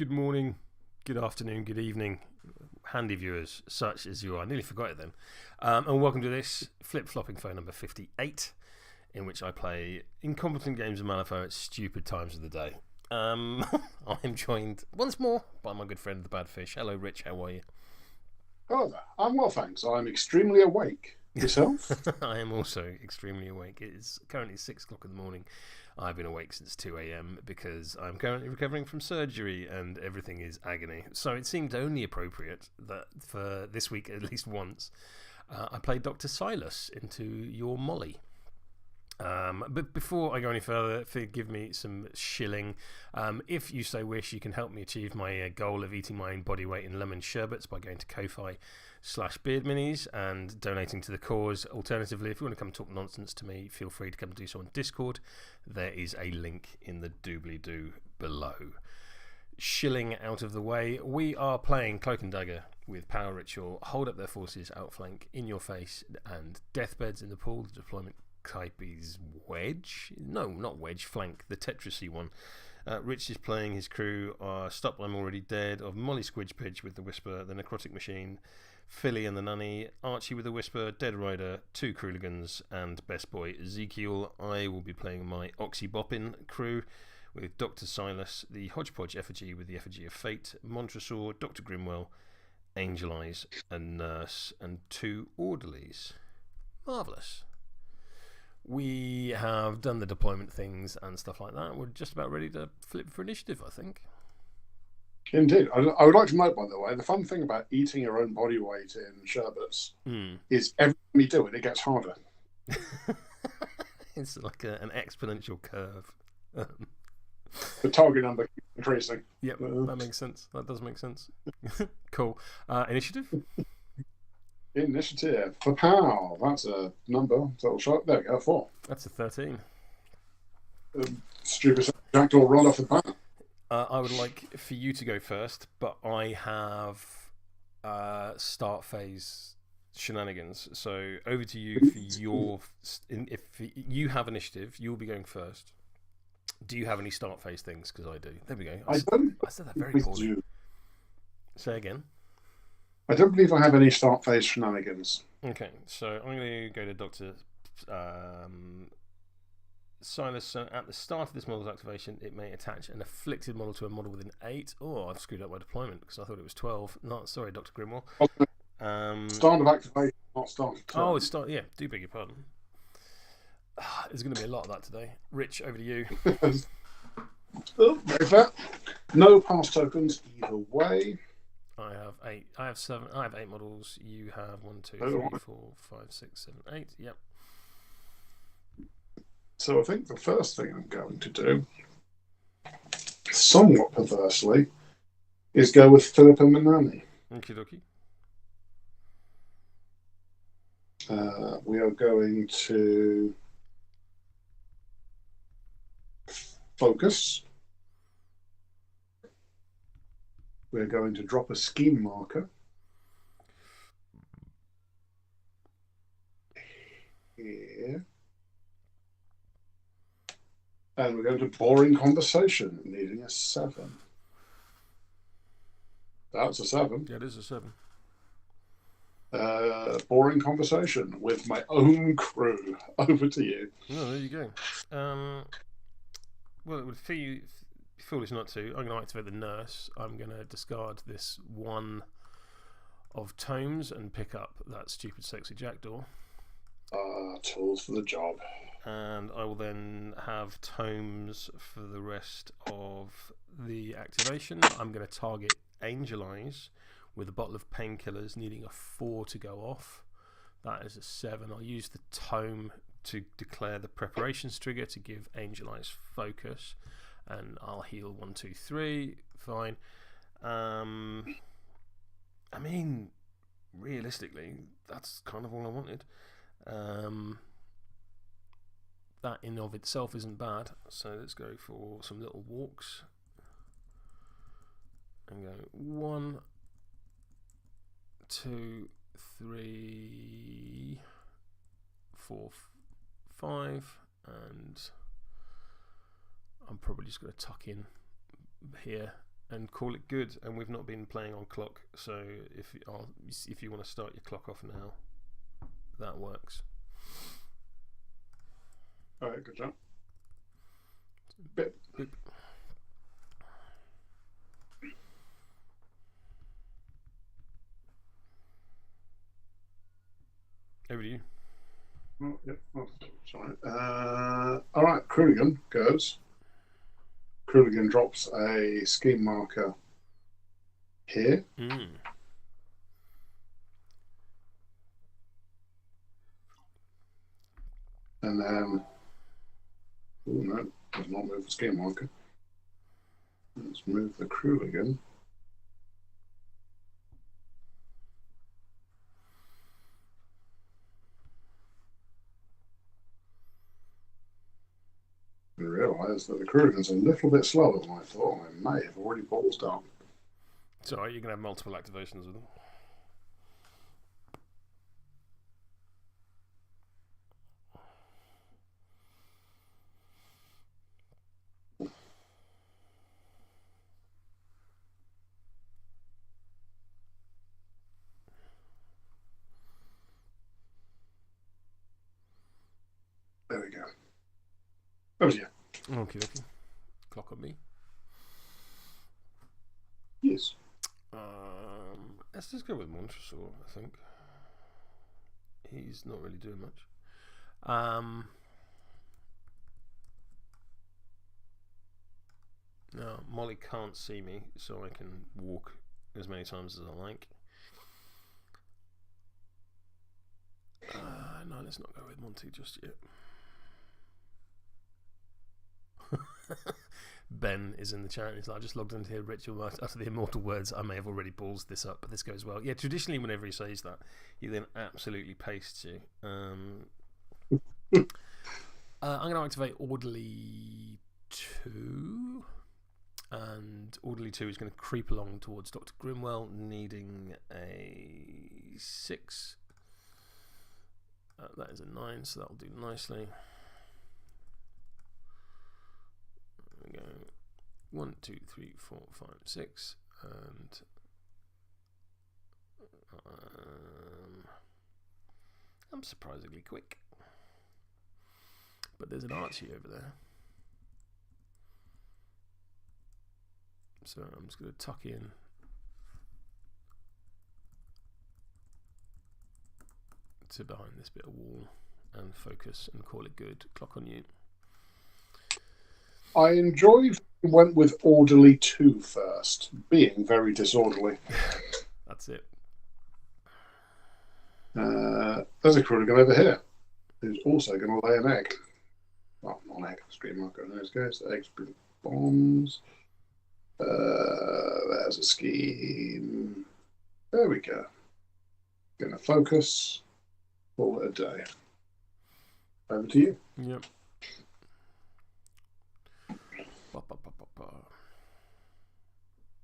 Good morning, good afternoon, good evening, handy viewers, such as you are. I nearly forgot it then. And welcome to this flip-flopping phone number 58, in which I play incompetent games of Malifaux at stupid times of the day. I'm joined once more by my good friend, the Bad Fish. Hello, Rich, how are you? Oh, there. I'm well, thanks. I'm extremely awake. Yourself? I am also extremely awake. It is currently 6 o'clock in the morning. I've been awake since 2 a.m. because I'm currently recovering from surgery and everything is agony. So it seemed only appropriate that for this week, at least once, I played Dr. Silas into your Molly. But before I go any further, give me some shilling. If you so wish, you can help me achieve my goal of eating my own body weight in lemon sherbets by going to Ko-Fi/BeardMinis and donating to the cause. Alternatively, if you want to come talk nonsense to me, feel free to come and do so on Discord. There is a link in the doobly-doo below. Shilling out of the way, we are playing Cloak and Dagger with Power Ritual, Hold Up Their Forces, Outflank, In Your Face, and Deathbeds in the pool. The deployment type is Wedge. No, not Wedge, Flank, the Tetrisy one. Rich is playing his crew are Stop I'm Already Dead of Molly Squidge Pidge with the Whisper, the Necrotic Machine, Philly and the Nunny, Archie with the Whisper, Dead Rider, 2 Crueligans, and Best Boy Ezekiel. I will be playing my Oxyboppin crew with Dr. Silas, the Hodgepodge Effigy with the Effigy of Fate, Montresor, Dr. Grimwell, Angel Eyes, a Nurse, and 2 Orderlies. Marvellous. We have done the deployment things and stuff like that. We're just about ready to flip for initiative, I think. Indeed. I would like to note, by the way, the fun thing about eating your own body weight in sherbets is every time you do it, it gets harder. It's like an exponential curve. The target number keeps increasing. Yep, that makes sense. That does make sense. Cool. Initiative? Initiative. Pow. That's a number. Total shot. There we go. 4. That's a 13. Stupid jackdaw roll off the bat. I would like for you to go first, but I have start phase shenanigans. So over to you for your. If you have initiative, you'll be going first. Do you have any start phase things? Because I do. There we go. I said that very poorly. Say again. I don't believe I have any start phase shenanigans. Okay, so I'm going to go to Dr. Silas. So at the start of this model's activation, it may attach an afflicted model to a model within 8. Oh, I've screwed up my deployment because I thought it was 12. No, sorry, Dr. Grimwell. Start of activation, not start of turn. Oh, it's start. Yeah, do beg your pardon. There's going to be a lot of that today. Rich, over to you. Very fair. No pass tokens either way. I have 8. I have 7. I have 8 models. You have 1, 2, 3, 4, 5, 6, 7, 8. Yep. So I think the first thing I'm going to do, somewhat perversely, is go with Philip and Manani. Okie dokie. We are going to focus. We're going to drop a scheme marker here. And we're going to boring conversation, needing a 7. That's a 7. Yeah, it is a 7. Boring conversation with my own crew. Over to you. Oh, there you go. Well, it would feel foolish not to. I'm going to activate the Nurse. I'm going to discard this 1 of tomes and pick up that stupid sexy jackdaw. Tools for the job. And I will then have tomes for the rest of the activation. I'm going to target Angel Eyes with a bottle of painkillers, needing a 4 to go off. That is a 7. I'll use the tome to declare the preparations trigger to give Angel Eyes focus. And I'll heal 1, 2, 3. Fine. I mean, realistically, that's kind of all I wanted. That in of itself isn't bad. So let's go for some little walks. And go 1, 2, 3, 4, 5, and I'm probably just going to tuck in here and call it good. And we've not been playing on clock, so if you want to start your clock off now, that works. All right, good job. Bip. Bip. Over to you. Oh, yeah. Oh, sorry. All right, Kruligan goes. Kruligan drops a scheme marker here. Mm. And then, oh no, does not move the scheme marker. Let's move the Kruligan. I realise that the Kruligan's a little bit slower than I thought. I may have already ballsed up. It's alright, you can have multiple activations with them. There we go. Oh, yeah. Okay. Clock on me. Yes. Let's just go with Montresor, I think. He's not really doing much. No, Molly can't see me, so I can walk as many times as I like. No, let's not go with Monty just yet. Ben is in the chat. He's like, I just logged into here. Ritual after the immortal words. I may have already ballsed this up, but this goes well. Yeah, traditionally, whenever he says that, he then absolutely pastes you. I'm going to activate Orderly 2. And Orderly 2 is going to creep along towards Dr. Grimwell, needing a 6. That is a 9, so that'll do nicely. There we go. 1, 2, 3, 4, 5, 6. And I'm surprisingly quick. But there's an Archie over there. So I'm just going to tuck in to behind this bit of wall and focus and call it good. Clock on you. I enjoyed went with Orderly 2 first, being very disorderly. That's it. There's a Kruligan over here who's also going to lay an egg. Well, not an egg, screen marker in those guys. The eggs bring bombs. There's a scheme. There we go. Gonna focus. Call it a day. Over to you. Yep.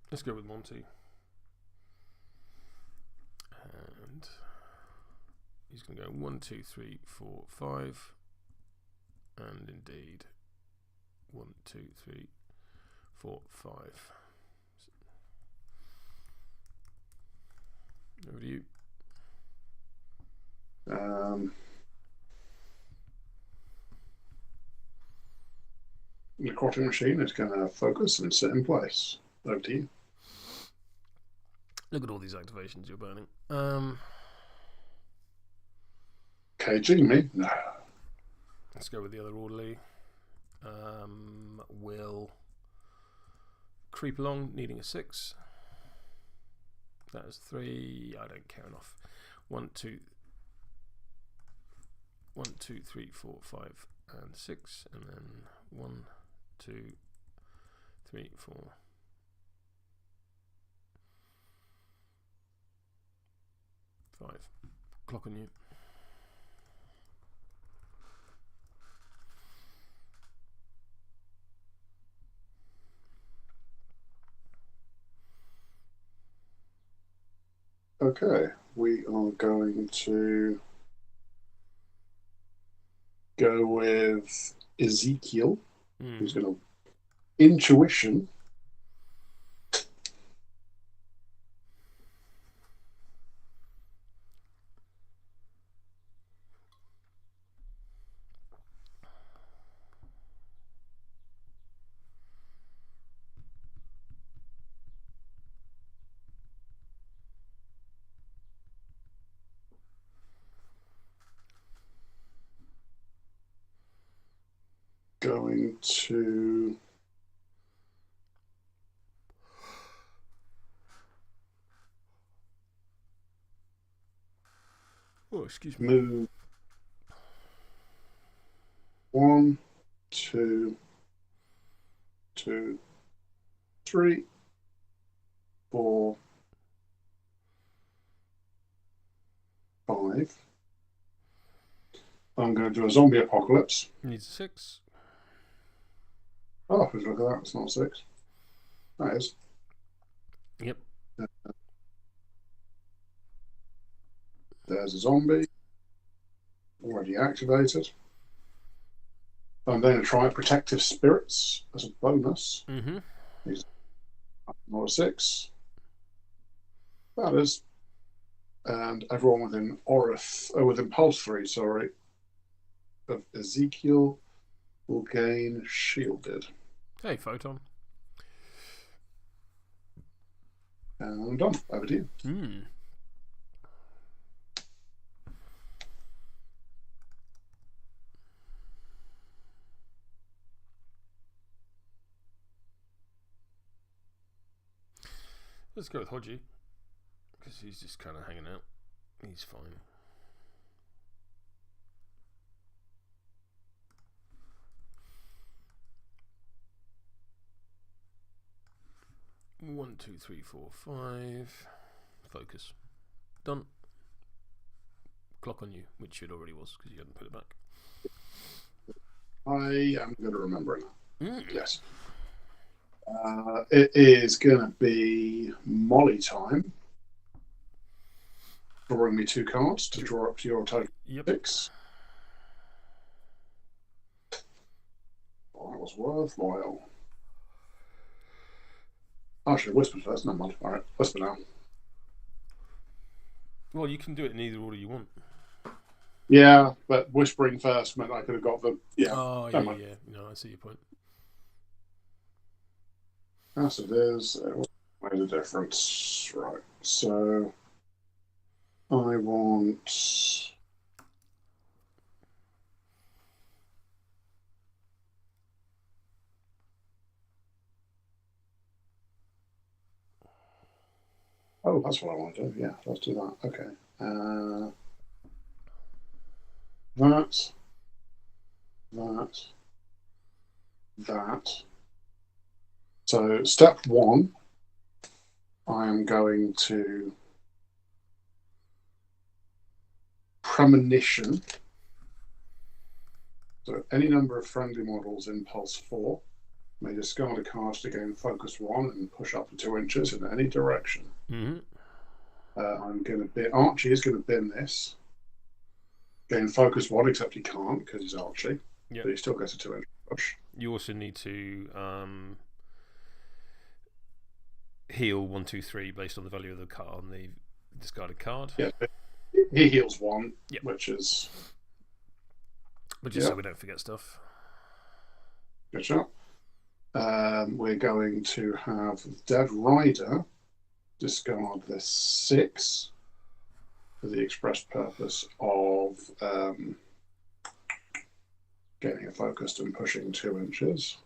Let's go with Monty. And he's going to go 1, 2, 3, 4, 5. And indeed, 1, 2, 3, 4, 5. Over to you. The quartering machine is going to focus and sit in place. Over to you. Look at all these activations you're burning. Caging me? No. Let's go with the other orderly. Will creep along, needing a 6. That is 3. I don't care enough. 1, 2, 3, 4, 5, and 6, and then 1, 2, 3, 4. Five. Clock on you. Okay, we are going to go with Ezekiel, who's going to intuition going to move 1, 2, 2, 3, 4, 5. I'm going to do a zombie apocalypse. Needs a 6. Oh, look at that. It's not 6. That is. Yep. There's a zombie. Already activated. I'm going to try Protective Spirits as a bonus. Mm-hmm. Not a 6. That is. And everyone within within Pulse 3, sorry, of Ezekiel will gain Shielded. Hey, Photon. And I'm done. Over to you. Let's go with Hodgie, because he's just kind of hanging out. He's fine. One, two, three, four, 5. Focus. Done. Clock on you, which it already was because you hadn't put it back. I am going to remember it. Yes. It is going to be Molly time. Drawing me 2 cards to draw up to your total 6. Oh, that was worthwhile. I should whisper first. No mind. All right, whisper now. Well, you can do it in either order you want. Yeah, but whispering first meant I could have got them. Yeah. Oh, yeah, yeah. No, I see your point. As it is, it made a difference. Right. So I want. Oh, that's what I want to do. Yeah, let's do that. Okay. That. So step 1, I am going to premonition. So any number of friendly models in Pulse 4 may discard a card to gain focus 1 and push up to 2 inches in any direction. Mm-hmm. I'm going to bin. Archie is going to bin this. Gain focus 1, except he can't because he's Archie. Yep. But he still gets a 2 inch push. You also need to heal 1, 2, 3 based on the value of the card on the discarded card. Yeah, he heals 1, which is. But just so we don't forget stuff. Good shot. We're going to have Dead Rider discard this 6 for the express purpose of getting it focused and pushing 2 inches.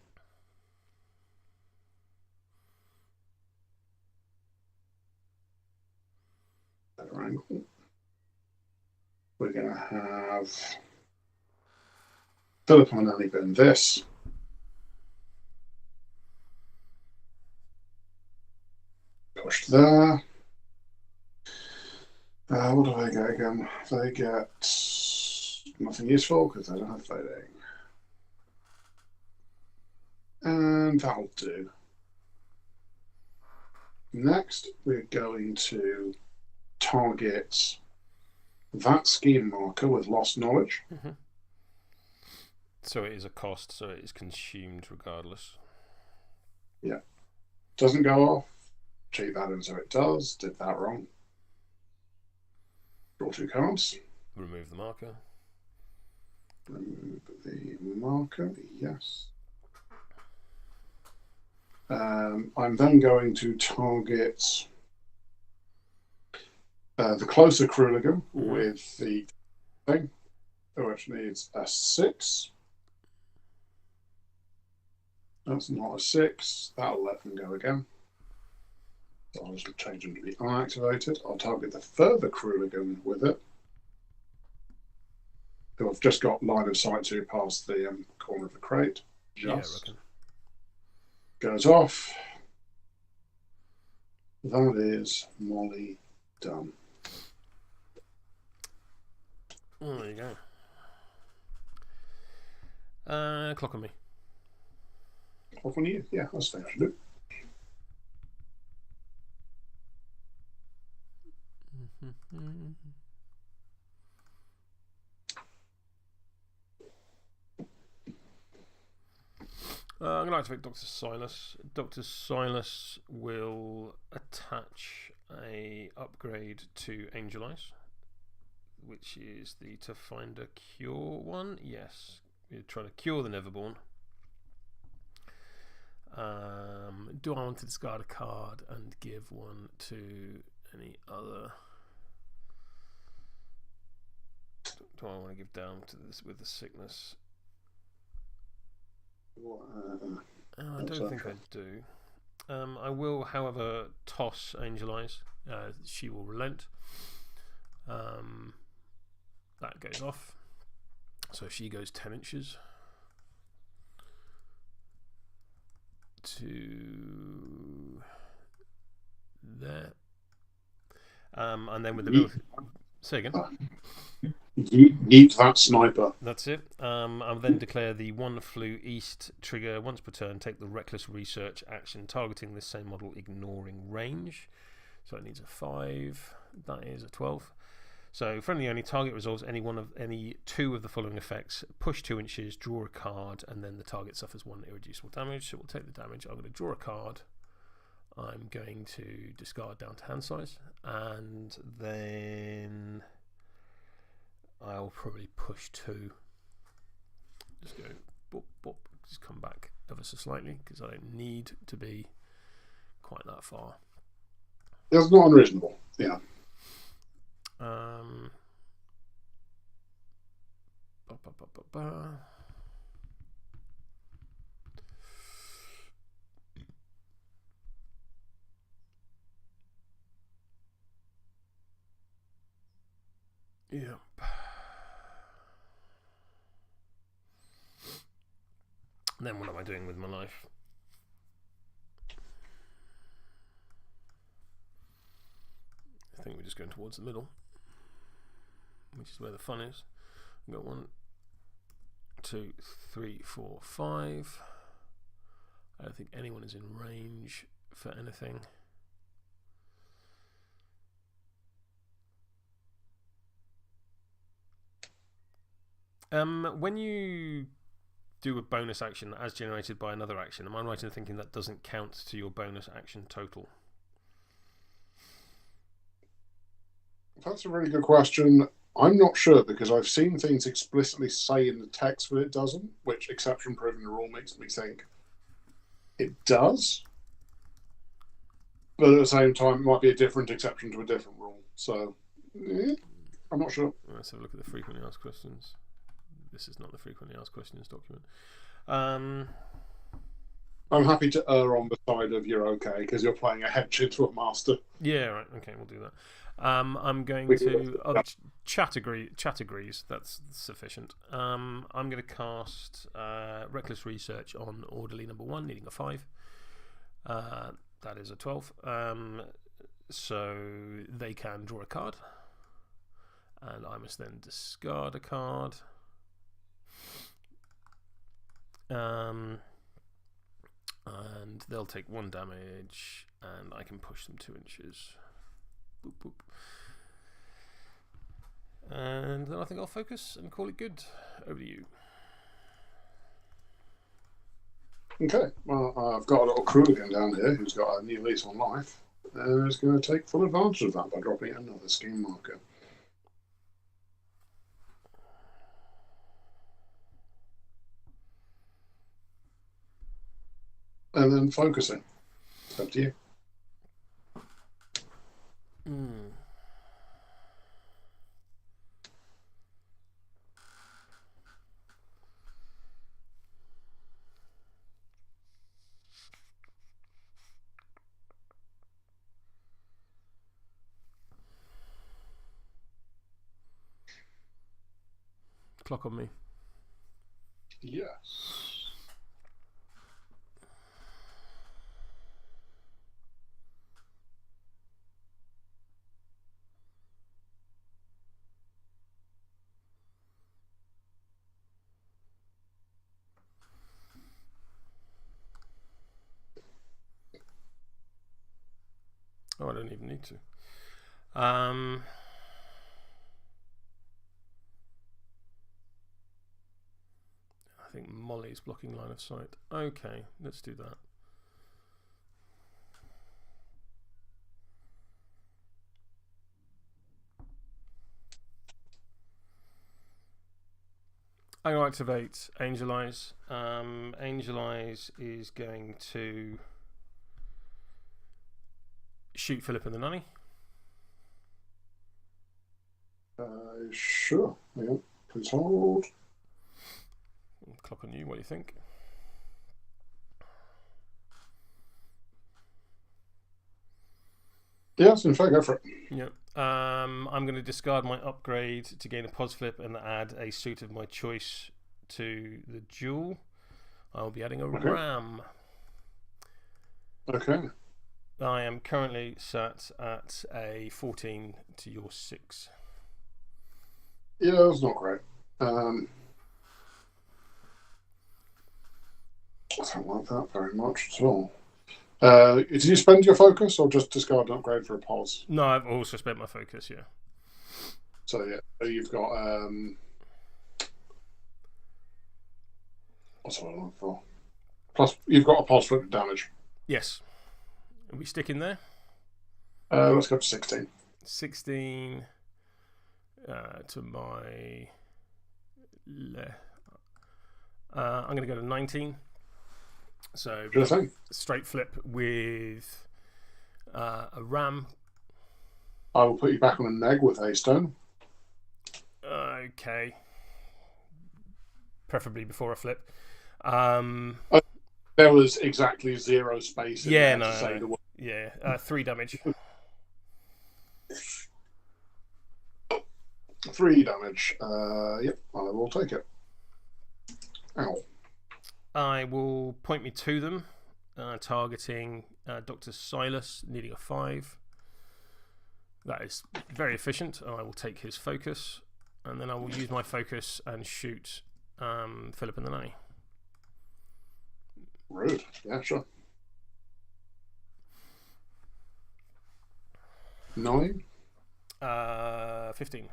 Better angle. We're going to have Philip and Annie bin this. Pushed there. What do they get again? They get nothing useful because they don't have fighting. And that'll do. Next, we're going to target that scheme marker with lost knowledge. Mm-hmm. So it is a cost, so it is consumed regardless. Yeah. Doesn't go off. Cheat that in so it does. Did that wrong. Draw 2 cards. Remove the marker. Remove the marker, yes. I'm then going to target the closer Kruligan with the thing, which needs a 6. That's not a 6. That'll let them go again. So I'll just change them to be unactivated. I'll target the further Kruligan with it, who I've just got line of sight to past the corner of the crate. Just goes off. That is Molly done. Oh, there you go. Clock on me. Clock on you? Yeah, that's what I should do. I'm going to activate Dr. Silas. Dr. Silas will attach a upgrade to Angel Eyes, which is the to find a cure one. Yes, we're trying to cure the Neverborn. Do I want to discard a card and give one to any other? Do I want to give down to this with the sickness? I don't think I do. I will, however, toss Angel Eyes. She will relent. That goes off. So she goes 10 inches to there. And then with the middle. Say again. Yeet that sniper. That's it. I'll then declare the 1 flew east trigger once per turn. Take the reckless research action targeting this same model, ignoring range. So it needs a 5. That is a 12. So friendly only target resolves any 2 of the following effects: push 2 inches, draw a card, and then the target suffers 1 irreducible damage. So we'll take the damage. I'm going to draw a card. I'm going to discard down to hand size, and then I'll probably push 2. Just go boop, boop, just come back ever so slightly because I don't need to be quite that far. That's not unreasonable. Yeah. Yeah. Then what am I doing with my life? I think we're just going towards the middle, which is where the fun is. We've got 1, 2, 3, 4, 5. I don't think anyone is in range for anything. When you do a bonus action as generated by another action, am I right in thinking that doesn't count to your bonus action total? That's a really good question. I'm not sure because I've seen things explicitly say in the text that it doesn't, which exception proving the rule makes me think it does. But at the same time, it might be a different exception to a different rule. So, I'm not sure. Let's have a look at the frequently asked questions. This is not the frequently asked questions document. I'm happy to err on the side of you're okay because you're playing a hedge into a master. Yeah, right. Okay, we'll do that. I'm going to chat agrees. That's sufficient. I'm going to cast Reckless Research on Orderly number 1, needing a 5. That is a 12. So they can draw a card, and I must then discard a card. And they'll take 1 damage, and I can push them 2 inches. Boop, boop. And then I think I'll focus and call it good. Over to you. Okay, well, I've got a little Kruligan down here who's got a new lease on life. Who's going to take full advantage of that by dropping another scheme marker. And then focusing. It's up to you. Clock on me. Yes. Oh, I don't even need to. I think Molly's blocking line of sight. Okay, let's do that. I'm going to activate Angel Eyes. Angel Eyes is going to shoot Philip and the Nanny. Sure. Yeah. Please hold. Clock on you. What do you think? Yes, in fact, go for it. Yeah. I'm going to discard my upgrade to gain a pos flip and add a suit of my choice to the duel. I'll be adding a ram. Okay. I am currently sat at a 14 to your 6. Yeah, that's not great. I don't like that very much at all. Did you spend your focus or just discard an upgrade for a pos? No, I've also spent my focus, yeah. So yeah, you've got what's what I'm looking for? Plus, you've got a pos flip damage. Yes. Are we sticking there? Let's go to 16. 16 to my I'm going to go to 19. So straight flip with a ram. I will put you back on a neg with a stone. Okay. Preferably before a flip. There was exactly 0 space in there to say the word. Yeah, 3 damage. 3 damage. Yep, I will take it. Ow. I will point me to them, targeting Dr. Silas, needing a 5. That is very efficient. I will take his focus, and then I will use my focus and shoot Philip and the Nanny. Rude. Yeah, sure. 9? 15.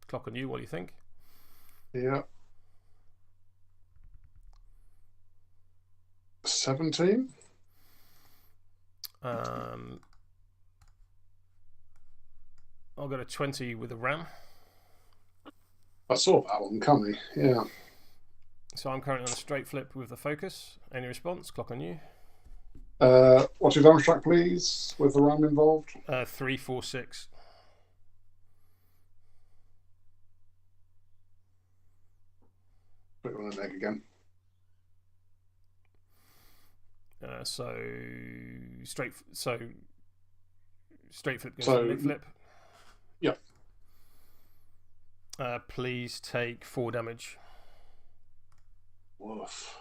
Clock on you, what do you think? Yeah. 17? I'll go to 20 with a ram. I saw that one coming, yeah. So I'm currently on a straight flip with the focus. Any response? Clock on you. What's your damage track, please, with the ram involved? 3, 4, 6. Put it on a neg again. So straight flip goes So, to mid flip. Yeah. Please take 4 damage. Woof.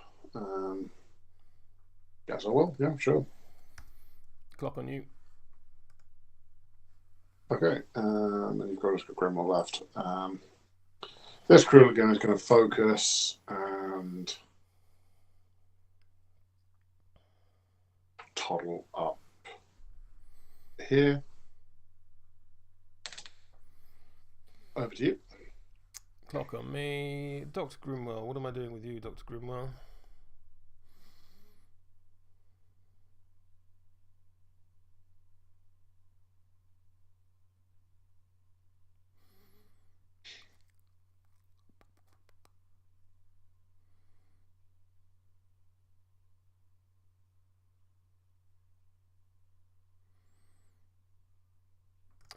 Guess I will. Yeah, sure. Clock on you. Okay. And you've got a Grimoire left. This crew again is going to focus and toddle up here. Over to you. Clock on me. Dr. Grimwell. What am I doing with you, Dr. Grimwell?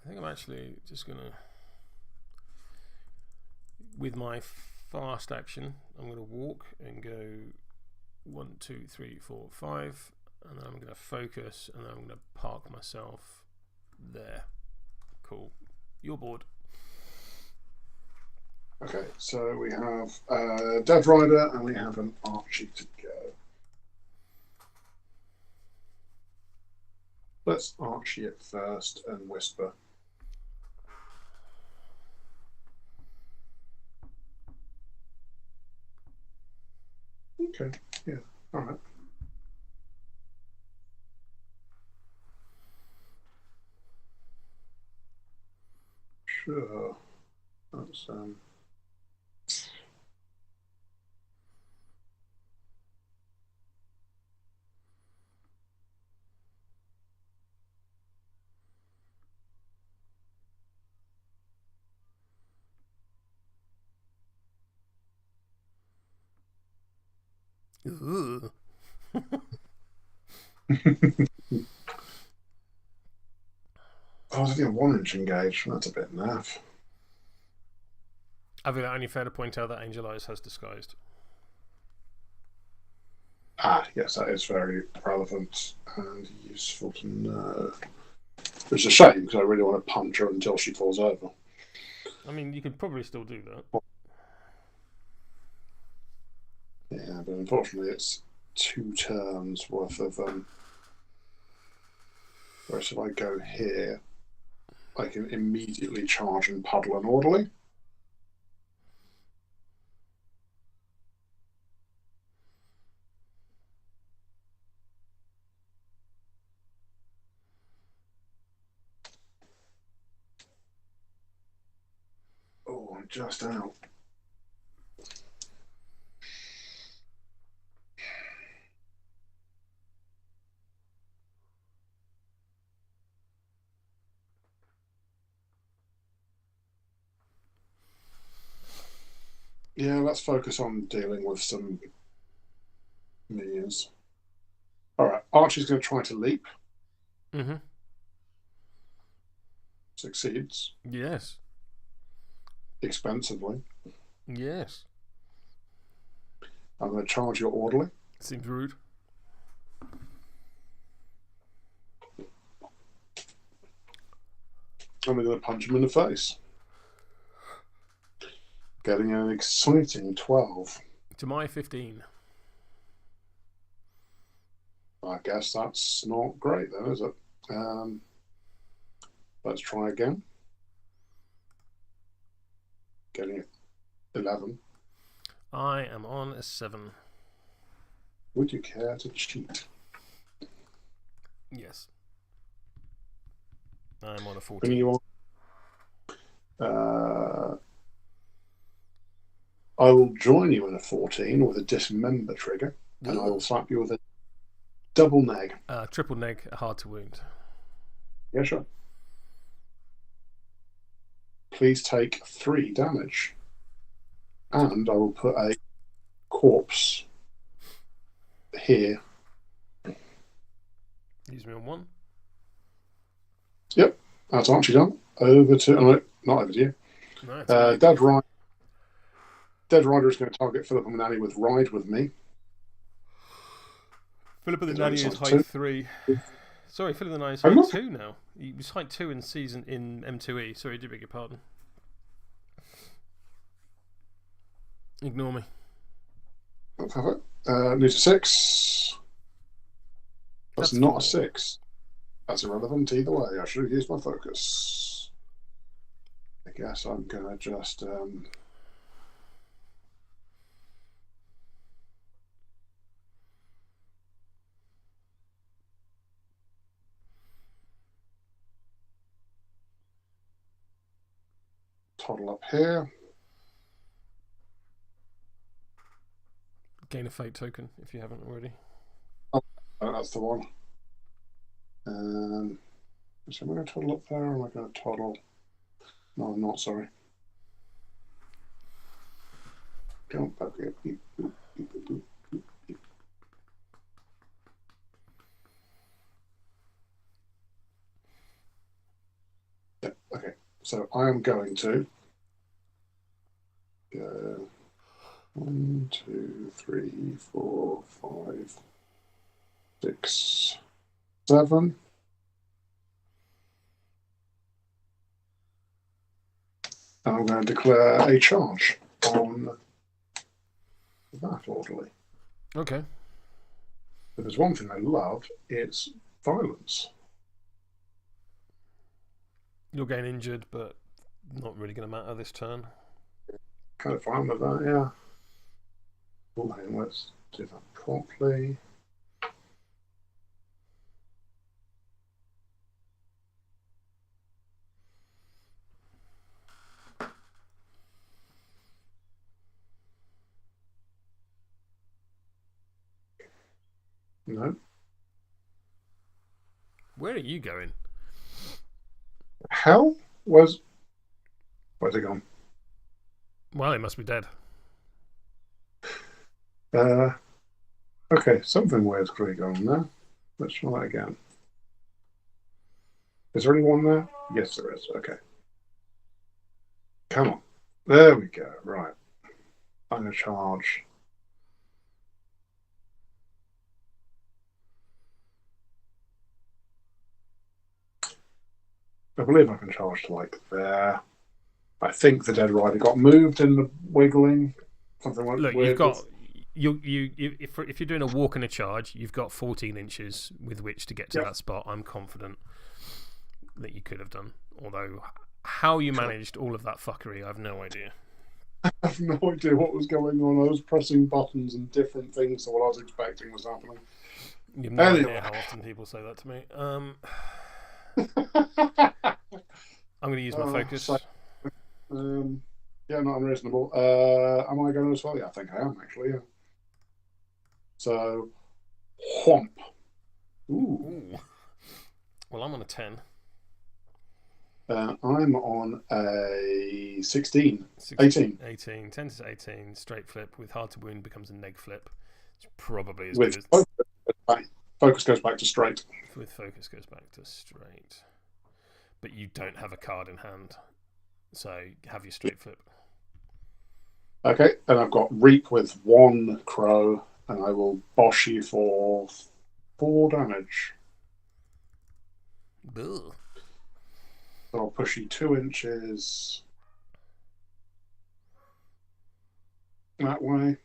I think I'm actually just going to, with my fast action, I'm going to walk and go 1, 2, 3, 4, 5. And then I'm going to focus, and then I'm going to park myself there. Cool. You're bored. Okay, so we have Dead Rider and we have an Archie to go. Let's Archie it first and Whisper. Okay, yeah, alright. Sure. That's Ooh. I was only a 1-inch engage. That's a bit naff. I think only fair to point out that Angel Eyes has disguised. Ah, yes, that is very relevant and useful to know. It's a shame because I really want to punch her until she falls over. I mean, you could probably still do that. Yeah, but unfortunately it's 2 turns worth of... whereas if I go here, I can immediately charge and puddle an orderly. Oh, I'm just out. Yeah, let's focus on dealing with some minions. Alright, Archie's going to try to leap. Mm-hmm. Succeeds. Yes. Expensively. Yes. I'm going to charge your orderly. Seems rude. And we're going to punch him in the face. Getting an exciting 12. To my 15. I guess that's not great then, is it? Let's try again. Getting 11. I am on a 7. Would you care to cheat? Yes. I'm on a 14. Bring you on. I will join you in a 14 with a dismember trigger, and I will slap you with a double neg. Triple neg, hard to wound. Yeah, sure. Please take 3 damage. And I will put a corpse here. Use me on 1. Yep, that's Archie done. Over to... Oh, not over to you. No, Dead Rider is going to target Philip and Nanny with Ride with me. Philip and the Nanny is height 3. Sorry, Philip and the Nanny is height 2 now. He was height 2 in M2E. Sorry, I do beg your pardon. Ignore me. Perfect. Need a 6. That's not 4. a 6. That's irrelevant either way. I should have used my focus. I guess I'm going to just... toddle up here. Gain a fate token if you haven't already. Oh, that's the one. So am I going to toddle up there or am I going to toddle? No, I'm not, sorry. Jump back here. Beep, boop, beep, boop, boop, beep, beep. Yeah, okay, so I am going to go 1, 2, 3, 4, 5, 6, 7. And I'm going to declare a charge on that orderly. Okay. If there's one thing I love, it's violence. You'll gain injured, but not really going to matter this turn. Kind of fine with that, yeah. Oh, hang on, let's do that properly. No. Where are you going? Hell? Where's it gone? Well, it must be dead. Okay, something weird's going on there. Let's try that again. Is there anyone there? Yes, there is. Okay. Come on. There we go. Right. I'm going to charge. I believe I can charge to like there. I think the dead rider got moved in the wiggling. Something like Look, weird. you've got if you're doing a walk and a charge, you've got 14 inches with which to get to that spot. I'm confident that you could have done. Although, how you managed all of that fuckery, I have no idea. I have no idea what was going on. I was pressing buttons and different things to what I was expecting was happening. You have no idea how often people say that to me. I'm going to use my focus. Yeah, not unreasonable. Am I going as well? Yeah, I think I am, actually, yeah. So, whomp. Ooh. Well, I'm on a 10. I'm on a 16. 18. 18. 10 to 18. Straight flip with hard to wound becomes a neg flip. It's probably as with good as... Focus goes back to straight. With focus goes back to straight. But you don't have a card in hand. So have your straight flip. Okay, and I've got Reap with 1 crow, and I will bosh you for 4 damage. Ugh. So I'll push you 2 inches that way.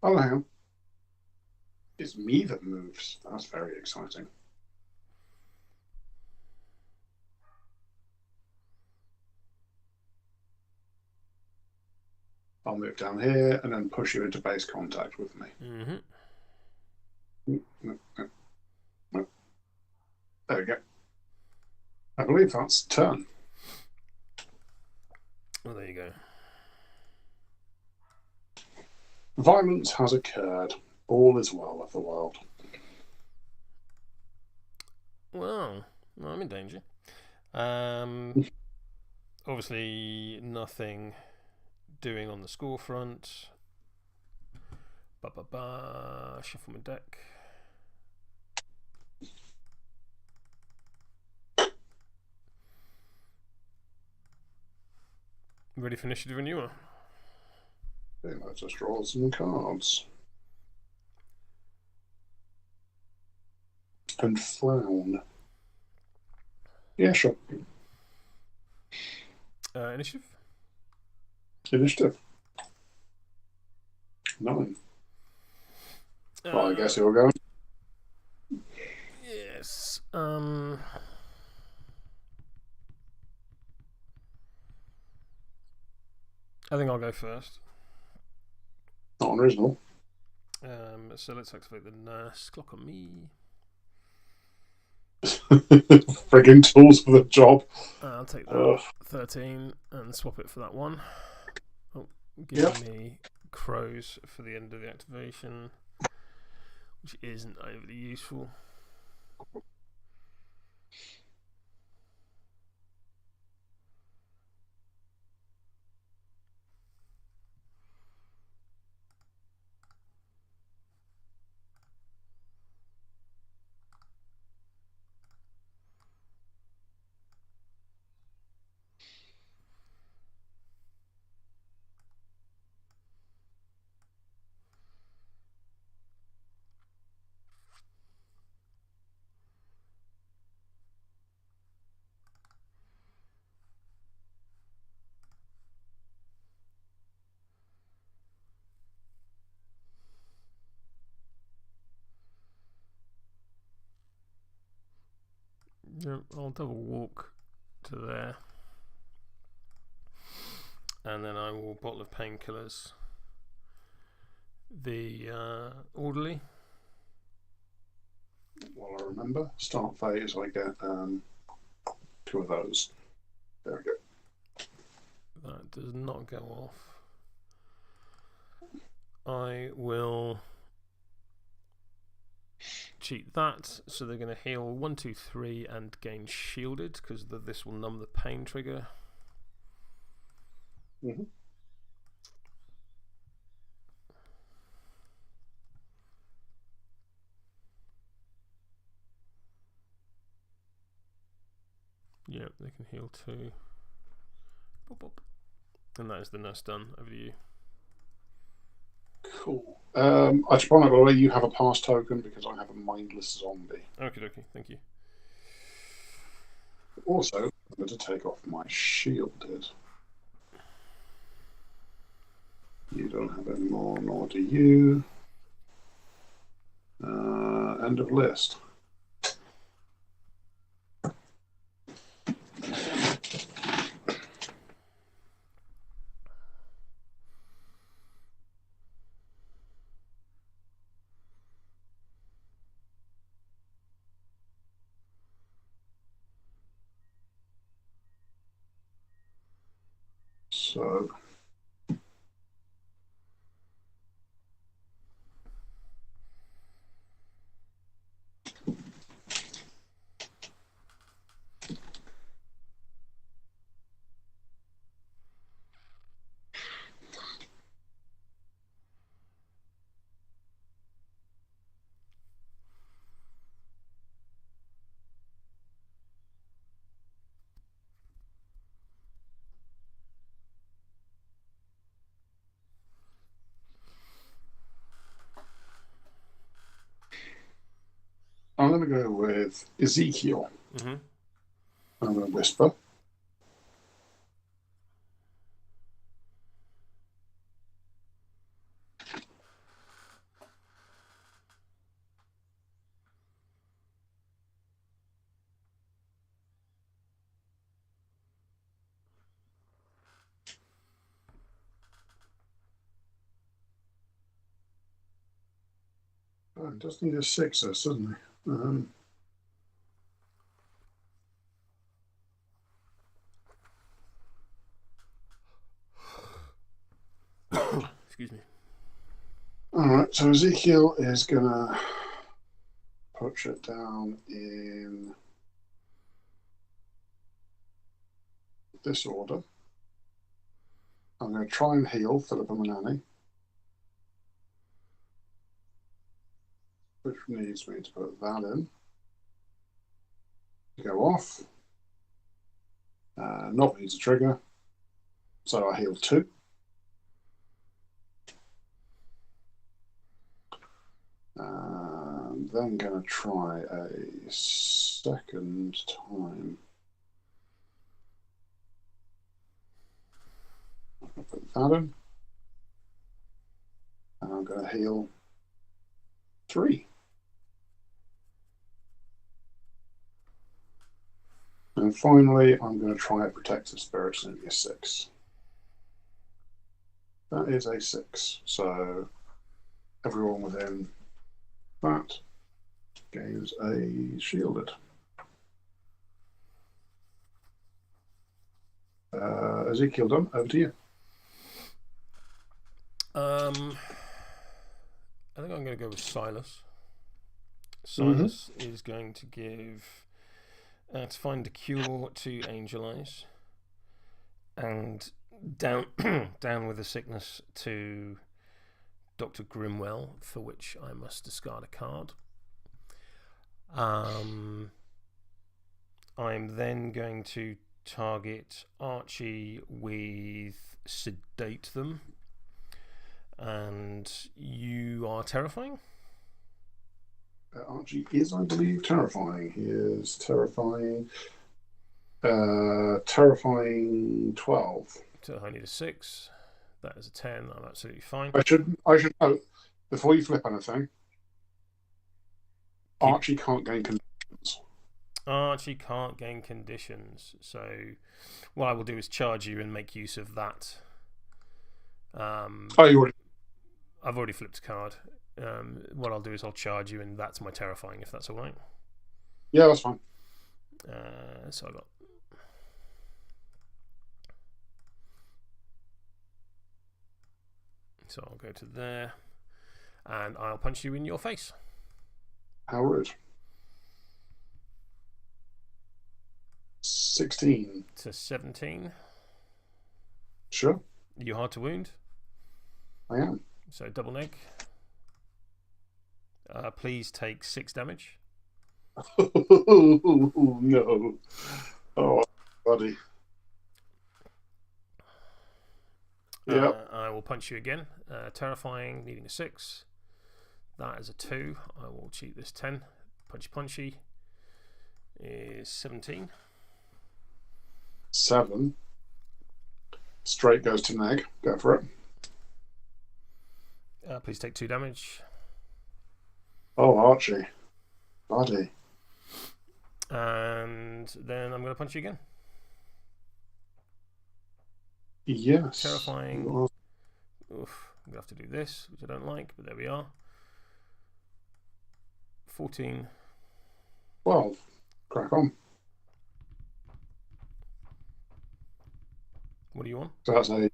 Oh, hang on. It's me that moves. That's very exciting. I'll move down here and then push you into base contact with me. Mm-hmm. No. There we go. I believe that's turn. Well, there you go. Violence has occurred. All is well with the world. Well, I'm in danger. Obviously, nothing doing on the score front. Shuffle my deck. Ready for initiative renewal? Okay, let's just draw some cards. And frown. Yeah, sure. Initiative? Initiative. 9. Well, I guess you're going. Yes. I think I'll go first. Not unreasonable. So let's activate the nurse clock on me. Frigging tools for the job. I'll take that 13 and swap it for that one. Oh, give me crows for the end of the activation, which isn't overly useful. I'll double walk to there. And then I will bottle of painkillers the orderly. Well, I remember. Start phase, I get 2 of those. There we go. That does not go off. I will cheat that, so they're going to heal 1, 2, 3 and gain shielded, because this will numb the pain trigger. Mm-hmm. Yep, they can heal 2. Boop, boop. And that is the nurse done. Over to you. Cool. I should point out, by the way, you have a pass token because I have a mindless zombie. Okay, thank you. Also, I'm going to take off my shielded. You don't have any more, nor do you. End of list. So, I'm going to go with Ezekiel. Mm-hmm. I'm going to whisper. Oh, it does need a 6, doesn't it? Excuse me. Alright, so Ezekiel is going to push it down in this order. I'm going to try and heal Philip and Manani, which needs me to put that in. Go off. Not needs a trigger. So I heal 2. Then going to try a second time. I'll put that in. And I'm going to heal 3. And finally, I'm going to try a Protective Spirit, and it'll be a 6. That is a 6. So everyone within that gains a shielded. Ezekiel done. Over to you. I think I'm going to go with Silas. Silas is going to give to find a cure to Angel Eyes, and down down with the sickness to Dr. Grimwell, for which I must discard a card. I'm then going to target Archie with Sedate them. And you are terrifying? Archie is, I believe, terrifying. He is terrifying. Terrifying 12. So I need a 6. That is a 10. I'm absolutely fine. I should note, before you flip anything, Archie can't gain conditions. Archie can't gain conditions, so what I will do is charge you and make use of that. Oh, you already. I've already flipped a card. What I'll do is I'll charge you, and that's my terrifying, if that's all right. Yeah, that's fine. So I got. So I'll go to there, and I'll punch you in your face. How rude. 16 to 17. Sure. You hard to wound? I am. So double neg. Please take 6 damage. Oh, no. Oh, buddy. Yeah. I will punch you again. Terrifying, needing a 6. That is a 2. I will cheat this 10. Punchy is 17. 7. Straight goes to neg. Go for it. Please take 2 damage. Oh, Archie. Buddy. And then I'm going to punch you again. Yes. Terrifying. Oof. I'm going to have to do this, which I don't like, but there we are. 14. 12. Crack on. What do you want? So that's a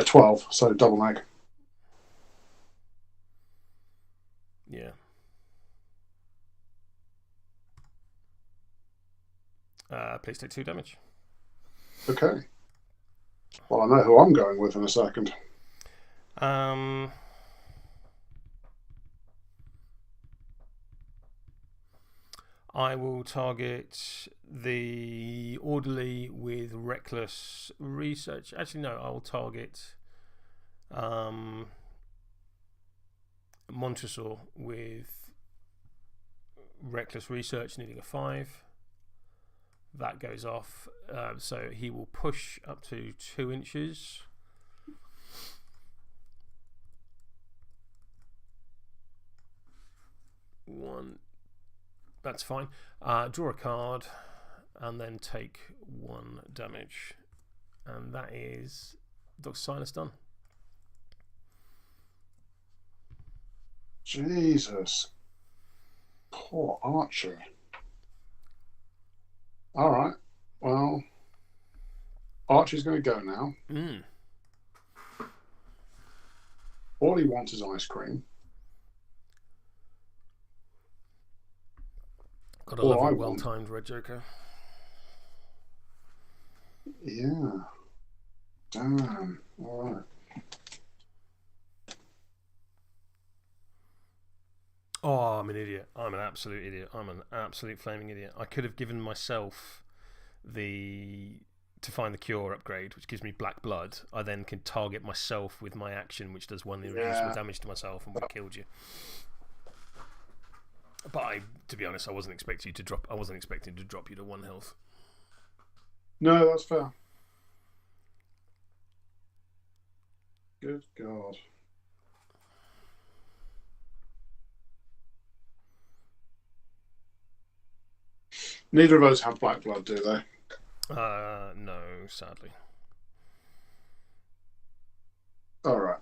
12, so double neg. Yeah. Please take 2 damage. Okay. Well, I know who I'm going with in a second. I will target the orderly with reckless research. Actually, no, I will target Montresor with reckless research, needing a 5. That goes off, so he will push up to 2 inches. One. That's fine. Draw a card and then take 1 damage. And that is Dr. Silas done. Jesus. Poor Archie. All right. Well, Archie's going to go now. All he wants is ice cream. Got a lovely, well-timed red joker. Yeah. Damn. All right. Oh, I'm an idiot. I'm an absolute idiot. I'm an absolute flaming idiot. I could have given myself to find the cure upgrade, which gives me black blood. I then can target myself with my action, which does 1 irreducible damage to myself, and would have killed you. But to be honest, I wasn't expecting to drop you to 1 health. No, that's fair. Good God. Neither of us have black blood, do they? No, sadly. All right.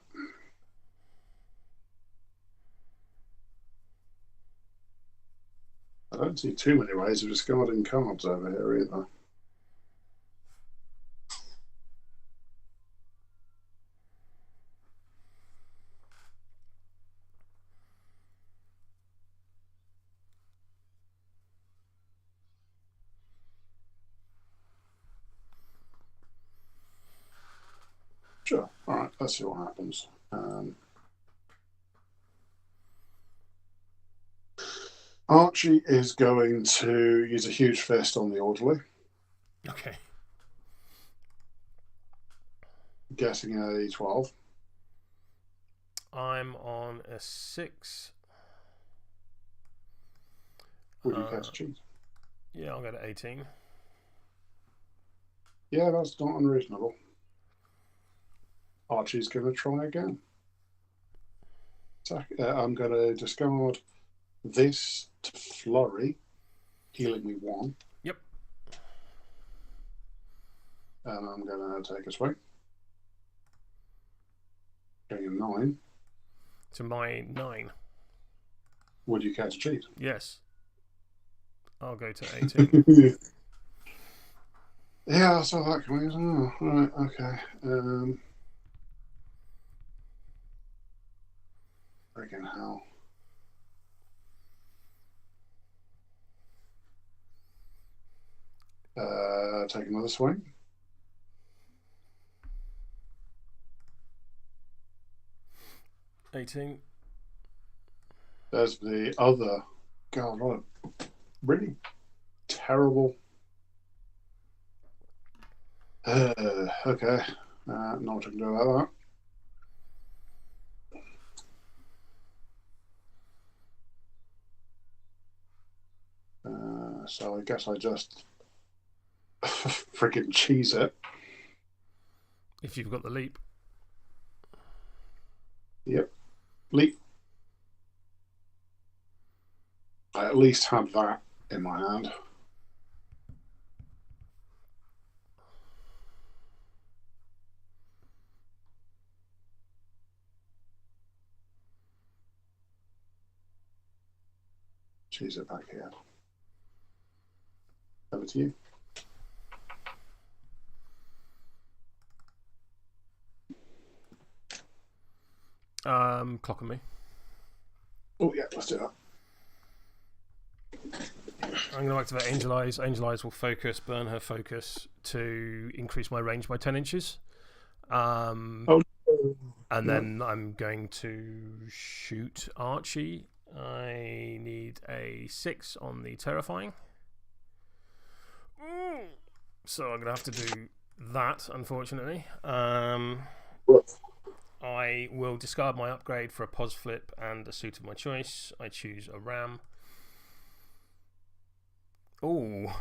I don't see too many ways of discarding cards over here either. Sure. All right. Let's see what happens. Archie is going to use a huge fist on the orderly. Okay. Guessing a 12. I'm on a 6. Would you care to cheat? Yeah, I'll go to 18. Yeah, that's not unreasonable. Archie's going to try again. I'm going to discard this to flurry. healing me 1. Yep. And I'm going to take a swing. Getting a 9. To my 9. Would you care to cheat? Yes. I'll go to 18. Yeah, I saw that coming. Oh, right, okay. Freaking hell. Take another swing. $18. There's the other. God, what a really terrible. Okay. Not what I can do about that. So I guess I just freaking cheese it. If you've got the leap. Yep. Leap. I at least have that in my hand. Cheese it back here. Over to you. Clock on me. Oh, yeah, let's do that. I'm going to activate Angel Eyes. Angel Eyes will focus, burn her focus to increase my range by 10 inches. And then I'm going to shoot Archie. I need a 6 on the Terrifying. So I'm going to have to do that, unfortunately. I will discard my upgrade for a pos flip and a suit of my choice. I choose a ram. Oh.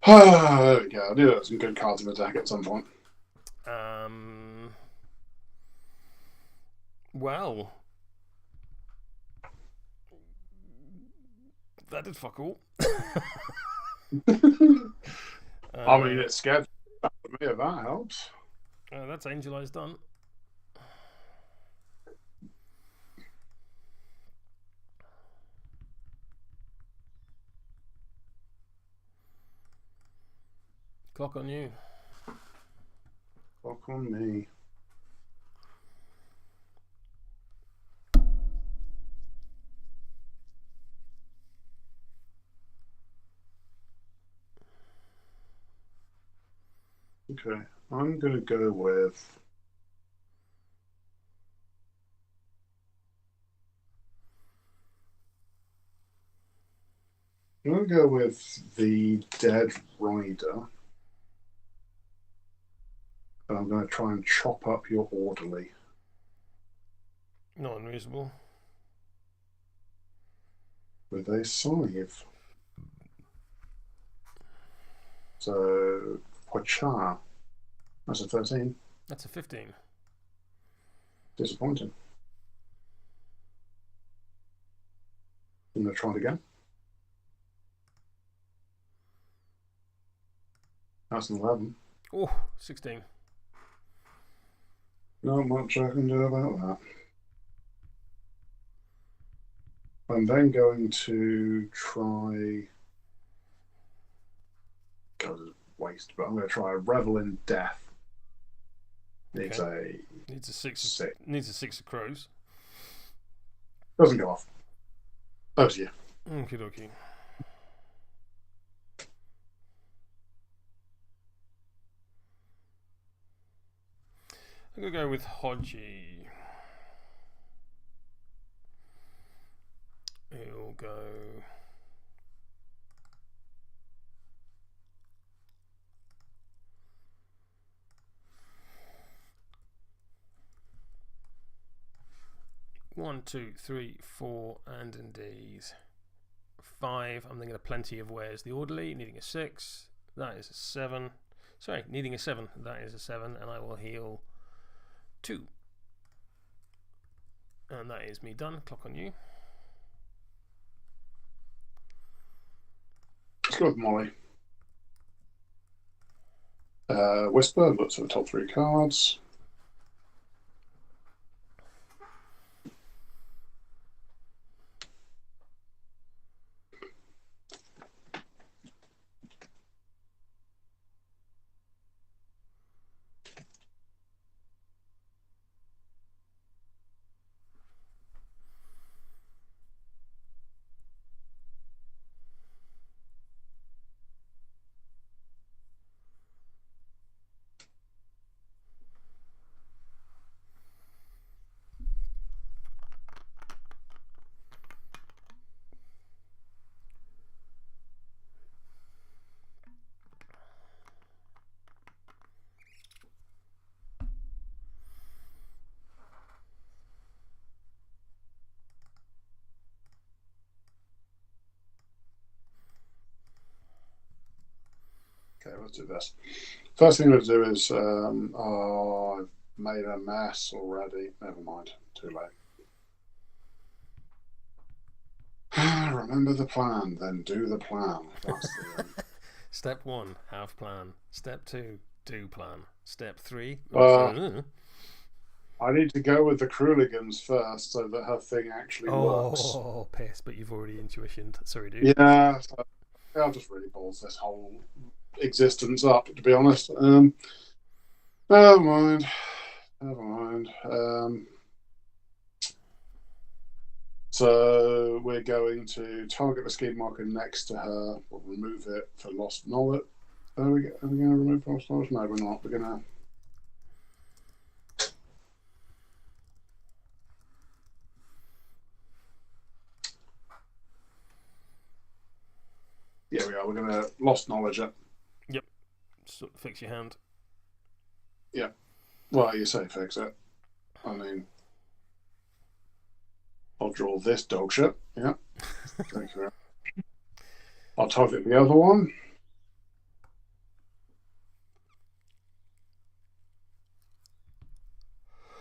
There we go. I knew there were some good cards of attack at some point. Well, that did fuck all. I mean, it's scared me if that helps. That's Angel Eyes done. Clock on you. Clock on me. Okay, I'm going to go with... I'm going to go with the Dead Rider. And I'm going to try and chop up your orderly. Not unreasonable. With a scythe. So, Pochar. That's a 13. That's a 15. Disappointing. I'm going to try it again. That's an 11. Oh, 16. Not much I can do about that. I'm then going to try... God, it's a waste, but I'm going to try a Revel in Death. Needs Okay. a... Needs a 6. 6. Needs a 6 of crows. Doesn't go off. Over to you. Okie dokie. I'm going to go with Hodgie. He'll go... One, two, three, 4, and indeed 5. I'm thinking of plenty of wares. The orderly, needing a 6. That is a 7. Sorry, needing a 7. That is a 7, and I will heal 2. And that is me done. Clock on you. Let's go with Molly. Whisper, looks at the top 3 cards. Okay, let's do this. First thing we'll do is, I've made a mess already. Never mind, too late. Remember the plan, then do the plan. That's the Step 1, have plan. Step 2, do plan. Step 3. I need to go with the Cruligans first so that her thing actually works. Oh, piss! But you've already intuitioned. Sorry, dude. Yeah, so I'll just really balls this whole existence up, to be honest. Never mind. So we're going to target the skid marker next to her. We'll remove it for lost knowledge. Are we going to remove lost knowledge? No, we're not. We're going to... Yeah, we are. We're going to lost knowledge it. Yep. So fix your hand. Yeah. Well, you say fix it. I mean, I'll draw this dog shit. Yeah. Thank you. I'll target the other one.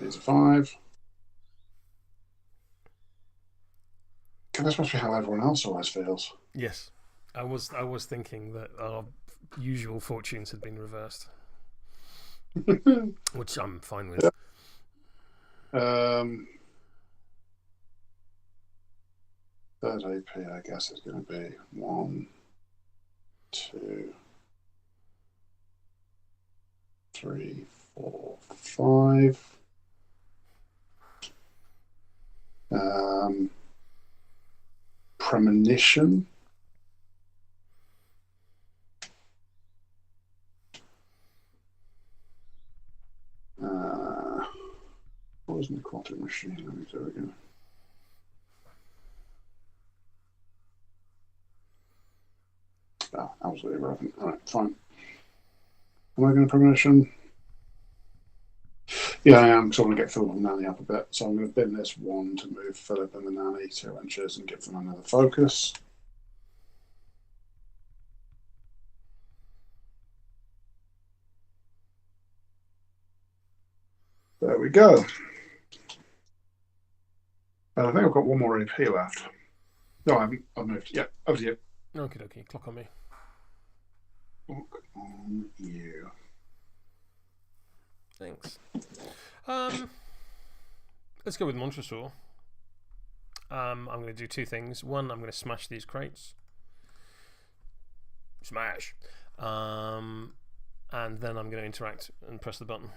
These are 5. This must be how everyone else always feels. Yes. I was thinking that our usual fortunes had been reversed. Which I'm fine with. Third AP, I guess, is going to be 1, 2, 3, 4, 5. Premonition. What was necrotic machine? Let me do it again. Oh, absolutely irrelevant. All right, fine. Am I going to premonition? Yeah, I am, because I want to get Philip and Nanny up a bit. So I'm going to bin this 1 to move Philip and the Nanny 2 inches and give them another focus. There we go. I think I've got 1 more AP left. No, I haven't. I've moved. Yeah, over to you. Okay. Clock on me. Clock on you. Thanks. Let's go with Montresor. I'm going to do 2 things. 1, I'm going to smash these crates. Smash. And then I'm going to interact and press the button.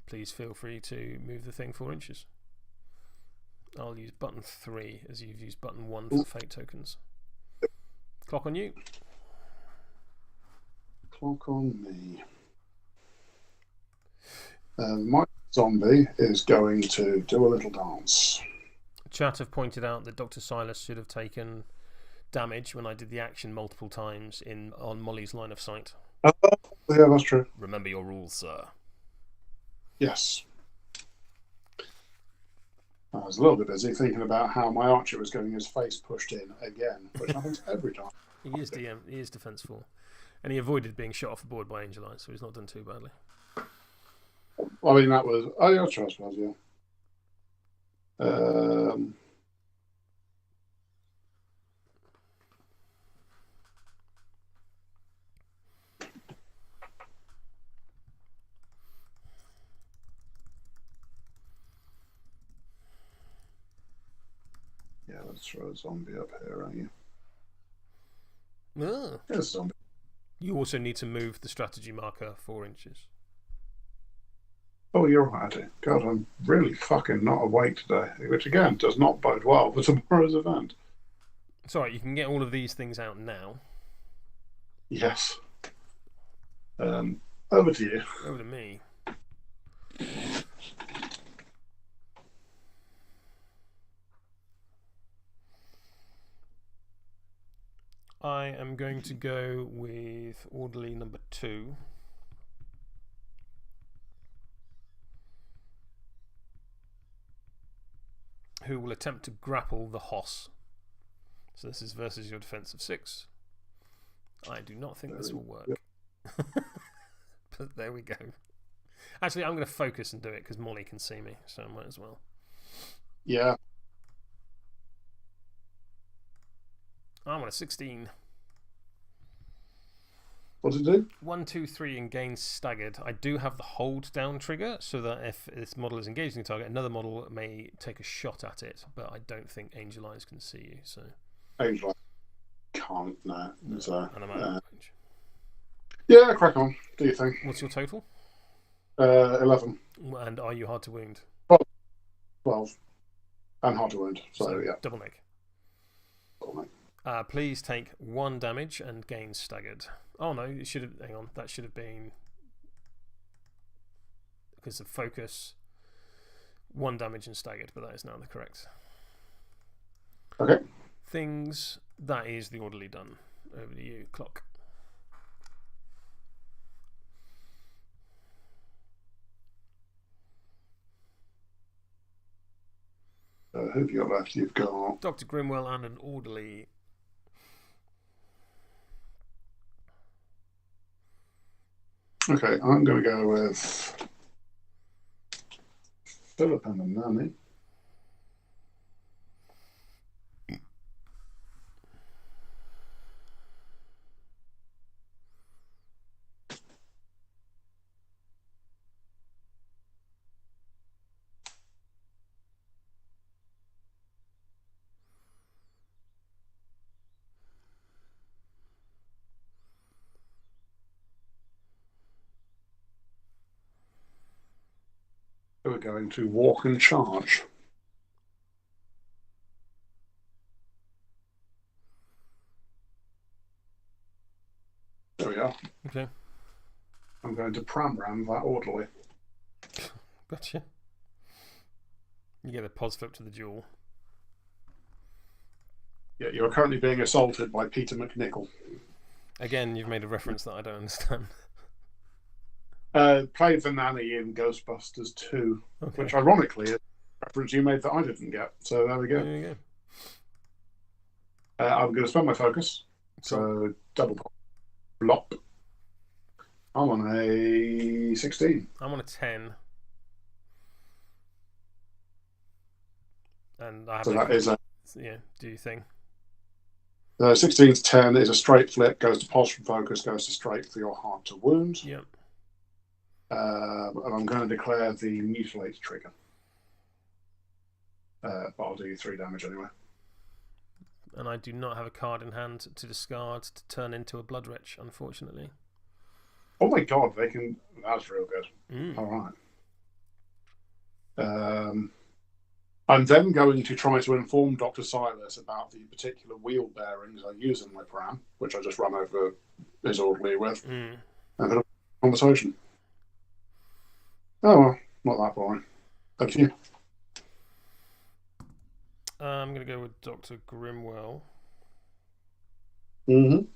Please feel free to move the thing 4 inches. I'll use button 3 as you've used button 1 for the fate tokens. Clock on you. Clock on me. My zombie is going to do a little dance. Chat have pointed out that Dr. Silas should have taken damage when I did the action multiple times on Molly's line of sight. Yeah, that's true. Remember your rules, sir. Yes. I was a little bit busy thinking about how my archer was getting his face pushed in again, which happens every time. He is DM. He is defense 4. And he avoided being shot off the board by Angel Eyes, so he's not done too badly. I mean, that was... Oh, yeah, trespass, yeah. Let's throw a zombie up here, aren't you? Oh. There's a zombie. You also need to move the strategy marker 4 inches. Oh, you're right, I do. God, I'm really fucking not awake today, which again does not bode well for tomorrow's event. It's alright, you can get all of these things out now. Yes. Over to you. Over to me. I am going to go with orderly number 2. Who will attempt to grapple the Hoss. So this is versus your defense of 6. I do not think this will work. But there we go. Actually, I'm going to focus and do it because Molly can see me, so I might as well. Yeah. I'm on a 16. What did it do? 1, 2, 3 and gain staggered. I do have the hold down trigger so that if this model is engaging a target, another model may take a shot at it, but I don't think Angel Eyes can see you. So Angel Eyes can't, no. And I'm out of range. Yeah, crack on. Do your thing. What's your total? 11. And are you hard to wound? 12. And hard to wound. So yeah. Double neg. Double neg. Please take 1 damage and gain staggered. Oh no, it should have. Hang on, that should have been because of focus. 1 damage and staggered, but that is now the correct. Okay. Things. That is the orderly done. Over to you, Cloak. Who have you got left? You've got Dr. Grimwell and an orderly. Okay, I'm going to go with Philip and the nanny. We're going to walk and charge. There we are. Okay. I'm going to pram ram that orderly. Gotcha. You get a pos flip to the duel. Yeah, you are currently being assaulted by Peter McNichol. Again, you've made a reference that I don't understand. Played the nanny in Ghostbusters 2, Okay. which ironically is a reference you made that I didn't get. So there we go. There you go. I'm going to spend my focus. Cool. So double blop. I'm on a 16. I'm on a 10. And I have So that is a yeah, do your thing. 16 to 10 is a straight flip, goes to pulse from focus, goes to straight for your hard to wound. Yep. And I'm going to declare the mutilate trigger. But I'll do 3 damage anyway. And I do not have a card in hand to discard to turn into a blood wretch, unfortunately. Oh my god, they can. That's real good. Mm. All right. I'm then going to try to inform Dr. Silas about the particular wheel bearings I use in my pram, which I just run over his orderly with, and have a conversation. Oh, well, not that boring. Up to you. I'm going to go with Dr. Grimwell. Mm-hmm.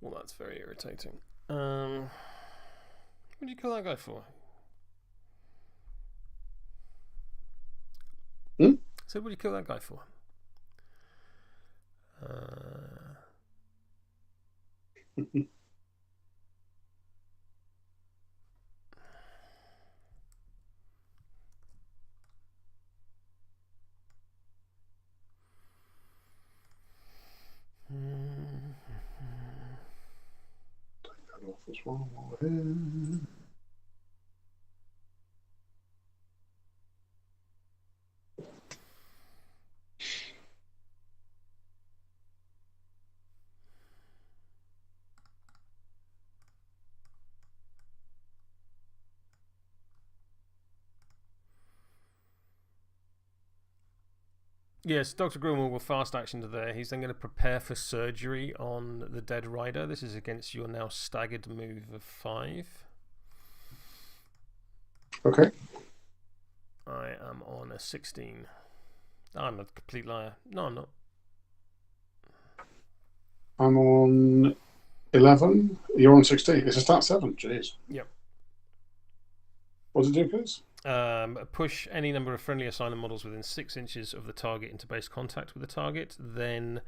Well, that's very irritating. What did you kill that guy for? So what did you kill that guy for? as well while we're here. Yes, Dr. Grimwald will fast action to there. He's then going to prepare for surgery on the dead rider. This is against your now staggered move of 5. Okay. I am on a 16. I'm a complete liar. No, I'm not. I'm on 11. You're on 16. It's a stat 7. Jeez. Yep. What does it do, please? Push any number of friendly Asylum models within 6 inches of the target into base contact with the target. Then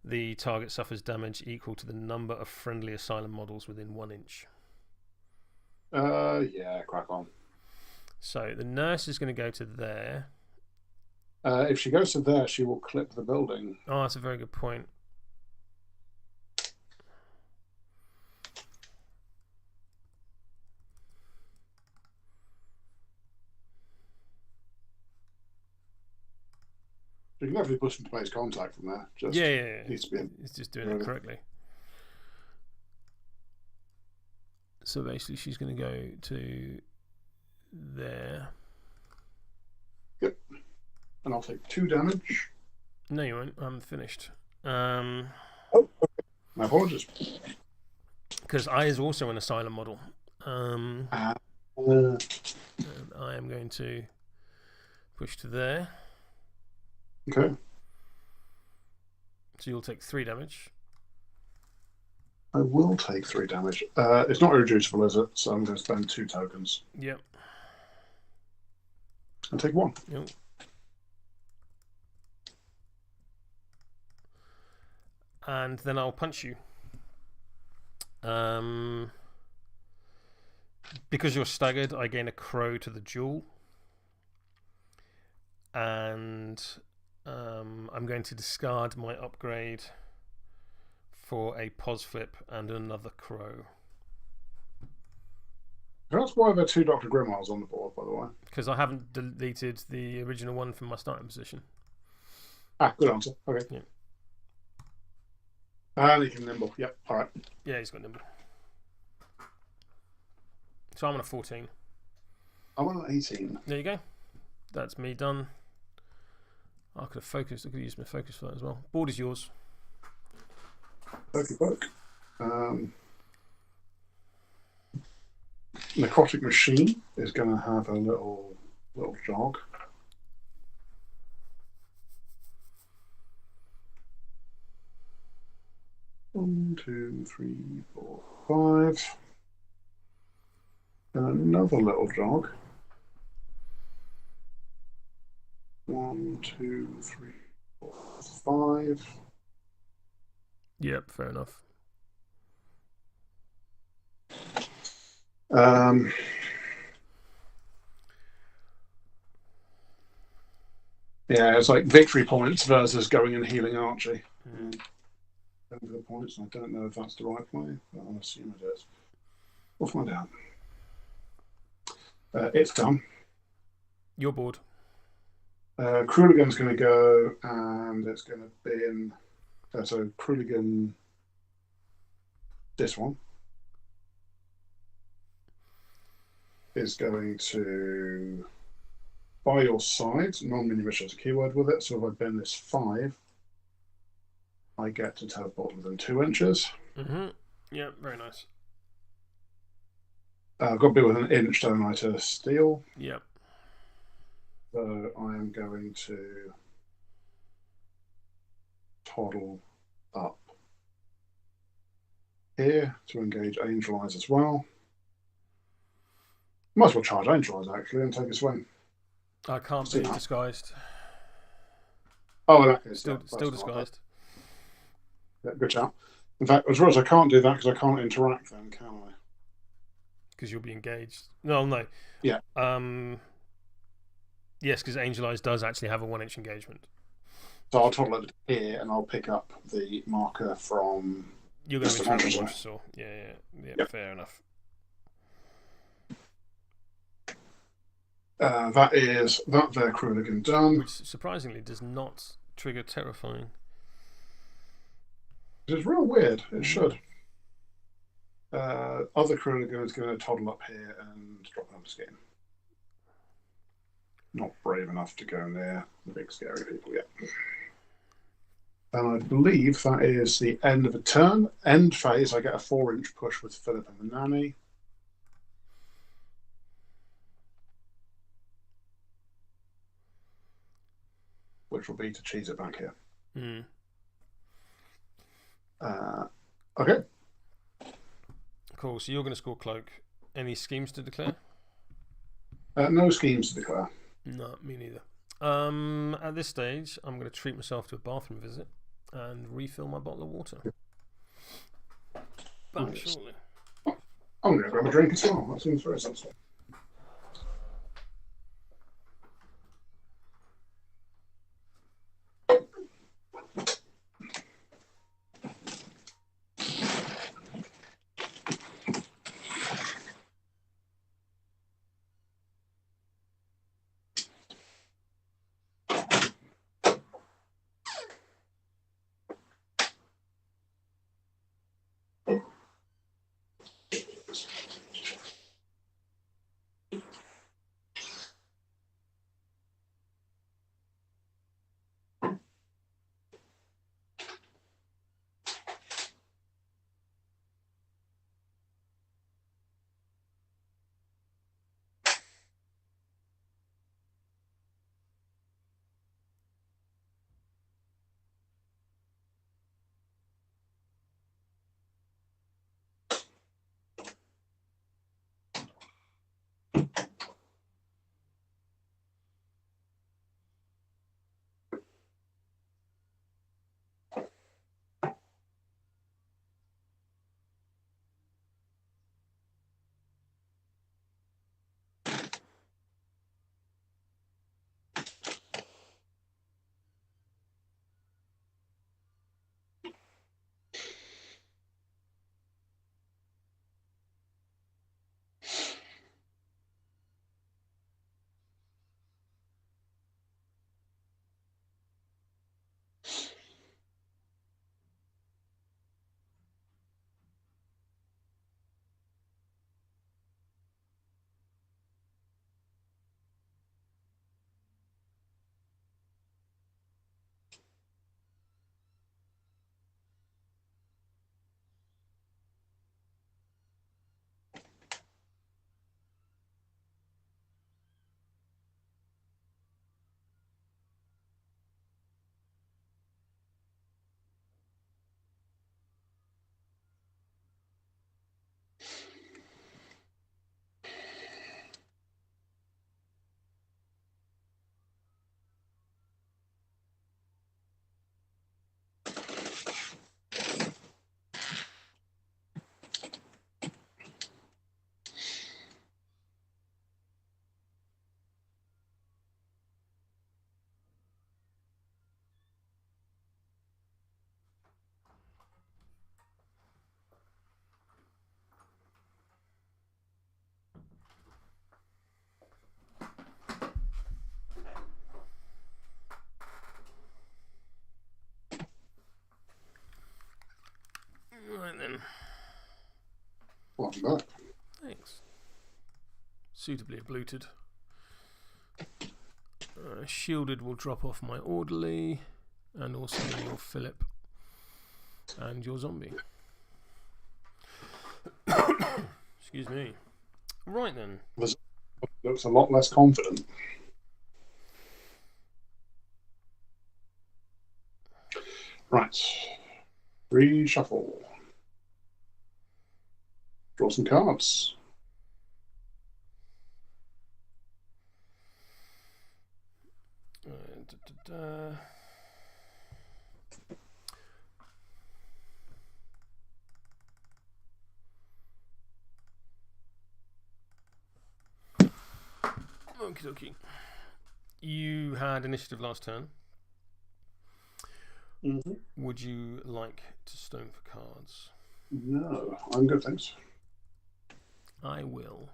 the target suffers damage equal to the number of friendly Asylum models within 1 inch. Yeah, crack on. So the nurse is going to go to there. If she goes to there, she will clip the building. Oh, that's a very good point. You can definitely push into base contact from there. Just yeah. Needs to be it's just doing it correctly. So basically, she's going to go to there. Yep. And I'll take 2 damage. No, you won't. I'm finished. Oh, okay. My apologies. Because I is also an Asylum model. And I am going to push to there. Okay. So you'll take 3 damage. I will take 3 damage. It's not irreducible, is it? So I'm going to spend 2 tokens. Yep. And take 1. Yep. And then I'll punch you. Because you're staggered, I gain a crow to the duel. And I'm going to discard my upgrade for a pos flip and another crow. That's why there are 2 Dr. Grimwalds on the board, by the way. Because I haven't deleted the original one from my starting position. Good answer. Okay. Yeah. And he can nimble. Yep. All right. Yeah, he's got nimble. So I'm on a 14. I'm on an 18. There you go. That's me done. I could have focused. I could have used my focus for that as well. Board is yours. Okay, book. Necrotic Machine is going to have a little jog. One, 2, 3, 4, 5. And another little jog. 1, 2, 3, 4, 5. Yep, fair enough. Yeah, it's like victory points versus going and healing Archie. The points. I don't know if that's the right play, but I'll assume it is. We'll find out. It's done. Your board. Kruligan's going to go, and it's going to be in. So Kruligan, this one, is going to, by your side, non-mini-rich has a keyword with it, so if I bend this 5, I get to teleport within 2 inches. Yeah, very nice. I've got to be within an inch, don't I, to steal? Yep. So I am going to toddle up here to engage Angel Eyes as well. Might as well charge Angel Eyes, actually, and take a swing. I can't be disguised. Oh, in that case, still disguised. Yeah, good shout. In fact, as well as I can't do that because I can't interact then, can I? Because you'll be engaged. No. Yeah. Yes, because Angel Eyes does actually have a 1-inch engagement. So I'll toddle it here and I'll pick up the marker from You're going to Just be a treating monster Monster Saw. Yeah. Yep. Fair enough. That is that there, Kruligan done. Which surprisingly does not trigger Terrifying. It is real weird. It should. Other Kruligan is going to toddle up here and drop another skin. Not brave enough to go near the big scary people yet. And I believe that is the end of a turn. End phase, I get a 4-inch push with Philip and the nanny. Which will be to cheese it back here. Okay. Cool, so you're going to score Cloak. Any schemes to declare? No schemes to declare. No, me neither. At this stage, I'm going to treat myself to a bathroom visit and refill my bottle of water. Back shortly. I'm going to grab a drink as well. That seems very sensible. Right then. Welcome back. Thanks. Suitably abluted. Shielded will drop off my orderly, and also your Philip and your zombie. Excuse me. Right then. Looks a lot less confident. Right. Reshuffle. Draw some cards. Okie dokie. You had initiative last turn. Mm-hmm. Would you like to stone for cards? No, I'm good, thanks. I will.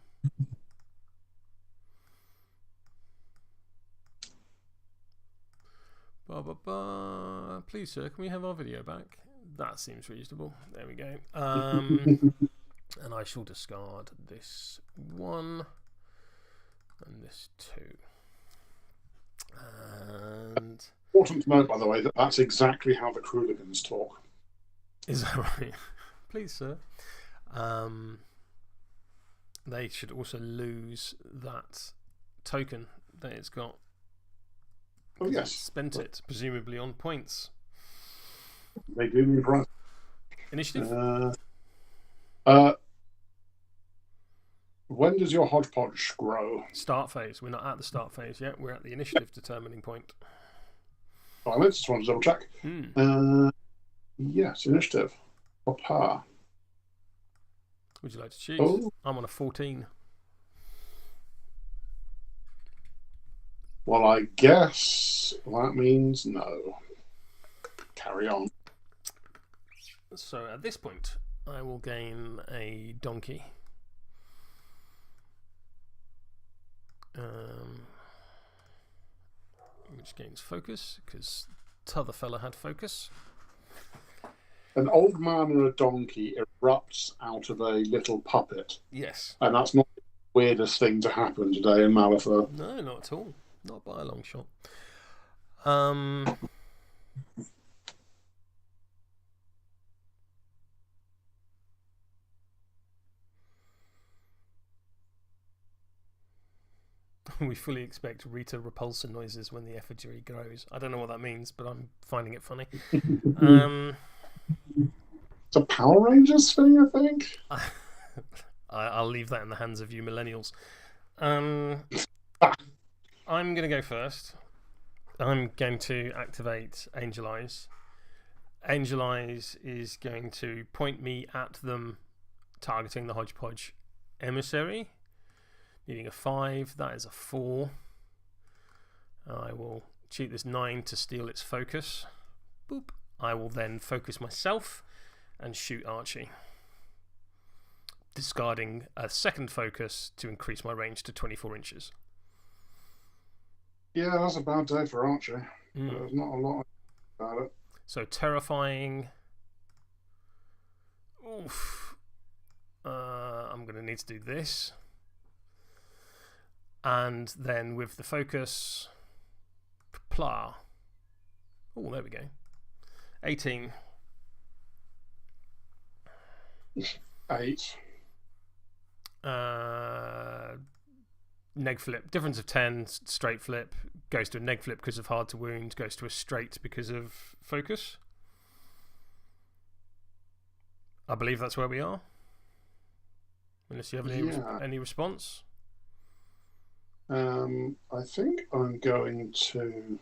Please, sir, can we have our video back? That seems reasonable. There we go. And I shall discard this 1 and this 2. And important to note, by the way, that that's exactly how the Krooligans talk. Is that right? Please, sir. They should also lose that token that it's got. Oh, yes. Spent it, presumably on points. They do need right. Initiative? When does your hodgepodge grow? Start phase. We're not at the start phase yet. We're at the initiative determining point. I just want to double check. Yes, initiative. Papa. Would you like to choose? Oh. I'm on a 14. Well, I guess that means no. Carry on. So at this point, I will gain a donkey. Which gains focus, because t'other fella had focus. An old man and a donkey erupts out of a little puppet. Yes. And that's not the weirdest thing to happen today in Malifaux. No, not at all. Not by a long shot. We fully expect Rita repulsor noises when the effigy grows. I don't know what that means, but I'm finding it funny. It's a Power Rangers thing, I think. I'll leave that in the hands of you millennials. I'm going to go first. I'm going to activate Angel Eyes. Angel Eyes is going to point me at them, targeting the Hodgepodge emissary. Needing a 5, that is a 4. I will cheat this 9 to steal its focus. Boop. I will then focus myself and shoot Archie, discarding a second focus to increase my range to 24 inches. Yeah, that's a bad day for Archie. There's not a lot about it. So terrifying. Oof. I'm going to need to do this. And then with the focus, Pla. Oh, there we go. 18. 8. Neg flip. Difference of 10. Straight flip. Goes to a neg flip because of hard to wound. Goes to a straight because of focus. I believe that's where we are. Unless you have any response. I think I'm going to...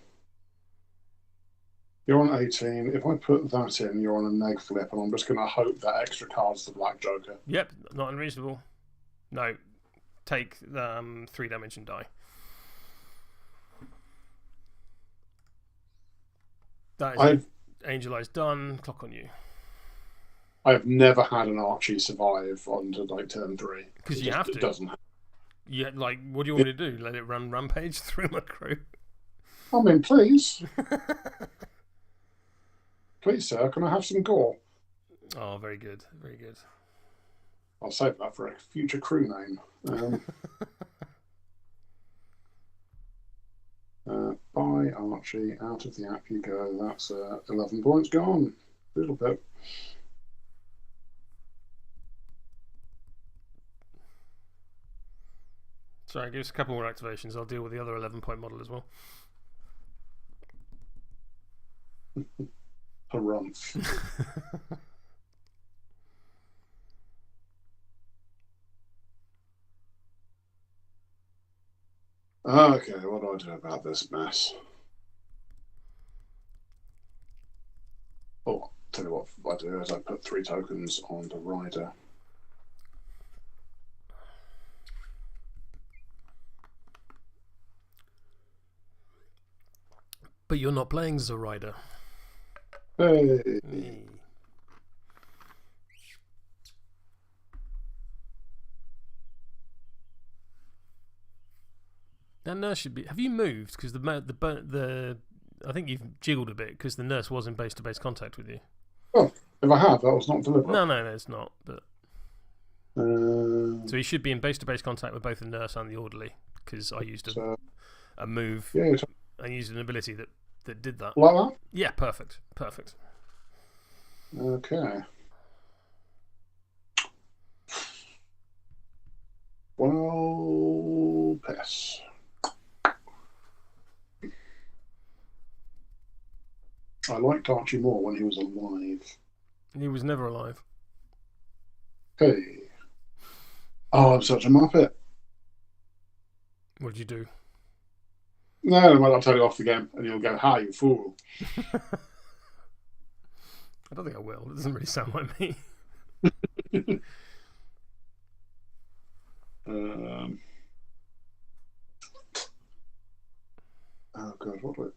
You're on 18. If I put that in, you're on a neg flip, and I'm just going to hope that extra card's the Black Joker. Yep, not unreasonable. No, take 3 damage and die. That is Angel Eyes done. Clock on you. I've never had an Archie survive onto turn 3. Because you have to. It doesn't happen. Yeah, what do you want me to do? Let it run rampage through my crew? I mean, please. Please, sir, can I have some gore? Oh, very good. Very good. I'll save that for a future crew name. Bye, Archie. Out of the app you go. That's 11 points gone. A little bit. Sorry, give us a couple more activations. I'll deal with the other 11-point model as well. Harumph. Okay, what do I do about this mess? Oh, tell you what I do is I put 3 tokens on the rider. But you're not playing Zoraida. Hey. That nurse should be. Have you moved? Because the I think you've jiggled a bit because the nurse was in base-to-base contact with you. Oh, if I have, that was not deliberate. No, it's not. But so he should be in base-to-base contact with both the nurse and the orderly because I used a move. Yeah, I used an ability that did that. Like that? Yeah, perfect. Okay. Well, piss. I liked Archie more when he was alive. He was never alive. Hey. Oh, I'm such a muppet. What did you do? No, I'll tell you off the game, and you'll go, "Hi, you fool." I don't think I will. It doesn't really sound like me. Oh god, what do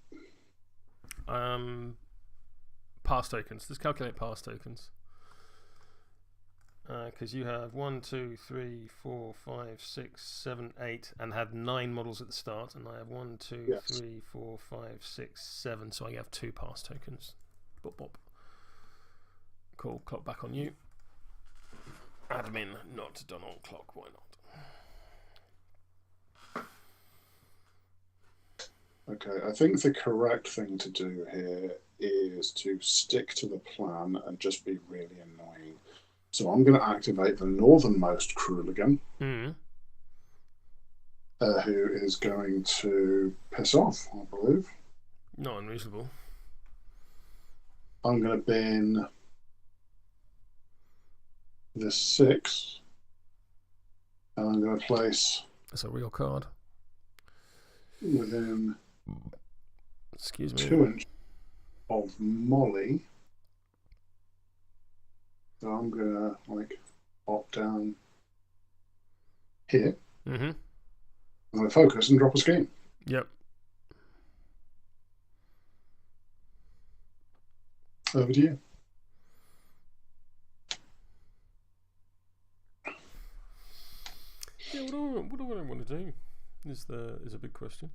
pass tokens. Let's calculate pass tokens. Because you have 1, 2, 3, 4, 5, 6, 7, 8, and had 9 models at the start, and I have 1, 2, 3, 4, 5, 6, 7. So I have 2 pass tokens. Bop bop. Cool. Clock back on you. Admin not done on clock. Why not? Okay, I think the correct thing to do here is to stick to the plan and just be really annoying. So I'm going to activate the northernmost Kruligan, who is going to piss off, I believe. Not unreasonable. I'm going to bin the 6, and I'm going to place... That's a real card. Within... Excuse me. 2 inches of Molly. So I'm gonna pop down here. Mm-hmm. I'm gonna focus and drop a scheme. Yep. Over to you. Yeah, what do I want to do? Is a big question.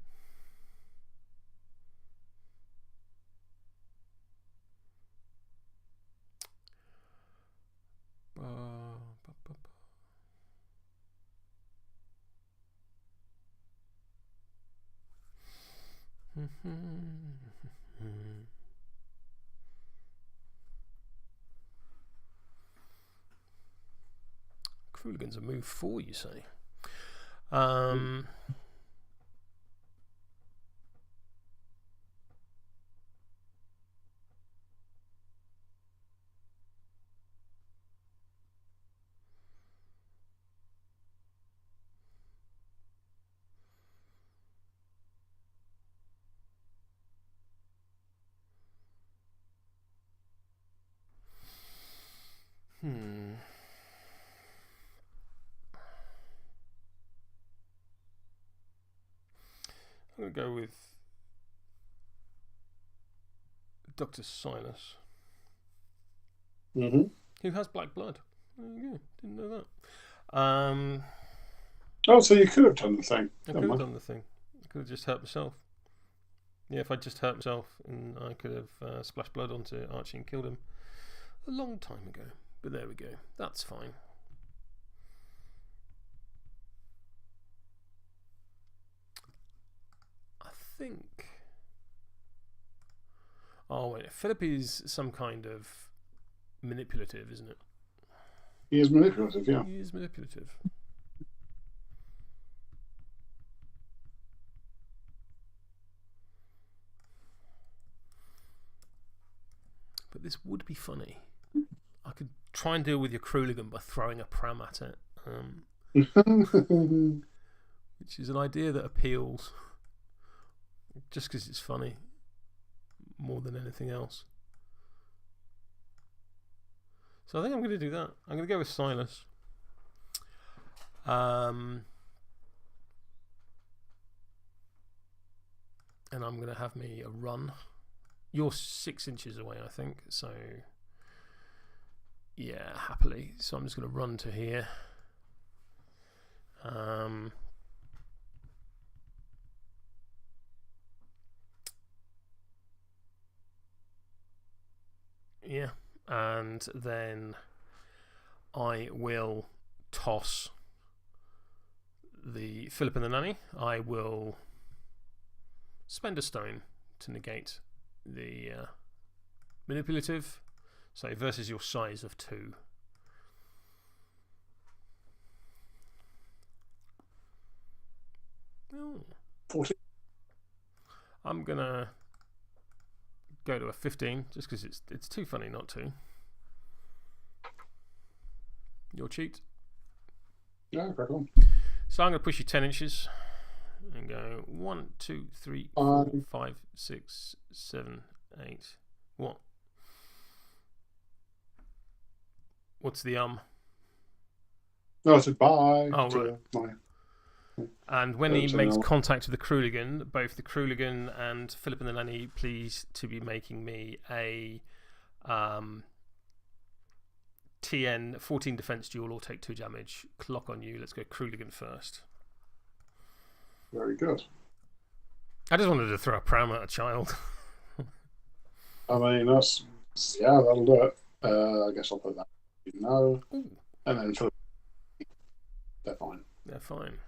Kruligan's a move 4, you say? I'm going to go with Dr. Silas. Mm-hmm. Who has black blood. There you go. Didn't know that. Oh, so you could have done the thing. I could have done the thing. I could have just hurt myself. Yeah, if I just hurt myself, and I could have splashed blood onto Archie and killed him a long time ago. But there we go. That's fine. I think... Oh, wait. Philip is some kind of manipulative, isn't it? He is manipulative, yeah. He is manipulative. But this would be funny. I could try and deal with your Kruligan by throwing a pram at it. Which is an idea that appeals. Just because it's funny. More than anything else. So I think I'm going to do that. I'm going to go with Silas. And I'm going to have me a run. You're 6 inches away, I think. So, yeah, happily. So I'm just going to run to here. Yeah. And then I will toss the Philip and the Nanny. I will spend a stone to negate the manipulative. So versus your size of 2. Oh. 14. I'm gonna go to a 15 just because it's too funny not to. Your cheat. Yeah, crack on. So I'm gonna push you 10 inches and go 1, 2, 3, 4, 5, 6, 7, 8. What? What's the No, I said bye. Oh, right. And when he makes contact with the Kruligan, both the Kruligan and Philip and the Nanny, please to be making me a TN 14 defense duel or take 2 damage. Clock on you. Let's go Kruligan first. Very good. I just wanted to throw a pram at a child. I mean, that'll do it. I guess I'll put that. No. Ooh. And then for they're fine. They're fine.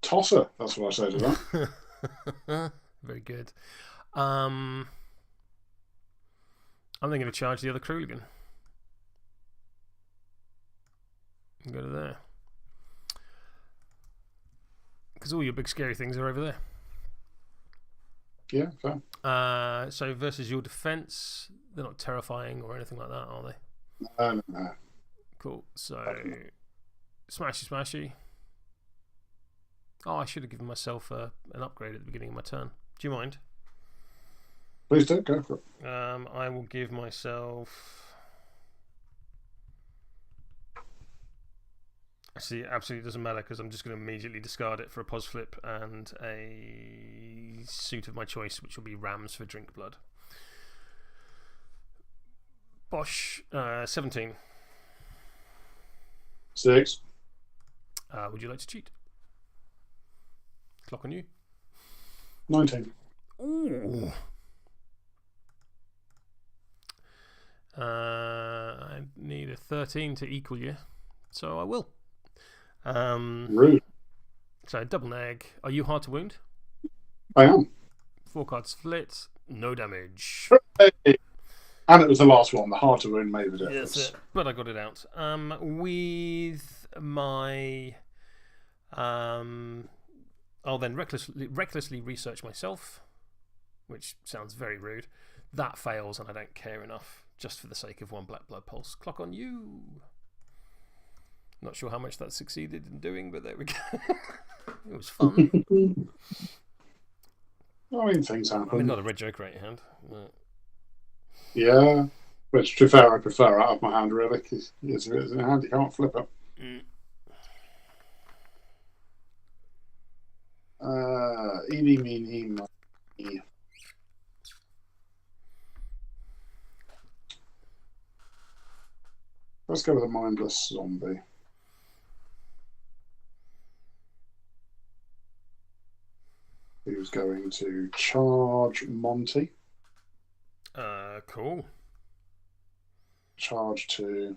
Tosser, that's what I say to that. Very good. I'm then going to charge the other Kruligan. Go to there. Because all your big scary things are over there. Yeah, fair. So versus your defense, they're not terrifying or anything like that, are they? No. Cool. So smashy. Oh, I should have given myself an upgrade at the beginning of my turn. Do you mind? Please do, go for it. I will give myself... Actually, it absolutely doesn't matter because I'm just going to immediately discard it for a pos flip and a suit of my choice, which will be Rams for Drink Blood. Bosh, 17. 6. Would you like to cheat? Clock on you. 19. Ooh. I need a 13 to equal you, so I will. Rude. So double neg. Are you hard to wound? I am. 4 cards split. No damage. Hey. And it was the last one. The hard to wound made the difference. Yes, but I got it out. With my... I'll then recklessly research myself, which sounds very rude. That fails and I don't care enough, just for the sake of 1 black blood pulse. Clock on you. Not sure how much that succeeded in doing, but there we go. It was fun. I mean, things happen. I mean, not a red joker out your hand. But... Yeah, which to be fair, I prefer out of my hand, really, because it's in a hand you can't flip it. Eeny, meeny, miny. Let's go with a mindless zombie. Who's going to charge Monty? Cool. Charge to...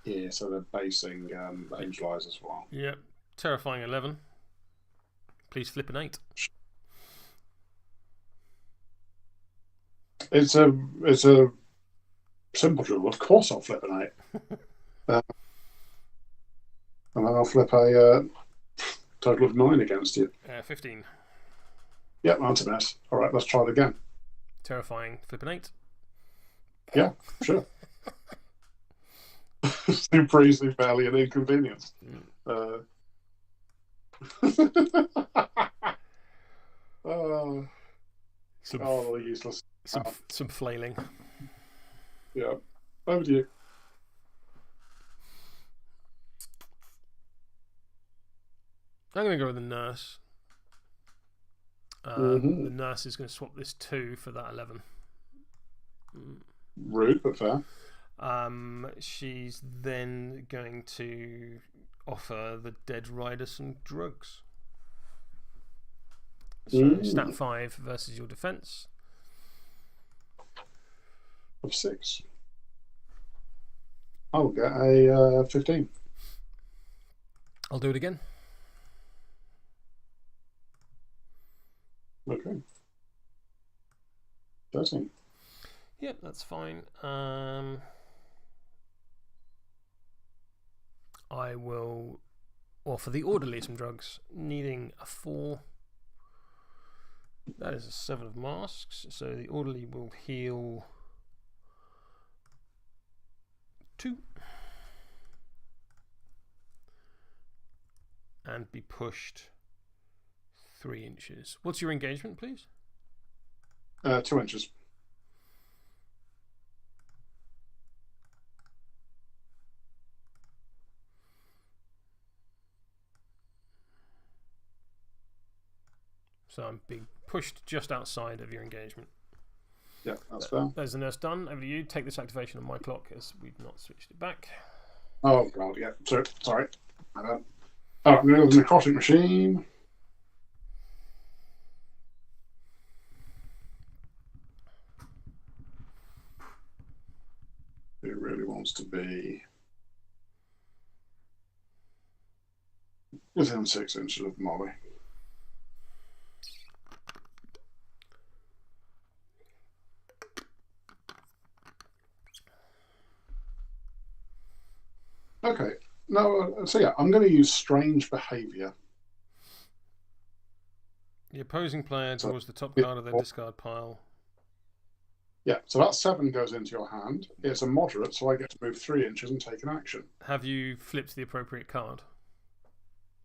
Yeah, so they're basing Angel Eyes as well. Yep. Terrifying 11. Please flip an 8. It's a simple drill. Of course I'll flip an 8. And then I'll flip a total of 9 against you. 15. Yep, that's a mess. All right, let's try it again. Terrifying. Flip an 8. Yeah, sure. Super easy, barely an inconvenience. Useless. Some flailing. Yeah. Over to you. I'm going to go with the nurse. The nurse is going to swap this 2 for that 11. Rude, but fair. She's then going to offer the dead rider some drugs. So stat 5 versus your defense. Of 6. I will get a 15. I'll do it again. Okay. 13. Yep, that's fine. I will offer the orderly some drugs, needing a 4. That is a 7 of masks, so the orderly will heal 2 and be pushed 3 inches. What's your engagement, please? 2 inches. So I'm being pushed just outside of your engagement. Yeah, that's fair. There's the nurse done. Over to you. Take this activation on my clock as we've not switched it back. Oh, God, yeah. Sorry. I'm going to go to the necrotic machine. It really wants to be within 6 inches of Molly. Okay. No, so yeah, I'm going to use strange behavior. The opposing player draws the top card of their discard pile. Yeah, so that 7 goes into your hand. It's a moderate, so I get to move 3 inches and take an action. Have you flipped the appropriate card?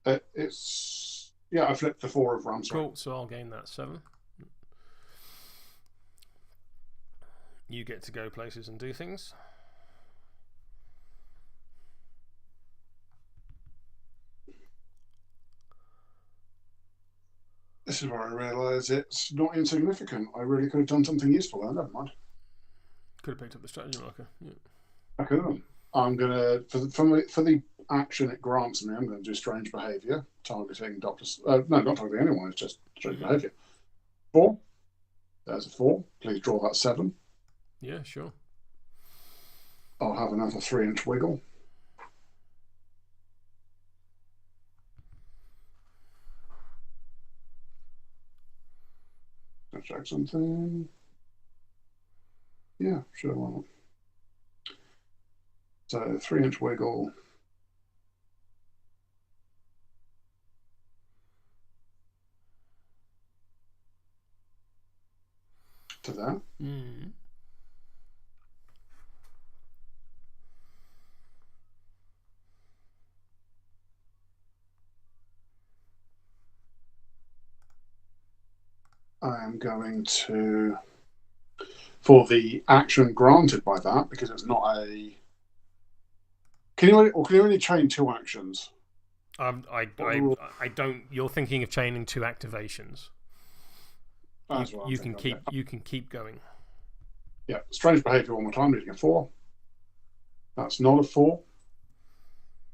I flipped the 4 of Ramsar. Cool, so I'll gain that 7. You get to go places and do things. This is where I realise it's not insignificant. I really could have done something useful there. Never mind. Could have picked up the strategy marker. Yeah. I could have. I'm going to, for the action it grants me, I'm going to do strange behaviour, targeting doctors. No, not targeting anyone, it's just strange behaviour. 4. There's a 4. Please draw that 7. Yeah, sure. I'll have another 3-inch wiggle. Let's check something. Yeah, sure, why not? So 3-inch wiggle. To that. Mm. I am going to, for the action granted by that, because it's not a. Can you only chain 2 actions? I don't. You're thinking of chaining 2 activations. You can keep going. Yeah, strange behaviour one more time. Reading a 4. That's not a 4.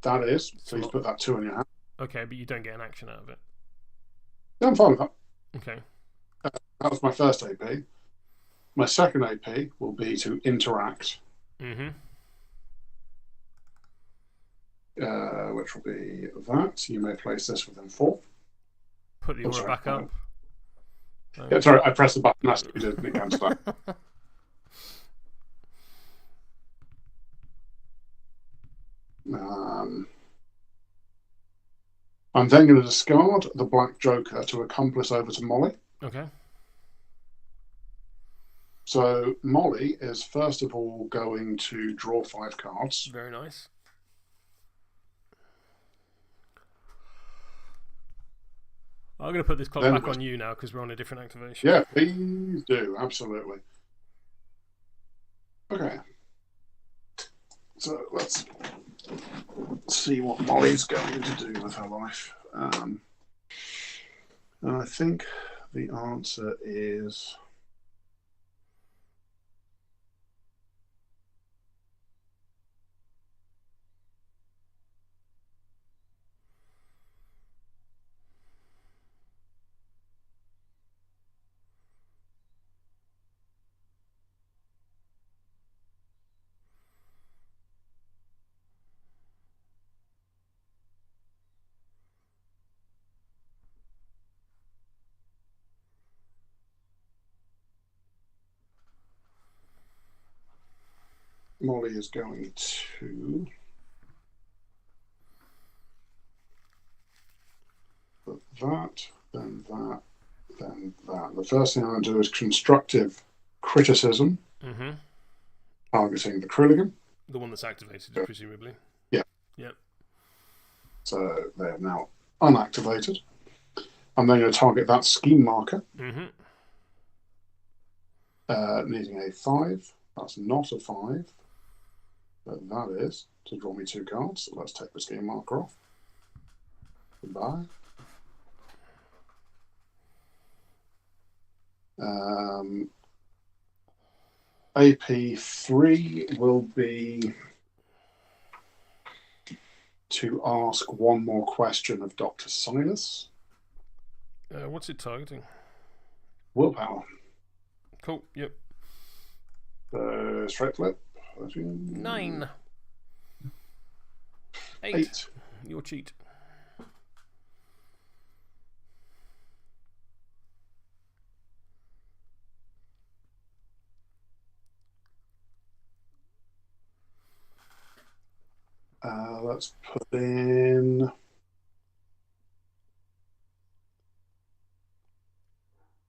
That is. Please put that 2 in your hand. Okay, but you don't get an action out of it. Yeah, I'm fine with that. Okay. That was my first AP. My second AP will be to interact. Mm-hmm. Which will be that. You may place this within 4. Put the aura back up. Yeah, sorry, I pressed the button. That's what you did, and it cancelled that. I'm then going to discard the Black Joker to accomplice over to Molly. Okay. So Molly is first of all going to draw 5 cards. Very nice. I'm going to put this clock back on you now because we're on a different activation. Yeah, please do. Absolutely. Okay. So let's see what Molly's going to do with her life. And I think the answer is... Molly is going to put that, then that, then that. The first thing I'm going to do is constructive criticism, targeting the Krilligan. The one that's activated, presumably. Yeah. Yep. So they are now unactivated. I'm then going to target that scheme marker. Needing a 5. That's not a 5. But that is to draw me 2 cards. So let's take the scheme marker off. Goodbye. AP3 will be to ask one more question of Dr. Silas. What's it targeting? Willpower. Cool, yep. Straight flip. 9. 8. Your cheat. Let's put in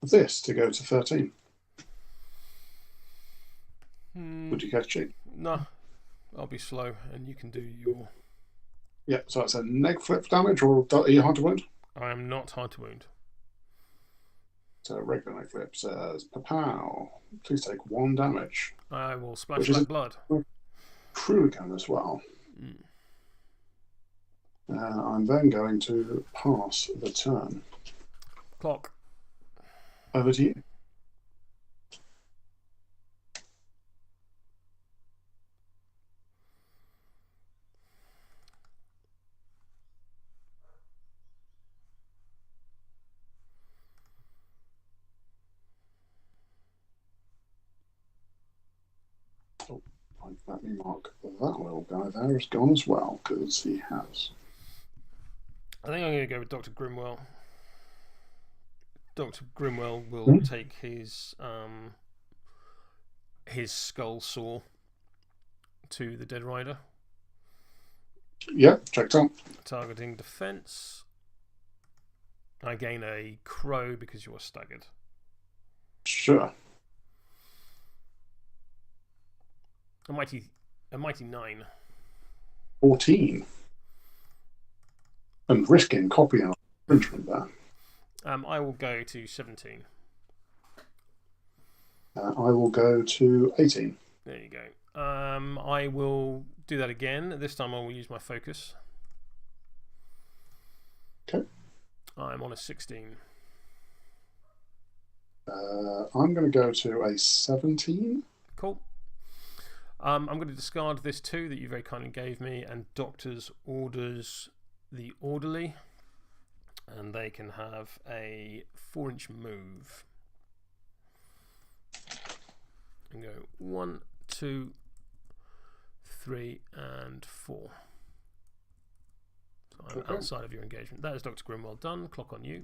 this to go to 13. Would you catch it? No, I'll be slow, and you can do your. Yeah, so it's a neg flip damage, or are you hard to wound? I am not hard to wound. So regular neg flip says, "Pow! Please take 1 damage." I will splash black blood. Krugan as well. I'm then going to pass the turn. Cloak. Over to you. Oh, let me mark that little guy there has gone as well, because he has. I think I'm going to go with Dr. Grimwell. Dr. Grimwell will take his skull saw to the dead rider. Yeah, checked out. Targeting defense. I gain a crow because you are staggered. Sure. A mighty 9. 14. And risking copy and infringement there. I will go to 17. I will go to 18. There you go. I will do that again. This time I will use my focus. Okay. I'm on a 16. I'm going to go to a 17. Cool. I'm going to discard this 2 that you very kindly gave me, and Doctor's orders the orderly, and they can have a 4-inch move. And go 1, 2, 3, and 4. So I'm outside of your engagement. That is Dr. Grimwell done. Clock on you.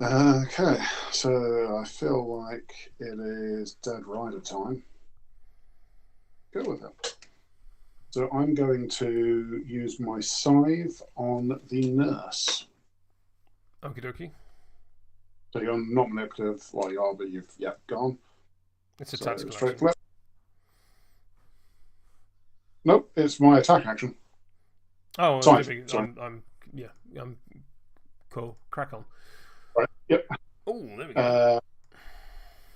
Okay, so I feel like it is Dead Rider time. Go with it. So I'm going to use my scythe on the nurse. Okie dokie. So you're not manipulative, well you are, but you've gone. It's a tactical straight action. flip. Nope, it's my attack action. Oh, sorry. I'm cool. Crack on. Right. Yep. Oh, there we go.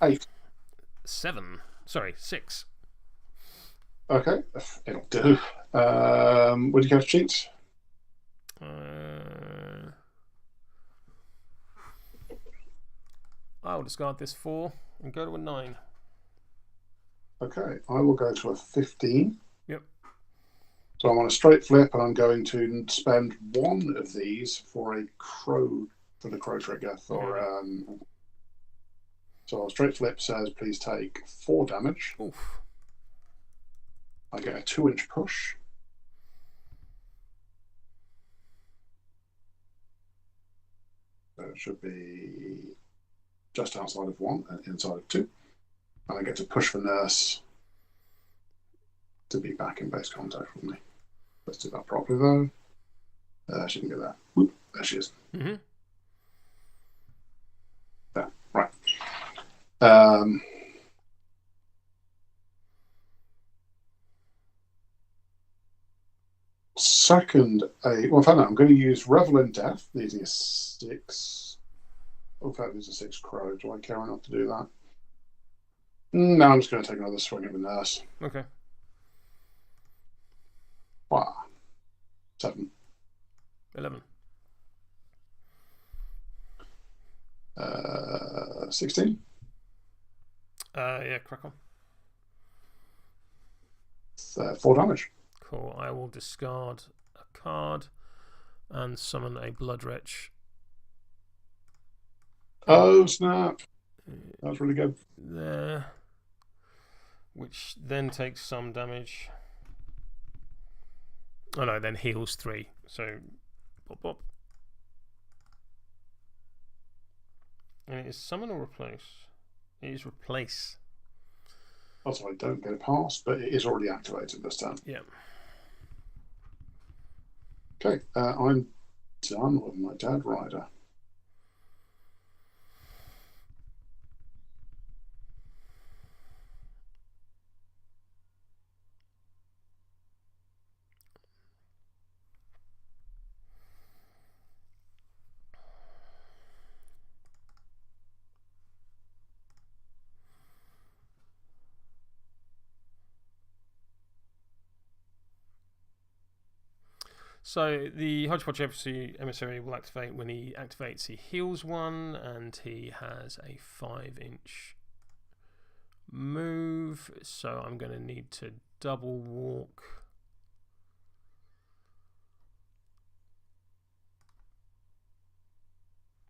8. 7. Sorry, 6. Okay, it'll do. Would you go to cheats? I'll discard this 4 and go to a 9. Okay, I will go to a 15. Yep. So I'm on a straight flip, and I'm going to spend 1 of these for a crow, for the crow trigger. So a straight flip says, please take 4 damage. Oof. I get a 2-inch push. So it should be just outside of 1 and inside of 2. And I get to push the nurse to be back in base contact with me. Let's do that properly, though. She can get there. Whoop, there she is. Mm-hmm. There, right. Second, well, in fact, no, I'm going to use Revel in Death. These are 6. In fact, these are 6 crow. Do I care enough to do that? No, I'm just going to take another swing at the nurse. Okay. Wow. 7. 11. 16. Yeah, crack on. 4 damage. Cool. I will discard a card and summon a Blood Wretch. Oh, snap. That's really good. There. Which then takes some damage. Oh no, then heals 3. So, pop, pop. And it is summon or replace? It is replace. Also, I don't get a pass, but it is already activated this turn. Yeah. Okay, I'm done with my Dead Rider. So the Hodgepodge Emissary will activate when he activates. He heals 1, and he has a 5-inch move. So I'm going to need to double walk.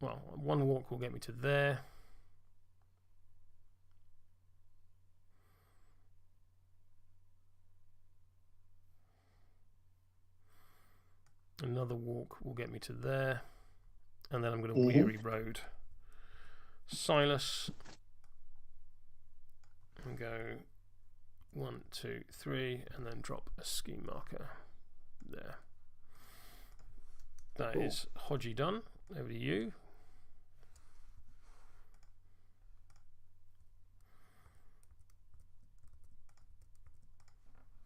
Well, 1 walk will get me to there. Another walk will get me to there. And then I'm going to Weary Road Silas. And go 1, 2, 3, and then drop a scheme marker there. That is Hodgie done. Over to you.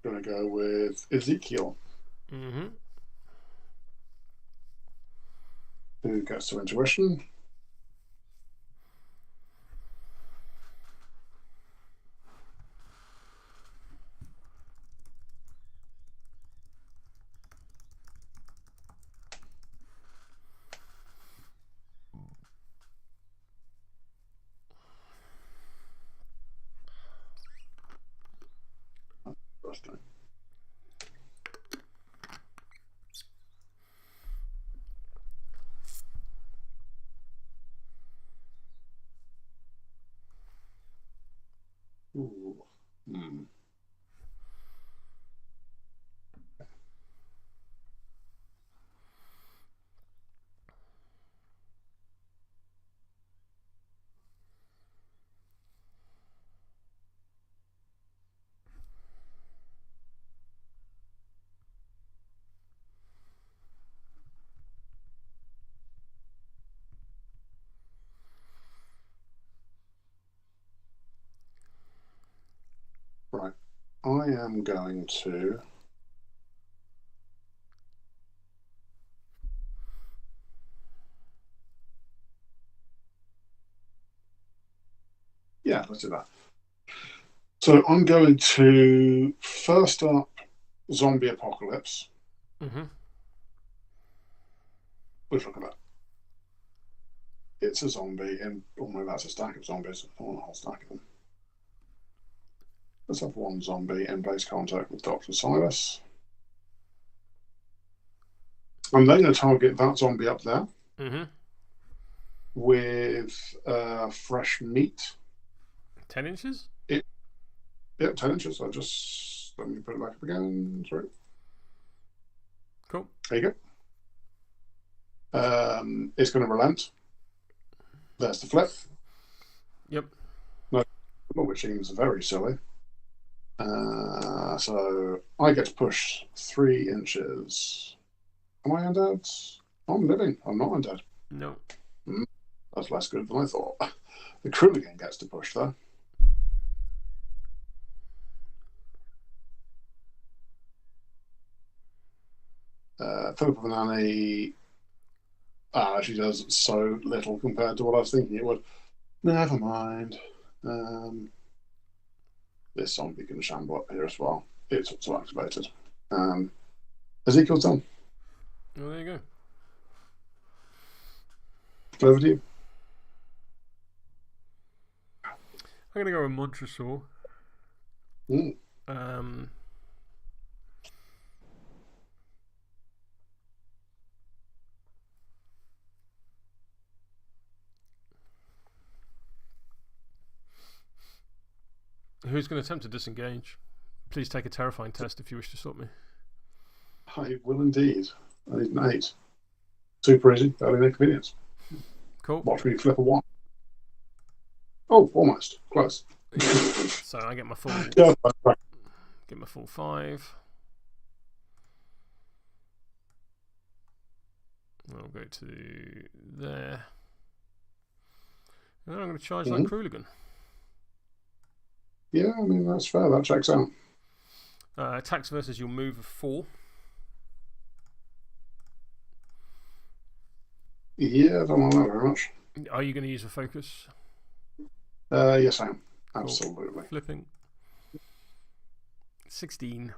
Going to go with Ezekiel. Mm-hmm. Who gets to intuition? Interesting. Ooh. Hmm. Right. I am going to let's do that. So I'm going to first up Zombie Apocalypse. Mm-hmm. Which, look at that. It's a zombie, and maybe that's a stack of zombies. I want a whole stack of them. Let's have 1 zombie in base contact with Dr. Silas. I'm then going to target that zombie up there with fresh meat. 10 inches? Yeah, 10 inches. Let me put it back up again. Sorry. Cool. There you go. It's going to relent. There's the flip. Yep. No, which seems very silly. So I get to push 3 inches. Am I undead? I'm living. I'm not undead. No. That's less good than I thought. The Kruligan gets to push, though. Philip of Anani actually does so little compared to what I was thinking it would. Never mind. This zombie can shamble up here as well. It's also activated. Ezekiel's done. Well, there you go. Over to you. I'm going to go with Montresor. Who's going to attempt to disengage? Please take a terrifying test if you wish to stop me. I will indeed. I need an 8. Super easy, barely an inconvenience. Cool. Watch me flip a 1. Oh, almost. Close. So I get my full... Yeah, get my full 5. I'll go to there. And then I'm going to charge that Kruligan. Yeah, I mean, that's fair. That checks out. Attacks versus your move of 4. Yeah, I don't want that very much. Are you going to use a focus? Yes, I am. Cool. Absolutely. Flipping. 16.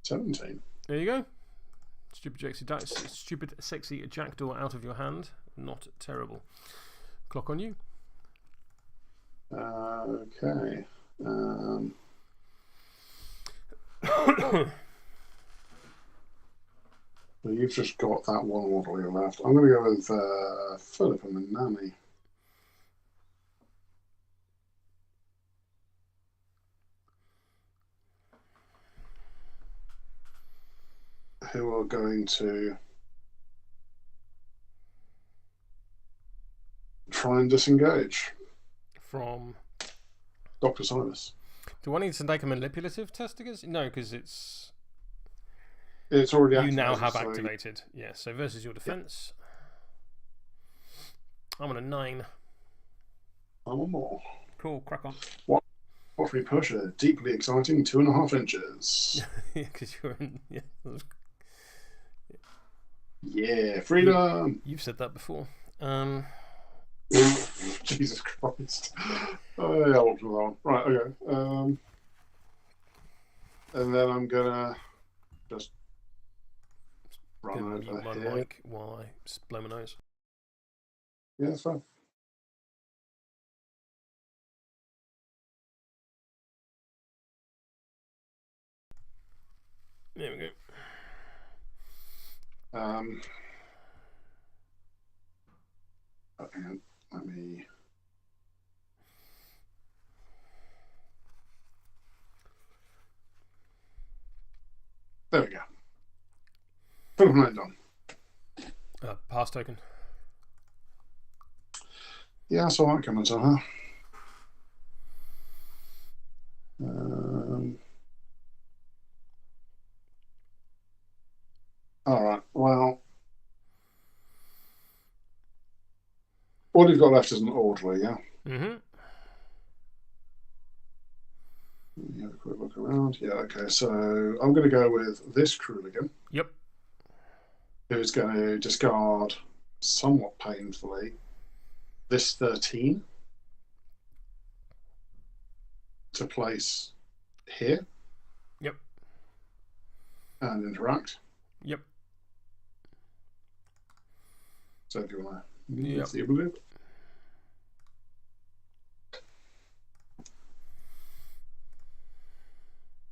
17. There you go. Stupid sexy jackdaw out of your hand. Not terrible. Clock on you. Okay. Well, you've just got that one waddle left. I'm going to go with Philip and Manami. Who are going to try and disengage from Dr. Silas. Do I need to take a manipulative test against? No, because it's already you activated. Now have activated. Yeah, so versus your defense. I'm on a 9. I'm on more. Cool, crack on. What we push a deeply exciting 2.5 inches. Yeah, because you're in. Yeah. Yeah, freedom. You've said that before. Jesus Christ. Oh, yeah, what's wrong? Right, okay. And then I'm gonna just run over my here. mic while I blow my nose. Yeah, that's fine. There we go. Hang on, let me. There we go. Put them done. Pass token. Yeah, I saw that coming somehow. All right. Well, all you've got left is an orderly, yeah. Let me have a quick look around. Yeah. Okay. So I'm going to go with this Kruligan. Yep. Who's going to discard somewhat painfully this 13 to place here. Yep. And interact. Yep. So if you want to see a blue.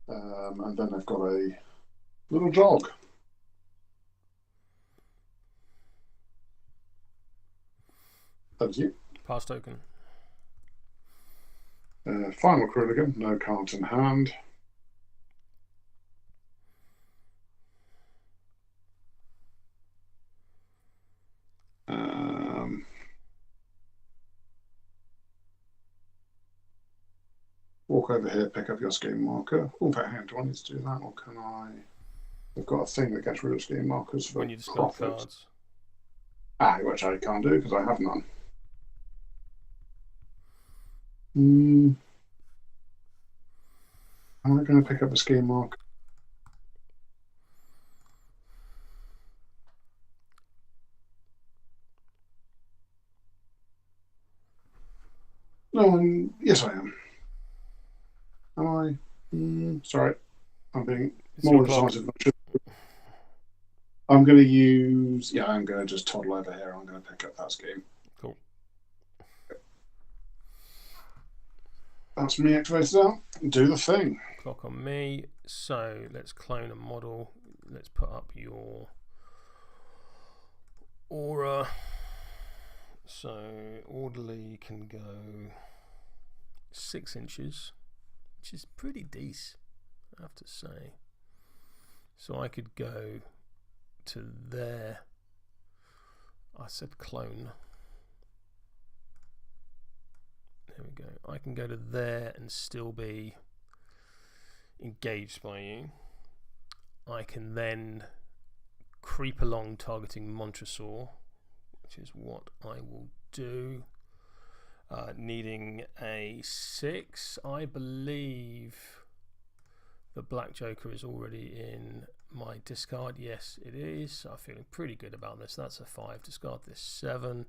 And then I've got a little jog. That's you. Pass token. Final Kruligan, no cards in hand. walk over here, pick up your scheme marker. Oh, but hang on, do I need to do that, or can I? I've got a thing that gets rid of scheme markers for when you discard profits. cards. Which I can't do because I have none. Am I going to pick up a scheme marker? No, yes I am. Am I? Sorry, I'm being more decisive than I should. I'm going to use... Yeah, I'm going to just toddle over here. I'm going to pick up that scheme. Cool. That's me activated out. Do the thing. Clock on me. So let's clone a model. Let's put up your aura. So orderly can go 6 inches, which is pretty decent, I have to say. So I could go to there. I said clone. There we go. I can go to there and still be engaged by you. I can then creep along targeting Montresor, which is what I will do. Needing a 6. I believe the Black Joker is already in my discard. Yes, it is. I'm feeling pretty good about this. That's a 5. Discard this 7.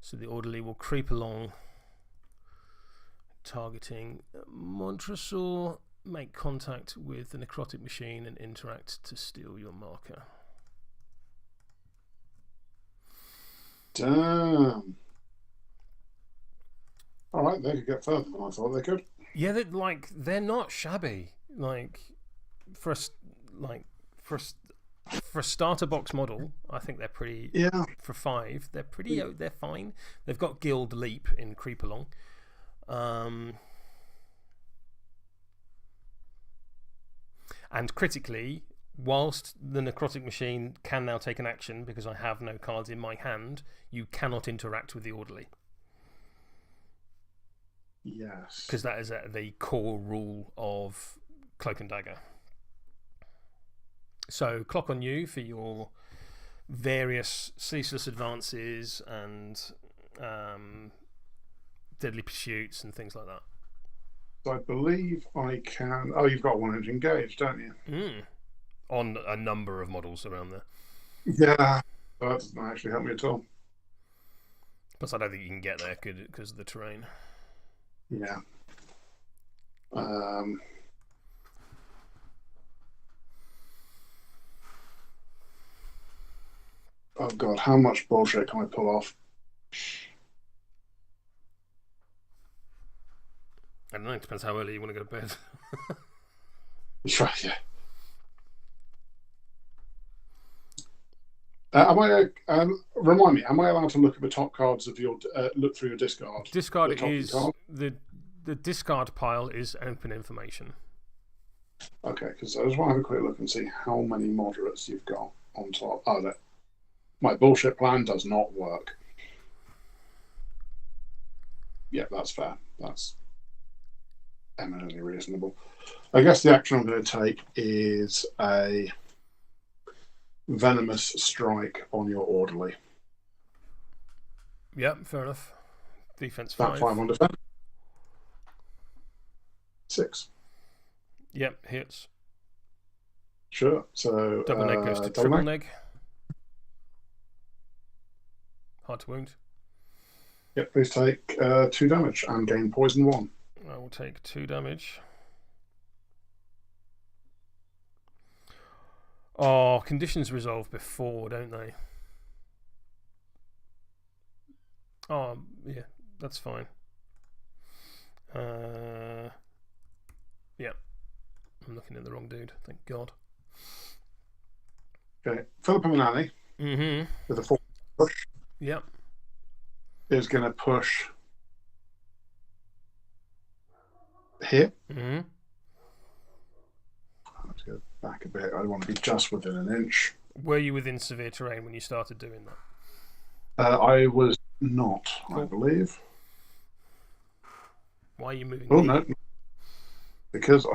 So the orderly will creep along targeting Montresor, make contact with the necrotic machine and interact to steal your marker. Damn. Alright, they could get further than I thought they could. Yeah, they're not shabby. For a starter box model, I think they're pretty. Yeah. For 5, they're pretty. They're fine. They've got Guild Leap in Creep Along. And critically, whilst the necrotic machine can now take an action because I have no cards in my hand, you cannot interact with the orderly. Yes. Because that is the core rule of Cloak and Dagger. So, clock on you for your various ceaseless advances and deadly pursuits and things like that. I believe I can... Oh, you've got 1 inch engaged, don't you? On a number of models around there. Yeah. That doesn't actually help me at all. Plus, I don't think you can get there because of the terrain. Yeah. Oh god, how much bullshit can I pull off? I don't know, it depends how early you want to go to bed. That's right, yeah. Remind me, am I allowed to look at the top cards of your look through your discard? Discard is the discard pile is open information. Okay, because I just want to have a quick look and see how many moderates you've got on top. Oh, that my bullshit plan does not work. Yeah, that's fair. That's eminently reasonable. I guess the action I'm going to take is a venomous strike on your orderly. Yep, fair enough. Defense 5. 5 on defense. 6. Yep, hits. Sure. So double neg goes to triple neg. Hard to wound. Yep, please take 2 damage and gain poison 1. I will take 2 damage. Oh, conditions resolve before, don't they? Oh, yeah, that's fine. Yeah, I'm looking at the wrong dude, thank God. Okay, Philippa Manani with a 4 push. Yep. Is going to push here. Let's go back a bit. I want to be just within an inch. Were you within severe terrain when you started doing that? I was not, cool. I believe. Why are you moving? Oh, no. Because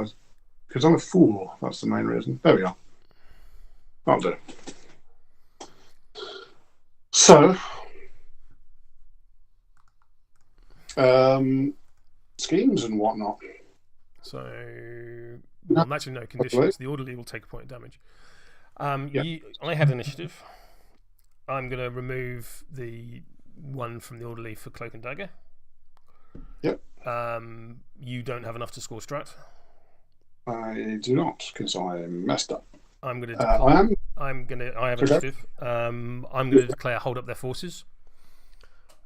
I'm a fool. That's the main reason. There we are. That'll do. So, schemes and whatnot. So, well, actually, no conditions. The orderly will take a point of damage. I had initiative. I'm going to remove the one from the orderly for Cloak and Dagger. Yep. You don't have enough to score strat. I do not, because I messed up. I'm going to. I have initiative. I'm going to declare hold up their forces.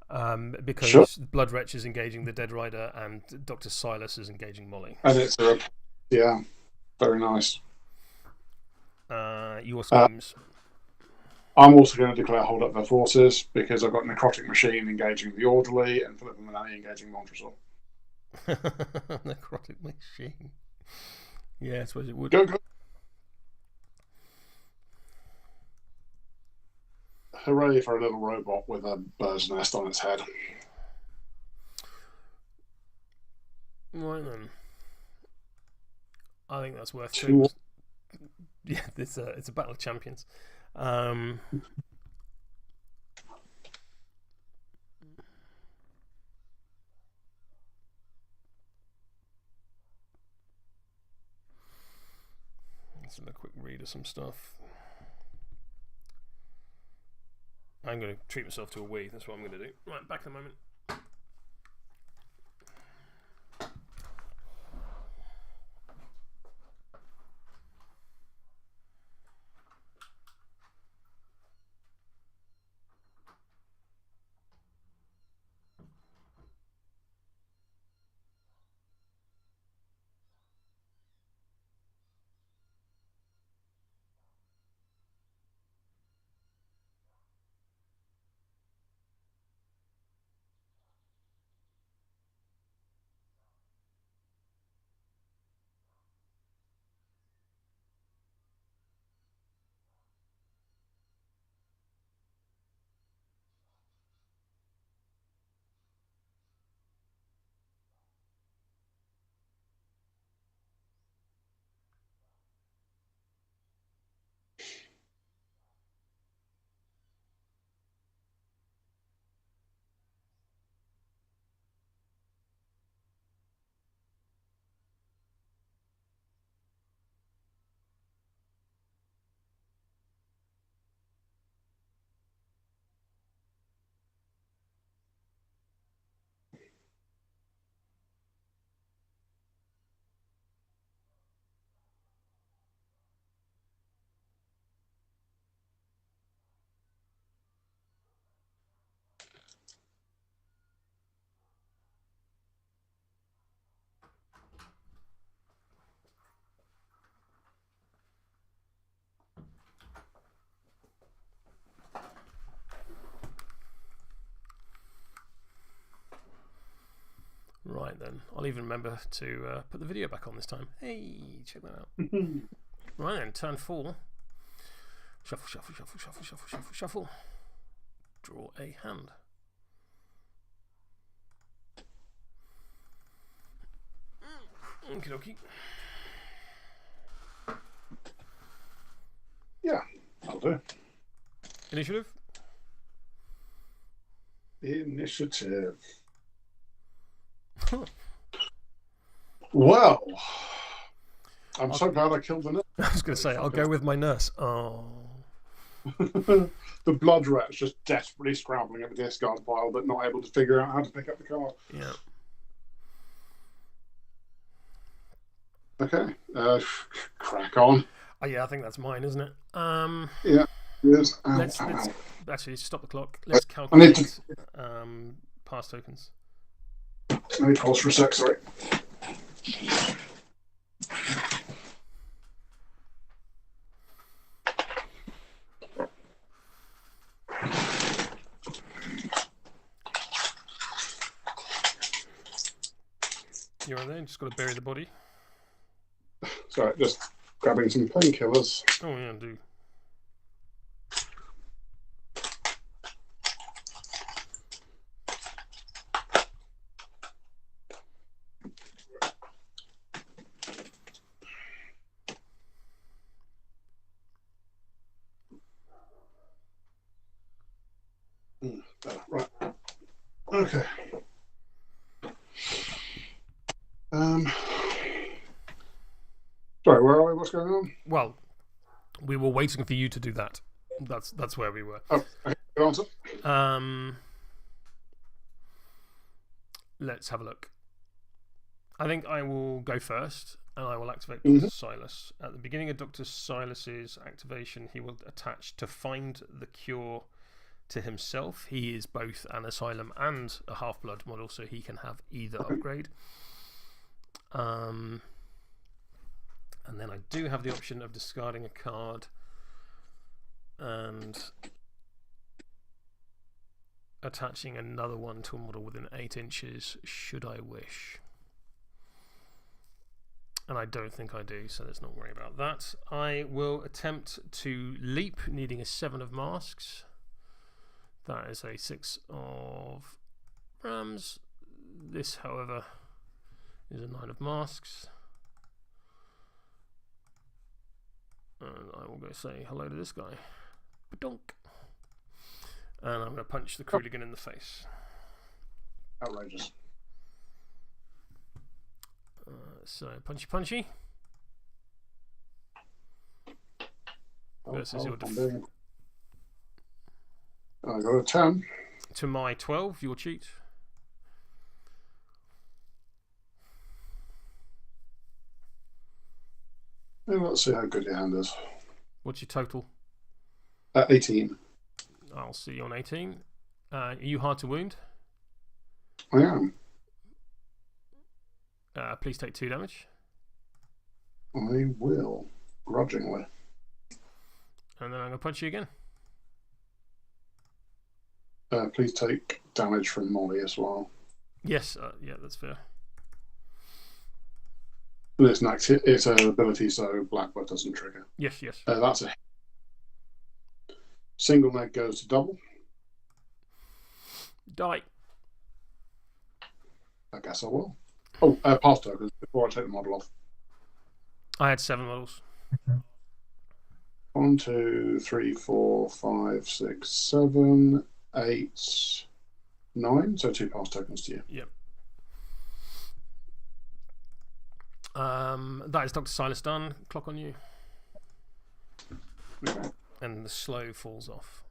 Because Blood Wretch is engaging the Dead Rider and Dr. Silas is engaging Molly. And it's very nice. Your schemes. I'm also going to declare hold up their forces because I've got Necrotic Machine engaging the Orderly and Philip and Manani engaging Montresor. Necrotic Machine. Yeah, I suppose it would. Go. Hooray for a little robot with a bird's nest on its head. Right then. I think that's worth two. Yeah, it's a battle of champions. Let's have a quick read of some stuff. I'm going to treat myself to a wee. That's what I'm going to do. Right, back in a moment. Right then, I'll even remember to put the video back on this time. Hey, check that out. Right then, turn 4. Shuffle, shuffle, shuffle, shuffle, shuffle, shuffle, shuffle. Draw a hand. Okie dokie. Yeah, I'll do. Initiative? Initiative. Well, I'm so glad I killed the nurse. I was going to say, I'll go with my nurse. Oh. The Blood Rat's just desperately scrabbling at the discard pile, but not able to figure out how to pick up the card. Yeah. Okay, crack on. Oh yeah, I think that's mine, isn't it? Yeah, it is. Let's actually stop the clock. Let's calculate pass tokens. Let me pause for a sec, sorry. You're on there, just got to bury the body. Sorry, just grabbing some painkillers. Oh yeah, do. Right. Okay. Sorry, where are we? What's going on? Well, we were waiting for you to do that. That's where we were. Oh, okay. Good answer. Let's have a look. I think I will go first, and I will activate Dr. Silas. At the beginning of Dr. Silas's activation, he will attach to find the cure to himself. He is both an Asylum and a Half-Blood model, so he can have either upgrade. And then I do have the option of discarding a card and attaching another one to a model within 8 inches, should I wish. And I don't think I do, so let's not worry about that. I will attempt to leap, needing a 7 of masks. That is a 6 of rams. This, however, is a 9 of masks. And I will go say hello to this guy. Badonk. And I'm going to punch the Krooligan in the face. Outrageous. So, punchy. Versus your I got a 10. To my 12, your cheat. Let's see how good your hand is. What's your total? 18. I'll see you on 18. Are you hard to wound? I am. Please take 2 damage. I will, grudgingly. And then I'm going to punch you again. Please take damage from Molly as well. Yes, yeah, that's fair. It's an ability, so Blackbird doesn't trigger. Yes. That's a single neg goes to double. Die. I guess I will. Oh, pass tokens before I take the model off. I had 7 models. 1, 2, 3, 4, 5, 6, 7, 8, 9. So 2 pass tokens to you. Yep. That is Dr. Silas done. Clock on you. Okay. And the slow falls off.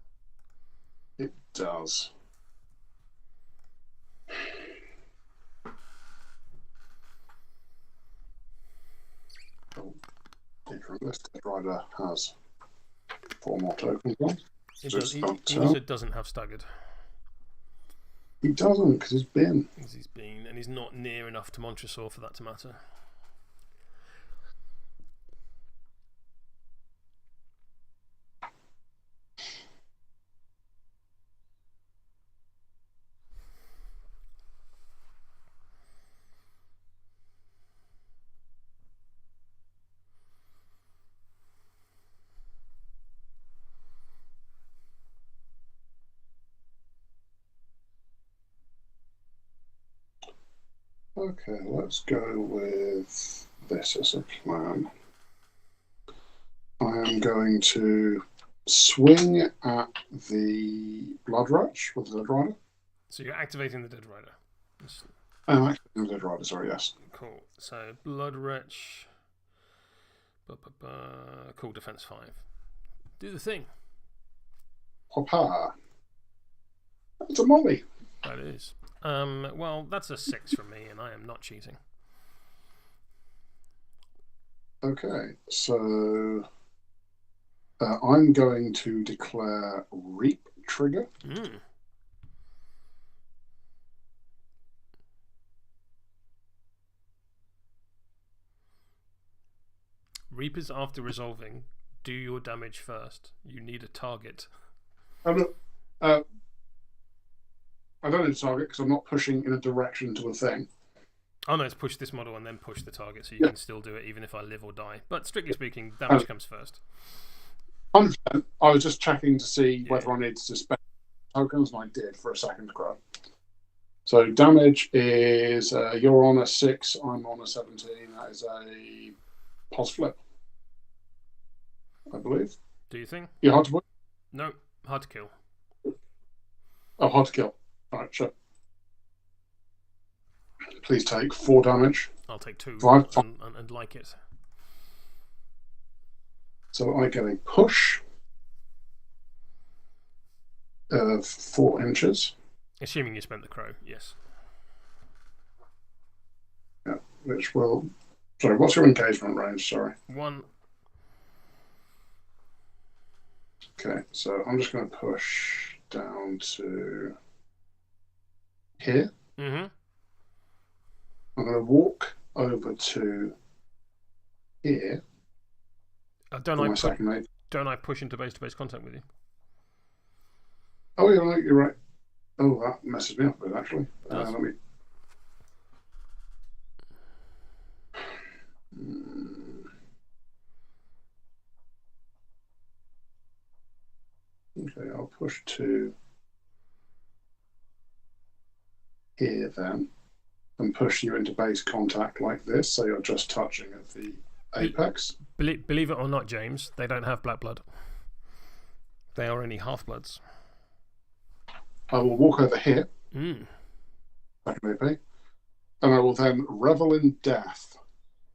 It does. This rider has 4 more tokens on. He also doesn't have staggered. He doesn't, because he's been. And he's not near enough to Montresor for that to matter. Okay, let's go with this as a plan. I am going to swing at the Blood Wretch with the Dead Rider. So you're activating the Dead Rider. I'm activating the Dead Rider, sorry, yes. Cool. So Blood Wretch. Cool, defense 5. Do the thing. Hoppa. It's a Molly. That is. Well, that's a 6 from me, and I am not cheating. Okay, so I'm going to declare Reap trigger. Reap is after resolving. Do your damage first. You need a target. I don't need a target because I'm not pushing in a direction to a thing. Oh no, it's push this model and then push the target, so you can still do it even if I live or die. But strictly speaking, damage comes first. 100%. I was just checking to see whether I needed to spend tokens, and I did for a second grab. So damage is you're on a 6, I'm on a 17. That is a pos flip, I believe. Do you think? You're hard to win? No, hard to kill. Oh, hard to kill. Alright, sure. Please take 4 damage. I'll take 2 5. and like it. So I get a push of 4 inches. Assuming you spent the crow, yes. Yeah, which will... Sorry, what's your engagement range? Sorry. 1. Okay, so I'm just going to push down to here. Mm-hmm. I'm going to walk over to here. Don't I push into base-to-base contact with you? Oh, yeah, you're right. Oh, that messes me up a bit, actually. Let me... Okay, I'll push to here then, and push you into base contact like this, so you're just touching at the apex. Believe it or not, James, they don't have black blood. They are only half-bloods. I will walk over here, back in AP, and I will then revel in death,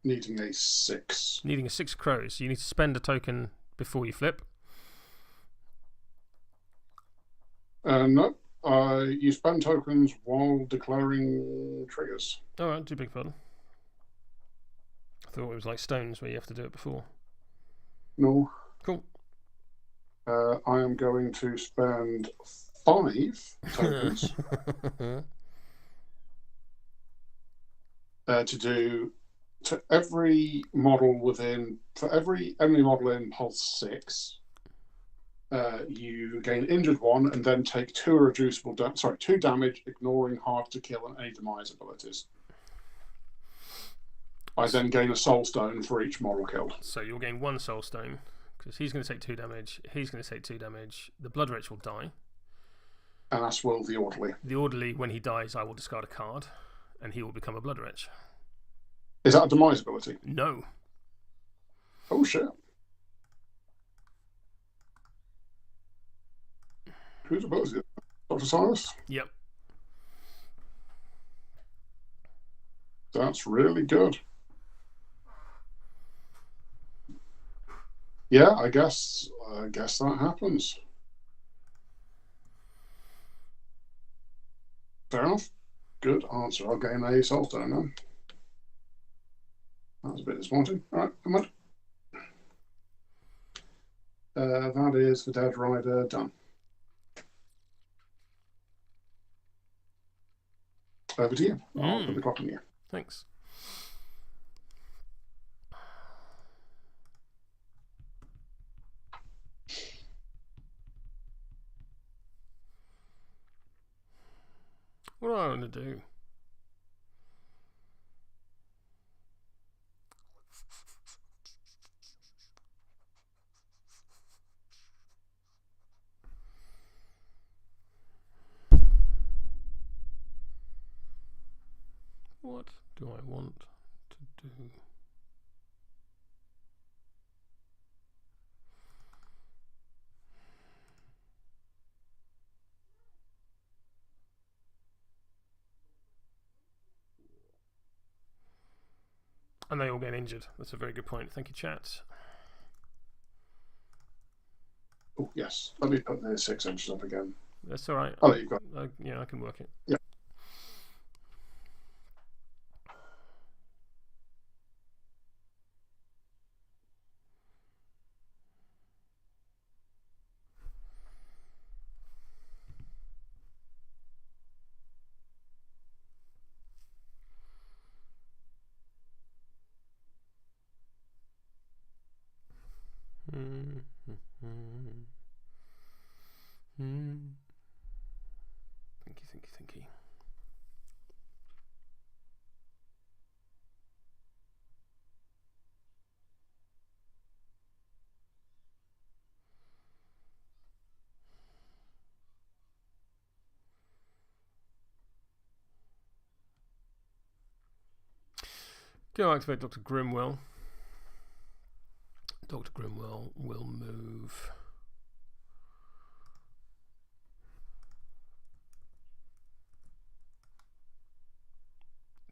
needing a 6. Needing a 6 crows. You need to spend a token before you flip. No, you spend tokens while declaring triggers. Alright, do big pardon. I thought it was like stones where you have to do it before. No. Cool. I am going to spend 5 tokens to do to every model within, for every enemy model in Pulse 6, you gain injured 1 and then take 2 damage, ignoring hard to kill and atomize abilities. I then gain a soul stone for each model killed. So you'll gain 1 soul stone because he's going to take 2 damage. He's going to take 2 damage. The Blood Wretch will die. And as will the Orderly. The Orderly, when he dies, I will discard a card and he will become a Blood Wretch. Is that a demise ability? No. Oh shit. Whose ability is it? Dr. Cyrus? Yep. That's really good. Yeah, I guess that happens. Fair enough. Good answer. I'll gain a soul stone then. That was a bit disappointing. Alright, come on. That is the Dead Rider done. Over to you. I'll put the clock on you. Thanks. What do I want to do? What do I want to do? And they all get injured. That's a very good point. Thank you, chat. Oh, yes. Let me put the 6 inches up again. That's all right. Oh, you've got... yeah, I can work it. Yeah. Thank you. Go activate Dr. Grimwell. Dr. Grimwell will move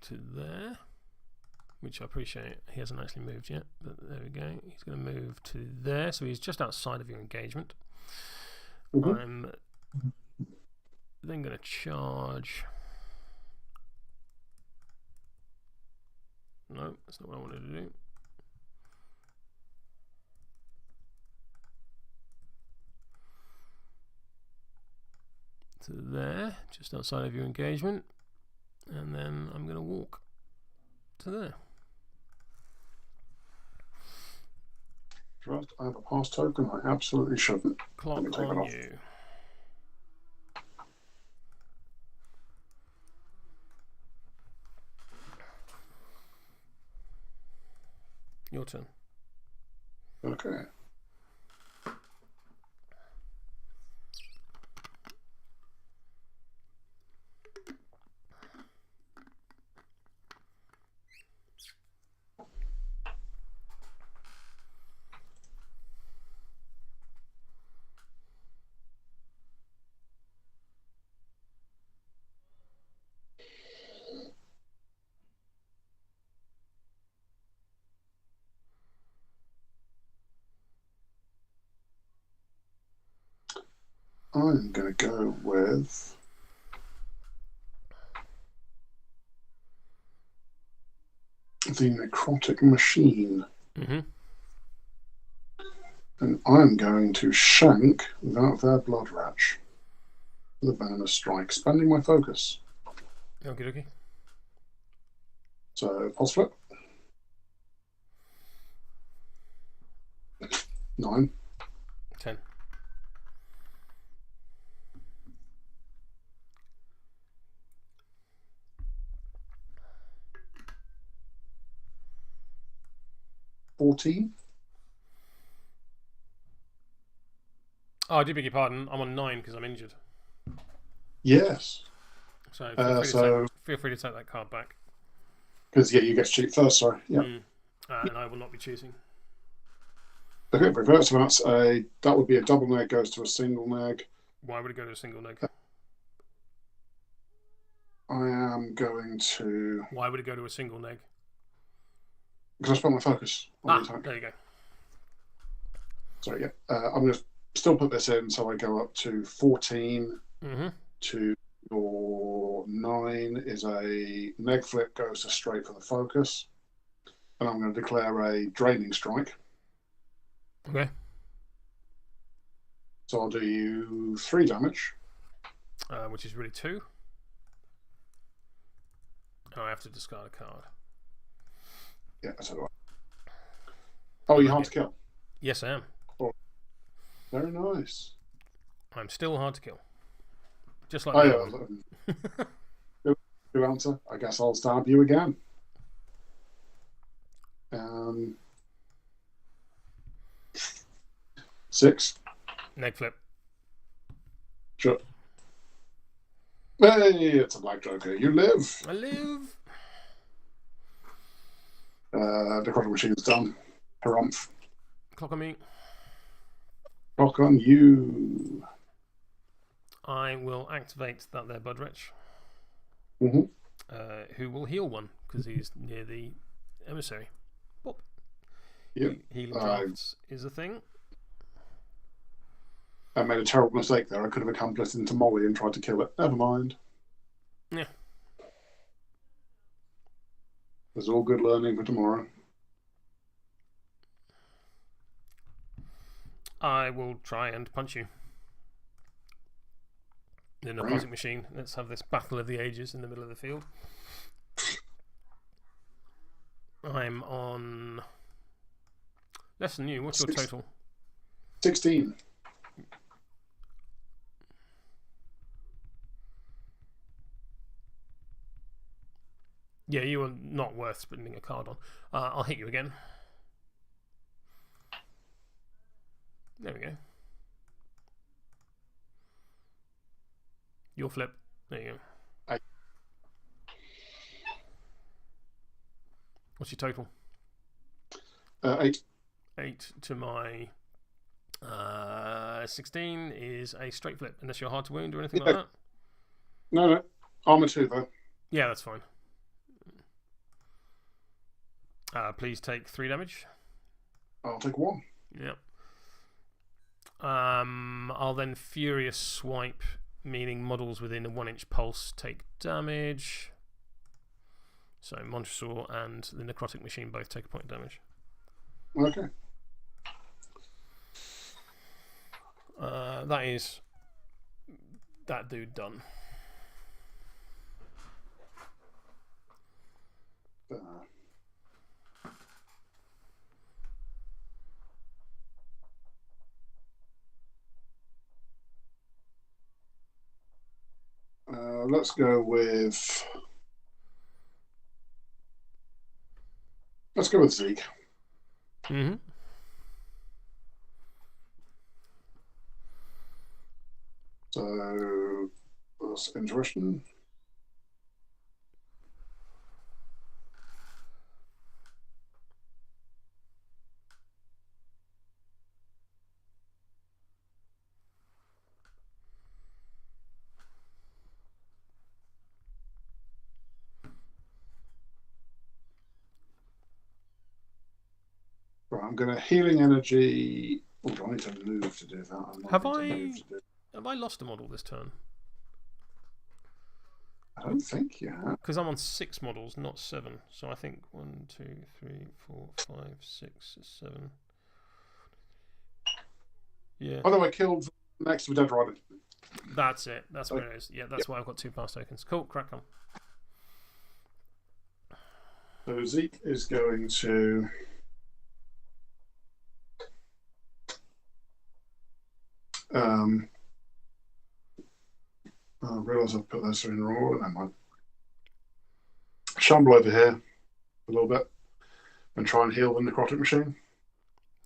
to there, which I appreciate he hasn't actually moved yet, but there we go. He's going to move to there, so he's just outside of your engagement. I'm then going to charge. No, that's not what I wanted to do. To there, just outside of your engagement, and then I'm going to walk to there. Right, I have a pass token. I absolutely shouldn't. Cloak on you. Your turn. Okay. I'm going to go with the Necrotic Machine. And I'm going to shank their Blood Ratch with a Venomous Strike, spending my focus. Okie dokie. So, pulse flip. 9. 10. Oh, I do beg your pardon. I'm on 9 because I'm injured. Yes. So feel free to take that card back. Because you get to cheat first. Sorry. Yeah. And I will not be choosing. Okay, reverse. So that would be a double neg goes to a single neg. Why would it go to a single neg? I am going to. Why would it go to a single neg? Because I spent my focus on the attack. There you go. Sorry, yeah. I'm going to still put this in, so I go up to 14 to your 9 is a neg flip, goes to straight for the focus. And I'm going to declare a draining strike. Okay. So I'll do you 3 damage. Which is really 2. And I have to discard a card. Yeah, that's all right. Oh, you're hard to kill? Yes, I am. Oh, very nice. I'm still hard to kill. Just like Good answer. I guess I'll stab you again. 6. Neg flip. Sure. Hey, it's a black joker. You live. I live. The Necrotic Machine's done. Harumph. Clock on me. Clock on you. I will activate that there Budrich. Who will heal 1 because he's near the emissary. Pop. Yep. Healing drafts is a thing. I made a terrible mistake there. I could have accomplice into Molly and tried to kill it. Never mind. Yeah. There's all good learning for tomorrow. I will try and punch you. The Necrotic Machine. Let's have this battle of the ages in the middle of the field. I'm on less than you. What's your total? 16. Yeah, you are not worth spending a card on. I'll hit you again. There we go. Your flip. There you go. What's your total? 8. 8 to my 16 is a straight flip, unless you're hard to wound or anything like that. No. Armor 2, though. Yeah, that's fine. Please take 3 damage. I'll take 1. Yep. I'll then Furious Swipe, meaning models within a 1-inch pulse take damage. So Montresor and the Necrotic Machine both take a point of damage. Okay. That is that dude done. Let's go with Zeke. Mm-hmm. So that's interesting. Right, I'm going to healing energy. Oh, do I need to move to do that? Have I lost a model this turn? I don't think you have. Because I'm on 6 models, not 7. So I think 1, 2, 3, 4, 5, 6, 7. Yeah. Oh no, I killed next to a dead rider. That's it. That's where it is. Yeah, that's why I've got 2 pass tokens. Cool, crack on. So Zeke is going to I realise I've put those in the wrong order. Never mind. Shamble over here a little bit and try and heal the Necrotic Machine.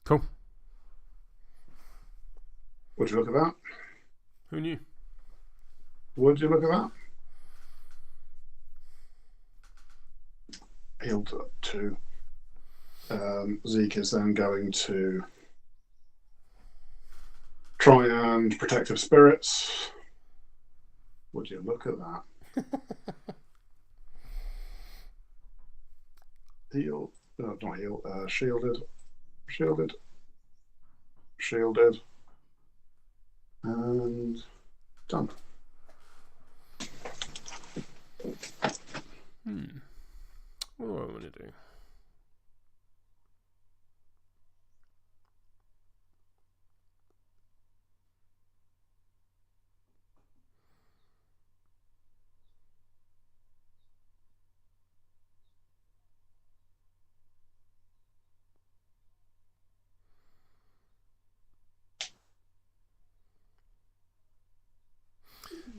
Cool. Would you look at that? Who knew? Would you look at that? Healed up 2. Zeke is then going to try and Protective Spirits. Would you look at that? Heal. No, not heal. Shielded. And done. What do I want to do?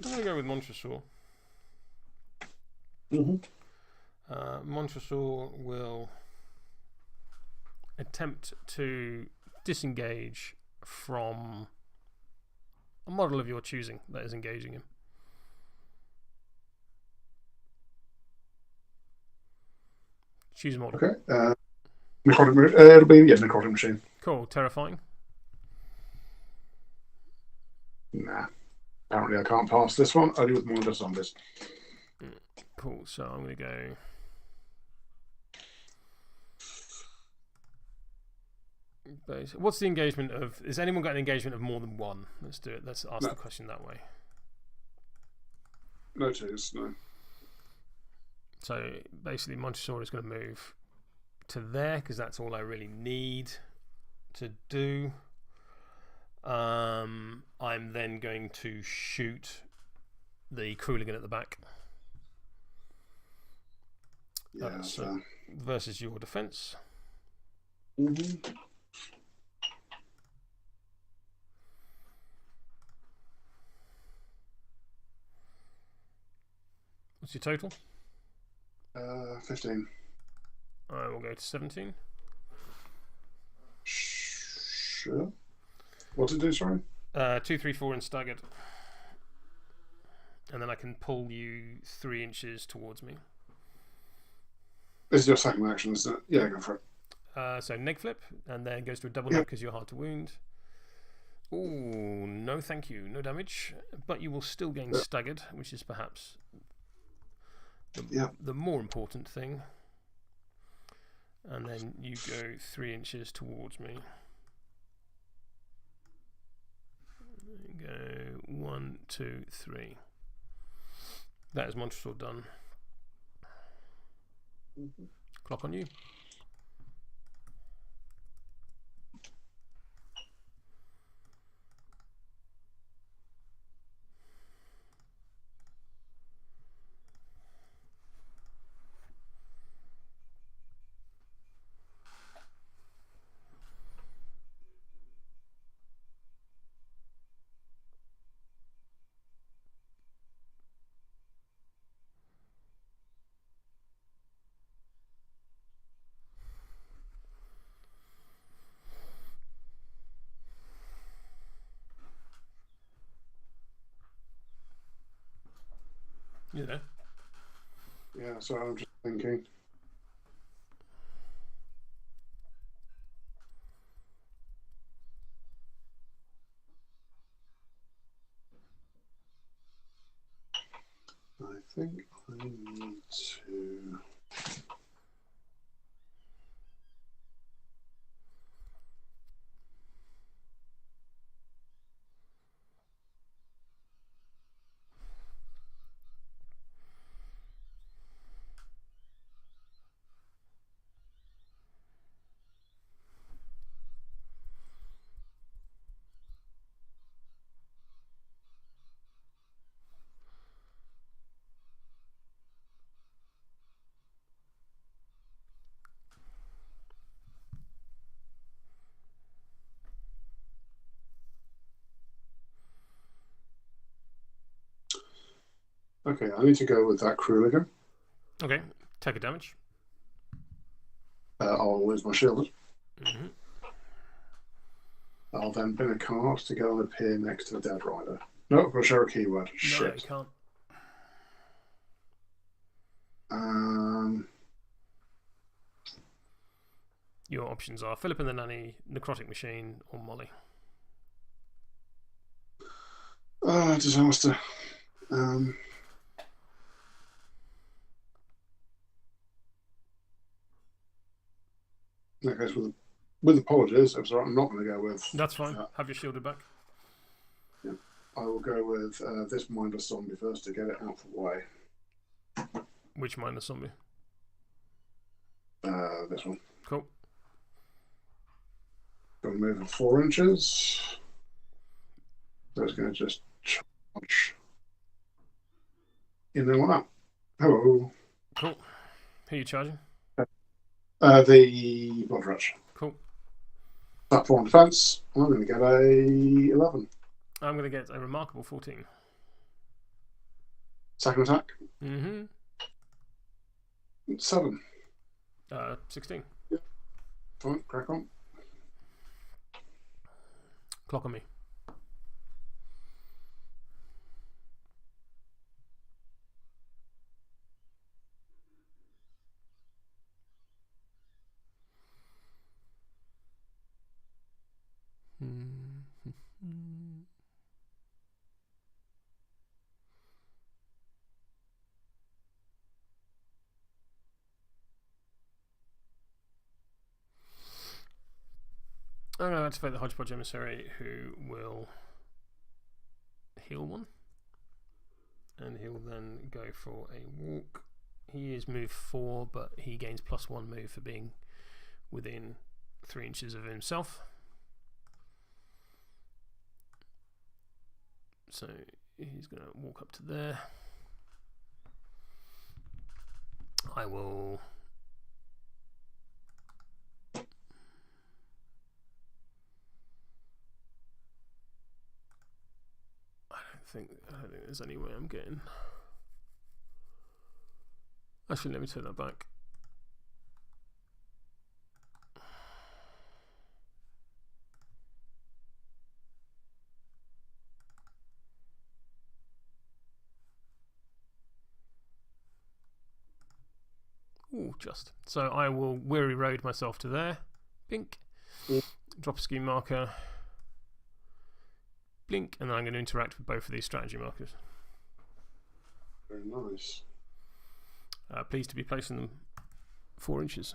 I'm going to go with Montresor. Montresor will attempt to disengage from a model of your choosing that is engaging him. Choose a model. Okay. Necrotic. It'll be Necrotic Machine. Cool. Terrifying. Nah. Apparently I can't pass this one, only with more zombies. Cool, so I'm going to go... What's the engagement of... Has anyone got an engagement of more than 1? Let's do it. Let's ask the question that way. No 2s, no. So basically Montresor is going to move to there, because that's all I really need to do. I'm then going to shoot the Krooligan at the back. Yeah, so versus your defense. Mm-hmm. What's your total? 15. I will go to 17. Sure. What did it do, sorry? 2, 3, 4 and staggered. And then I can pull you 3 inches towards me. This is your second action, isn't it? Yeah, go for it. So neg flip, and then goes to a double neg because you're hard to wound. Ooh, no thank you, no damage. But you will still gain staggered, which is perhaps the more important thing. And then you go 3 inches towards me. Go 1, 2, 3. That is monstrous sword done. Clock on you. You there? Yeah, so I'm just thinking. I think I need to. Okay, I need to go with that Kruligan. Okay, take a damage. I'll lose my shield. Mm-hmm. I'll then bin a card to go and appear next to the Dead Rider. No, I've got to share a keyword. No, Shit. you can't. Your options are Philip and the Nanny, Necrotic Machine, or Molly. Disaster. That goes with apologies. I'm sorry, I'm not going to go with. That's fine. Have your shielded back. Yeah, I will go with this mindless zombie first to get it out of the way. Which mindless zombie? This one. Cool. Going to move in 4 inches. So it's going to just charge in there like that. Hello. Cool. Who are you charging? The Blood Rush. Cool. Platform defense. I'm going to get a 11. I'm going to get a remarkable 14. Second attack. Mm-hmm. 7. 16. Yeah. Fine, crack on. Clock on me. I'm going to activate the Hodgepodge Emissary, who will heal 1. And he'll then go for a walk. He is move 4, but he gains +1 move for being within 3 inches of himself. So he's going to walk up to there. I will... I don't think there's any way I'm getting... Actually, let me take that back. Ooh, just. So I will weary road myself to there. Blink. Drop a scheme marker. Blink, and then I'm going to interact with both of these strategy markers. Very nice. Pleased to be placing them 4 inches.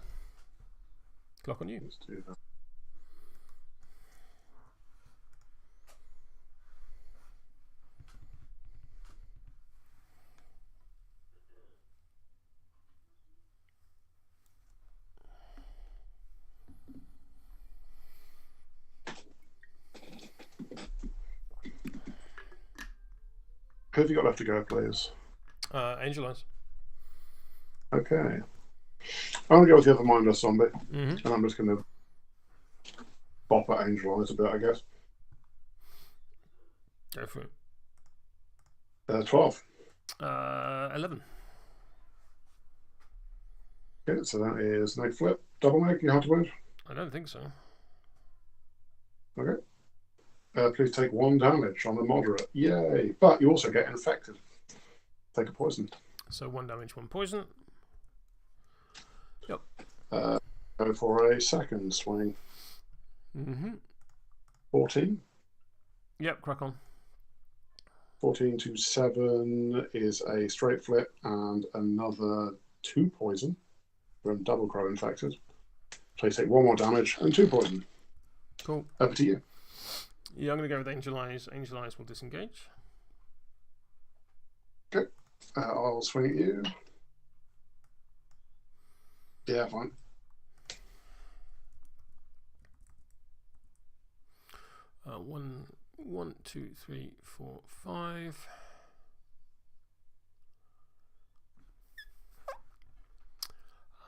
Clock on you. Let's do that. Who have you got left to go, please? Angel Eyes. Okay. I'm going to go with the other mindless zombie. And I'm just going to bop at Angel Eyes a bit, I guess. Go for it. 12. 11. Okay, so that is neg flip. Double neg, you have to wound? I don't think so. Okay. Please take 1 damage on the moderate. Yay! But you also get infected. Take a poison. So 1 damage, 1 poison. Yep. Go for a second swing. 14. Yep, crack on. 14 to 7 is a straight flip and another 2 poison from double crow infected. Please take 1 more damage and 2 poison. Cool. Over to you. Yeah, I'm going to go with Angel Eyes. Angel Eyes will disengage. Okay. I'll swing at you. Yeah, fine. One, 2, 3, 4, 5.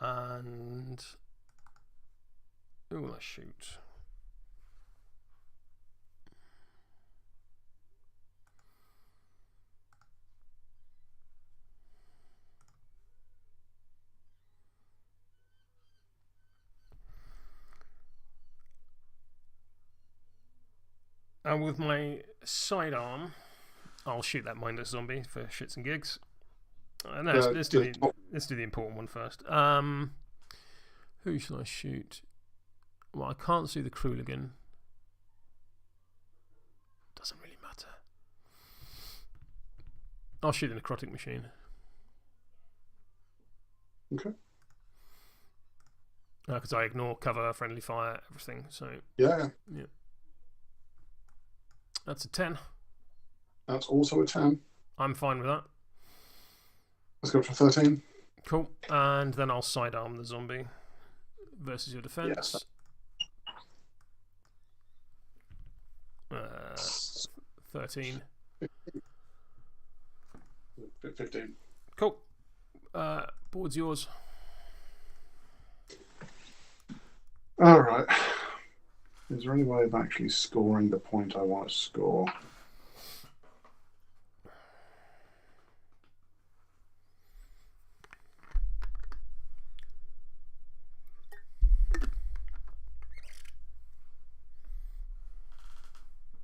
And who will I shoot? And with my sidearm, I'll shoot that mindless zombie for shits and gigs. No, let's do the important one first. Who shall I shoot? Well, I can't see the Krooligan. Doesn't really matter. I'll shoot the necrotic machine. Okay. Because I ignore cover, friendly fire, everything. So yeah. That's a 10. That's also a 10. I'm fine with that. Let's go for 13. Cool. And then I'll sidearm the zombie versus your defense. Yes. 13. 15. Cool. Board's yours. All right. Is there any way of actually scoring the point I want to score?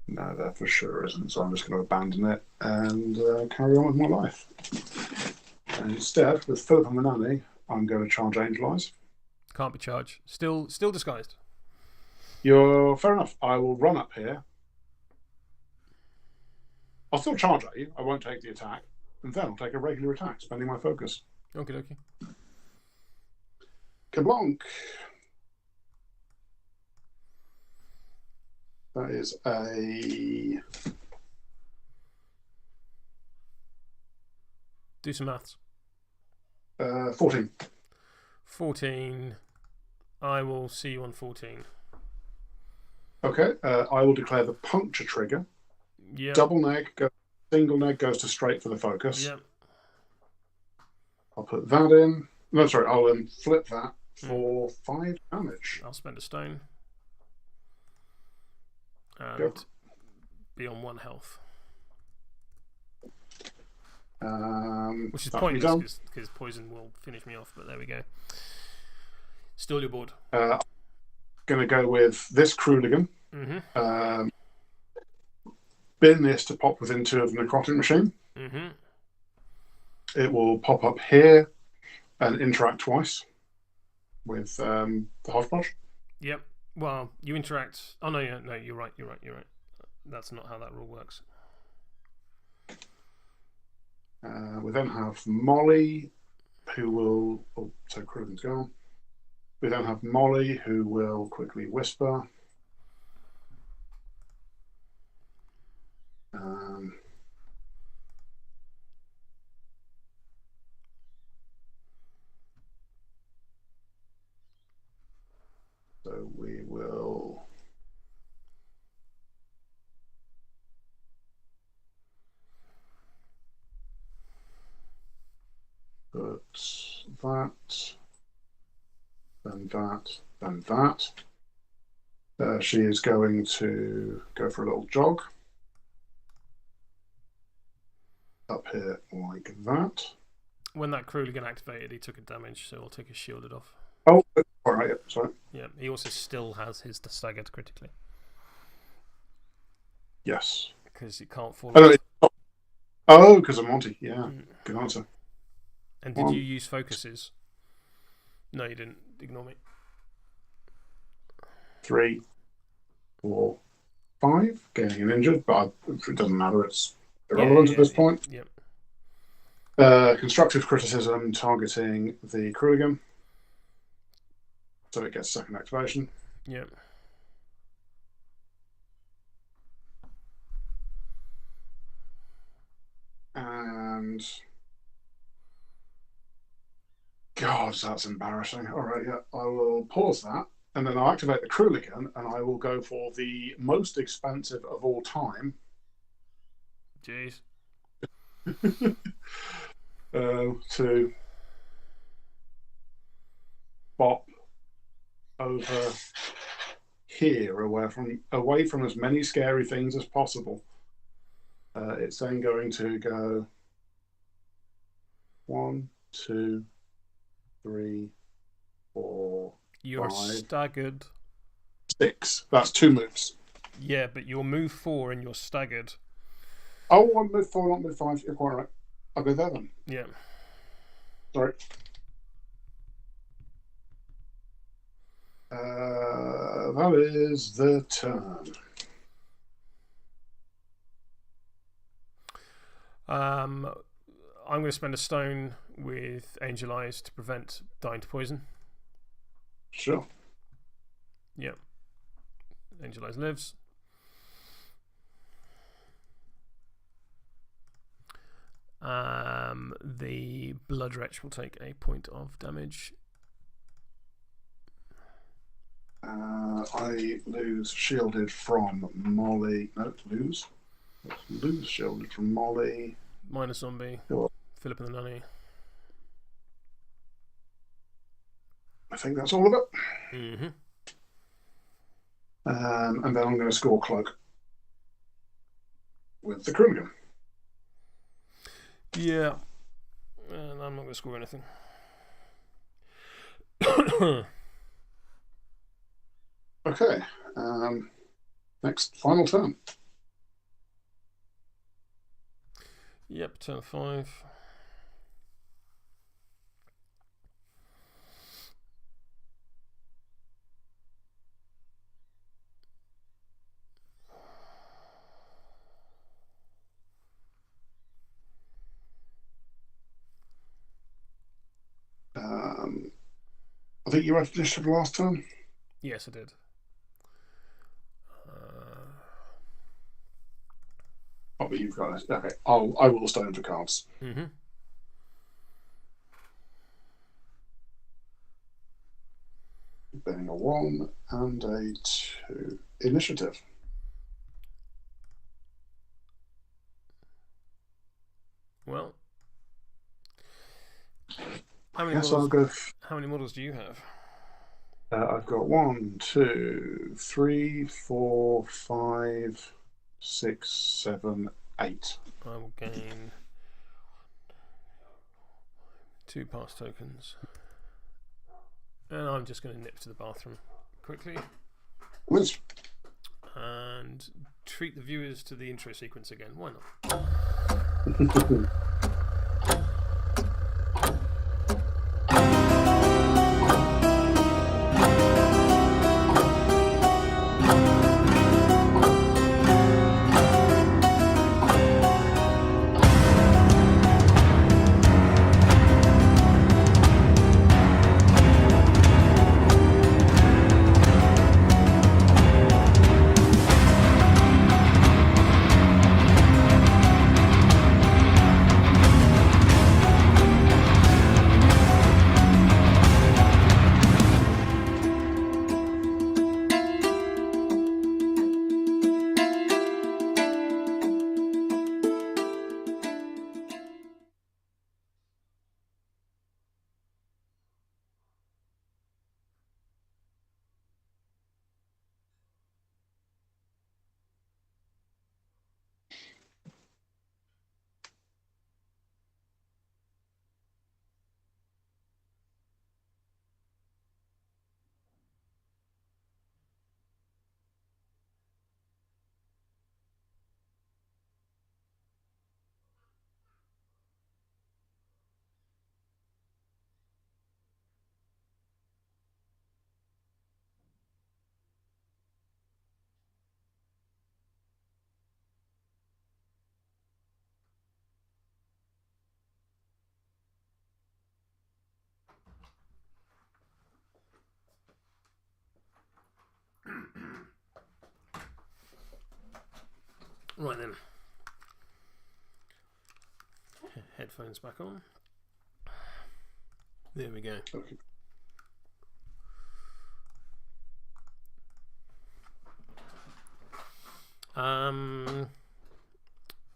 No, there for sure isn't. So I'm just going to abandon it and carry on with my life. And instead, with Philip and Manani, I'm going to charge Angel Eyes. Can't be charged. Still disguised. You're fair enough. I will run up here. I'll still charge at you. I won't take the attack. And then I'll take a regular attack, spending my focus. Okie dokie. Kablonk. That is a... Do some maths. 14. 14. I will see you on 14. Okay, I will declare the puncture trigger. Yeah. Double neg, single neg goes to straight for the focus. Yeah. I'll put that in. No, sorry, I'll flip that for 5 damage. I'll spend a stone. And be on 1 health. Which is pointless because poison will finish me off, but there we go. Still your board. Going to go with this Krooligan. Bin this to pop within 2 of the necrotic machine. It will pop up here and interact twice with the hodgepodge. Yep. Well, you interact. Oh no, you're right. That's not how that rule works. We then have Molly, who will. Oh, so Krooligan's gone. We then have Molly, who will quickly whisper. So we will put that, then that, then that. She is going to go for a little jog up here like that. When that Kruligan activated, he took a damage, so I'll take his shielded off. Oh, all right, sorry. Yeah, he also still has his staggered critically. Yes. Because he can't fall. Oh, because of Monty. Yeah, good answer. And did you use focuses? No, you didn't. Ignore me. 3, 4, 5. Gaining an injured, but it doesn't matter. It's irrelevant at this point. Yep. Constructive criticism targeting the Kruligan. So it gets second activation. Yep. And God, that's embarrassing. All right, yeah, I will pause that, and then I'll activate the Kruligan, and I will go for the most expensive of all time. Jeez. To bop over here, away from as many scary things as possible. It's then going to go 1, 2, 3, 4. You're 5, staggered. 6. That's 2 moves. Yeah, but you'll move 4 and you're staggered. Oh, I'll move 4, not move 5. You're quite right. I'll go there then. Yeah. Sorry. That is the turn. I'm going to spend a stone with Angel Eyes to prevent dying to poison. Sure. Yep. Angel Eyes lives. The Blood Wretch will take a point of damage. I lose shielded from Molly. No, lose shielded from Molly. Minus zombie. Sure. Philip and the Nunny. I think that's all of it. Mm-hmm. And then I'm going to score Cloak with the Kruligan. Yeah. And I'm not going to score anything. Okay. Next, final turn. Yep, turn 5. I think you had initiative last turn. Yes, I did. Oh, but you've got it. Okay, I will stone for cards. Mm-hmm. Being a 1 and a 2. Initiative. Well, how many models do you have? I've got 1, 2, 3, 4, 5, 6, 7, 8. I will gain 2 pass tokens. And I'm just going to nip to the bathroom quickly. Whiz. And treat the viewers to the intro sequence again. Why not? Right then. Headphones back on. There we go. Okay.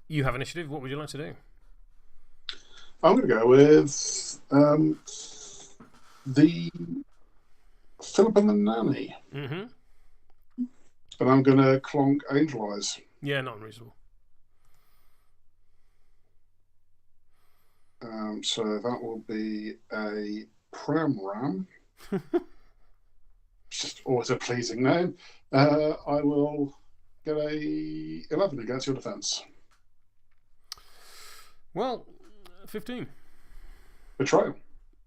You have initiative. What would you like to do? I'm going to go with the Philip and the Nanny. Mm-hmm. And I'm going to clonk Angel Eyes. Yeah, not unreasonable. So that will be a Pram Ram. Just always a pleasing name. I will get a 11 against your defense. Well, 15. Betrayal.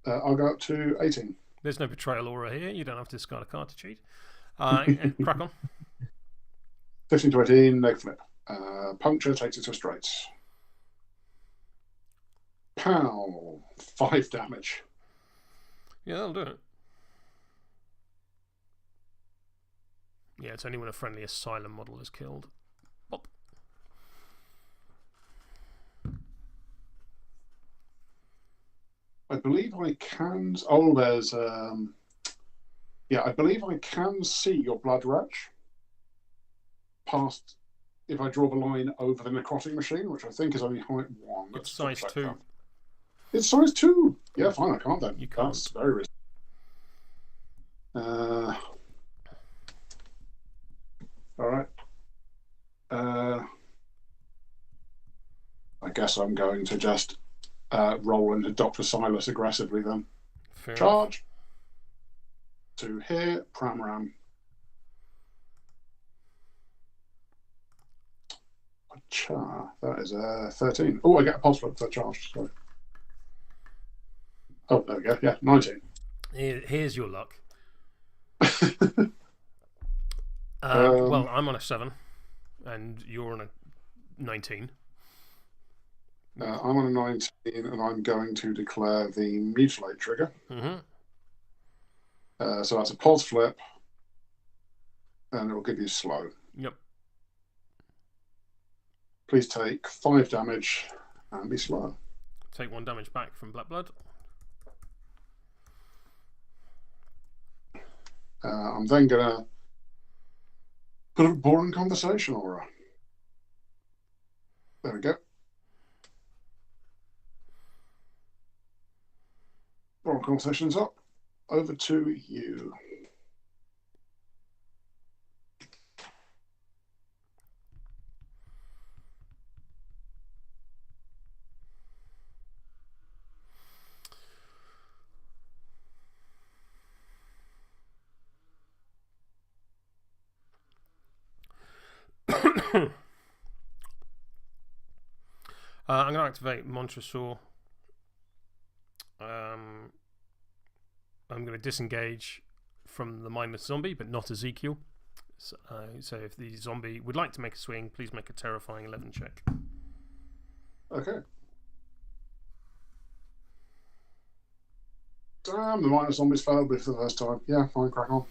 I'll go up to 18. There's no betrayal aura here. You don't have to discard a card to cheat. Crack on. 15 to 18, no flip. Puncture takes it to a straight. Pow! 5 damage. Yeah, that'll do it. Yeah, it's only when a friendly Asylum model is killed. Pop. I believe I can. Oh, there's. Yeah, I believe I can see your blood retch past. If I draw the line over the necrotic machine, which I think is only height 1. It's size 2. That. It's size 2. Yeah, fine. I can't then. You can't. That's very risky. All right. I guess I'm going to just roll into Dr. Silas aggressively then. Fair Charge. To here, Pram Ram. That is a 13. Oh, I get a pulse flip for charge. Sorry. Oh, there we go. Yeah, 19. Here's your luck. Well, I'm on a 7, and you're on a 19. I'm on a 19, and I'm going to declare the mutilate trigger. Mm-hmm. So that's a pulse flip, and it will give you slow. Yep. Please take 5 damage and be slow. Take 1 damage back from Black Blood. I'm then going to put a boring conversation aura. There we go. Boring conversation's up. Over to you. I'm going to activate Montresor. I'm going to disengage from the mindless zombie, but not Ezekiel. So if the zombie would like to make a swing, please make a terrifying 11 check. Okay. Damn, the minus zombies failed me for the first time. Yeah, fine, crack on.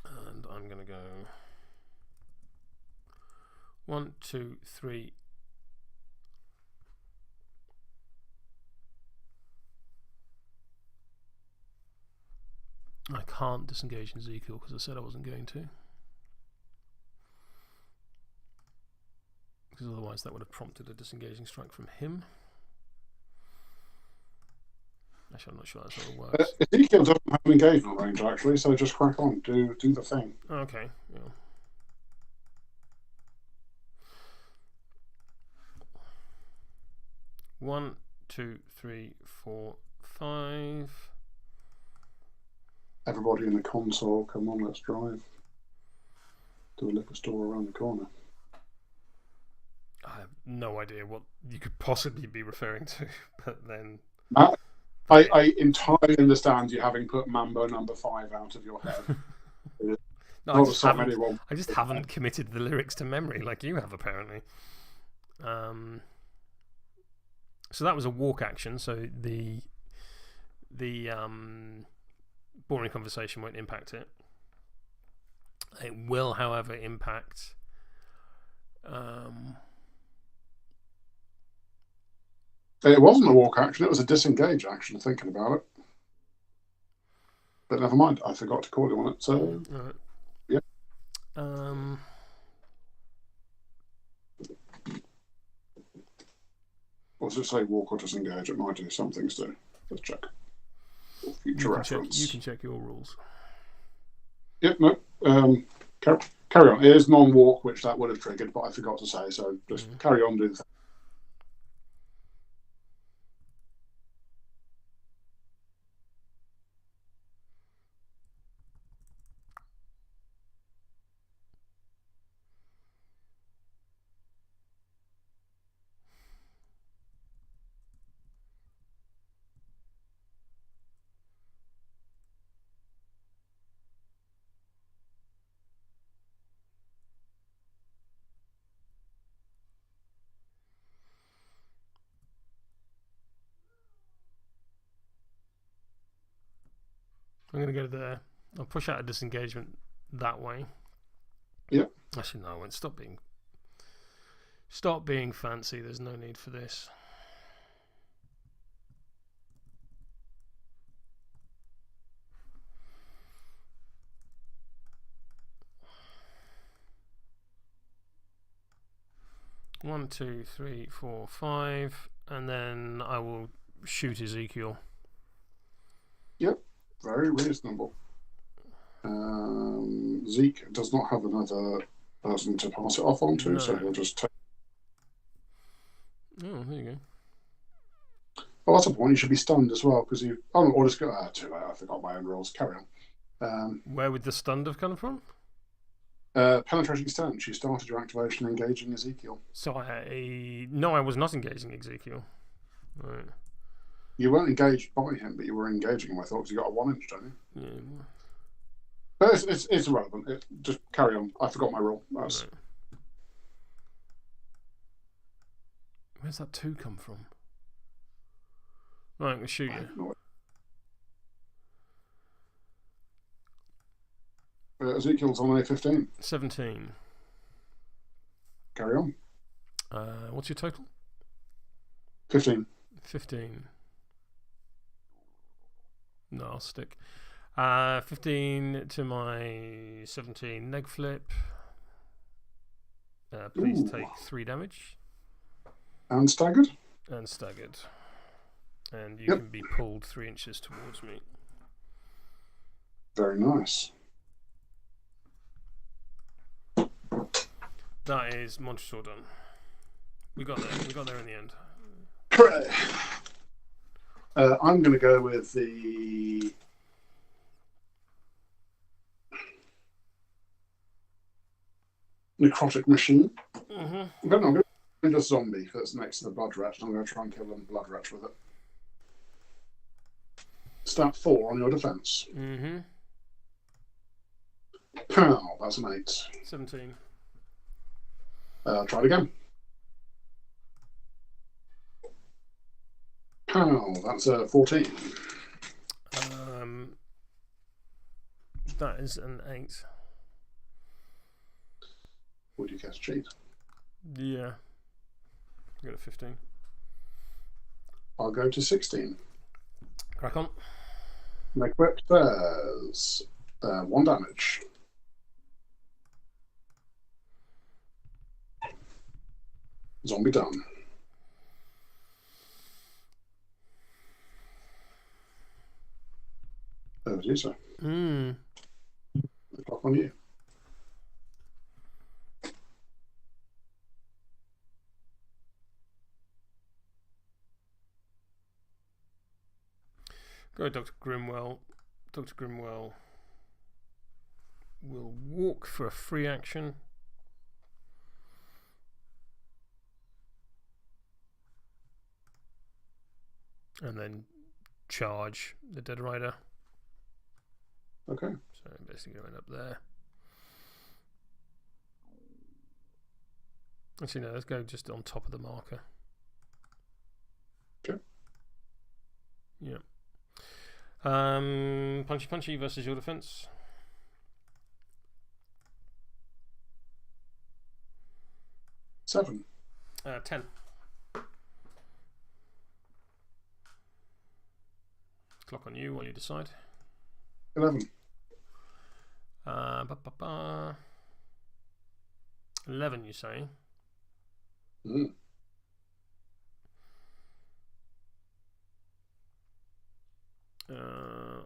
And I'm going to go 1, 2, 3. I can't disengage Ezekiel because I said I wasn't going to. Because otherwise that would have prompted a disengaging strike from him. Actually, I'm not sure that's how it works. Ezekiel doesn't have an engagement range, actually, so just crack on. Do the thing. Okay, yeah. One, 2, 3, 4, 5. Everybody in the console, come on, let's drive. To a liquor store around the corner. I have no idea what you could possibly be referring to, but then... I entirely understand you having put Mambo number 5 out of your head. No, I just haven't committed the lyrics to memory like you have, apparently. So that was a walk action, so the boring conversation won't impact it. It will, however, impact It wasn't a walk action, it was a disengage action, thinking about it. But never mind, I forgot to call you on it, so... Right. Yeah. Or does it say walk or disengage? It might do some things too. Let's check. For future reference. You can check your rules. Yep, no. Carry on. It is non-walk, which that would have triggered, but I forgot to say, so just carry on, do the thing. I'm going to go there. I'll push out a disengagement that way. Yep. Actually, no, I won't. Stop being fancy. There's no need for this. One, 2, 3, 4, 5, and then I will shoot Ezekiel. Yep, very reasonable. Zeke does not have another person to pass it off onto, so he'll just take. Oh, there you go. Oh, that's a point. You should be stunned as well because you. Oh, or just go. Too late. I forgot my own rules. Carry on. Where would the stunned have come from? Penetrating stance. You started your activation engaging Ezekiel. So I was not engaging Ezekiel. Right. You weren't engaged by him, but you were engaging him. I thought because you got a 1 inch, don't you? Yeah. But it's irrelevant. Just carry on. I forgot my rule. That's. Right. Where's that 2 come from? Right, I'm gonna shoot you. Ezekiel's on A15. 17. Carry on. What's your total? 15. 15. No, I'll stick. 15 to my 17 neg flip. Please take 3 damage. And staggered? And staggered. And you can be pulled 3 inches towards me. Very nice. That is monstrous all done. We got there in the end. Correct. I'm going to go with the necrotic machine. I'm going to go the zombie that's next to the blood wretch. I'm going to try and kill them blood wretch with it. Stat 4 on your defense. Pow, that's an 8. 17. Try it again. Pow, that's a 14. That is an 8. Would you guess cheat? Yeah. I got a 15. I'll go to 16. Crack on. Make whip says 1 damage. Zombie done. Over to you, sir. The clock on you. Go, Dr. Grimwell. Dr. Grimwell will walk for a free action. And then charge the Dead Rider. Okay. So I'm basically going up there. Actually, no, let's go just on top of the marker. Okay. Yeah. Punchy versus your defense. 7. 10. Clock on you while you decide. 11. 11, you say? Mm.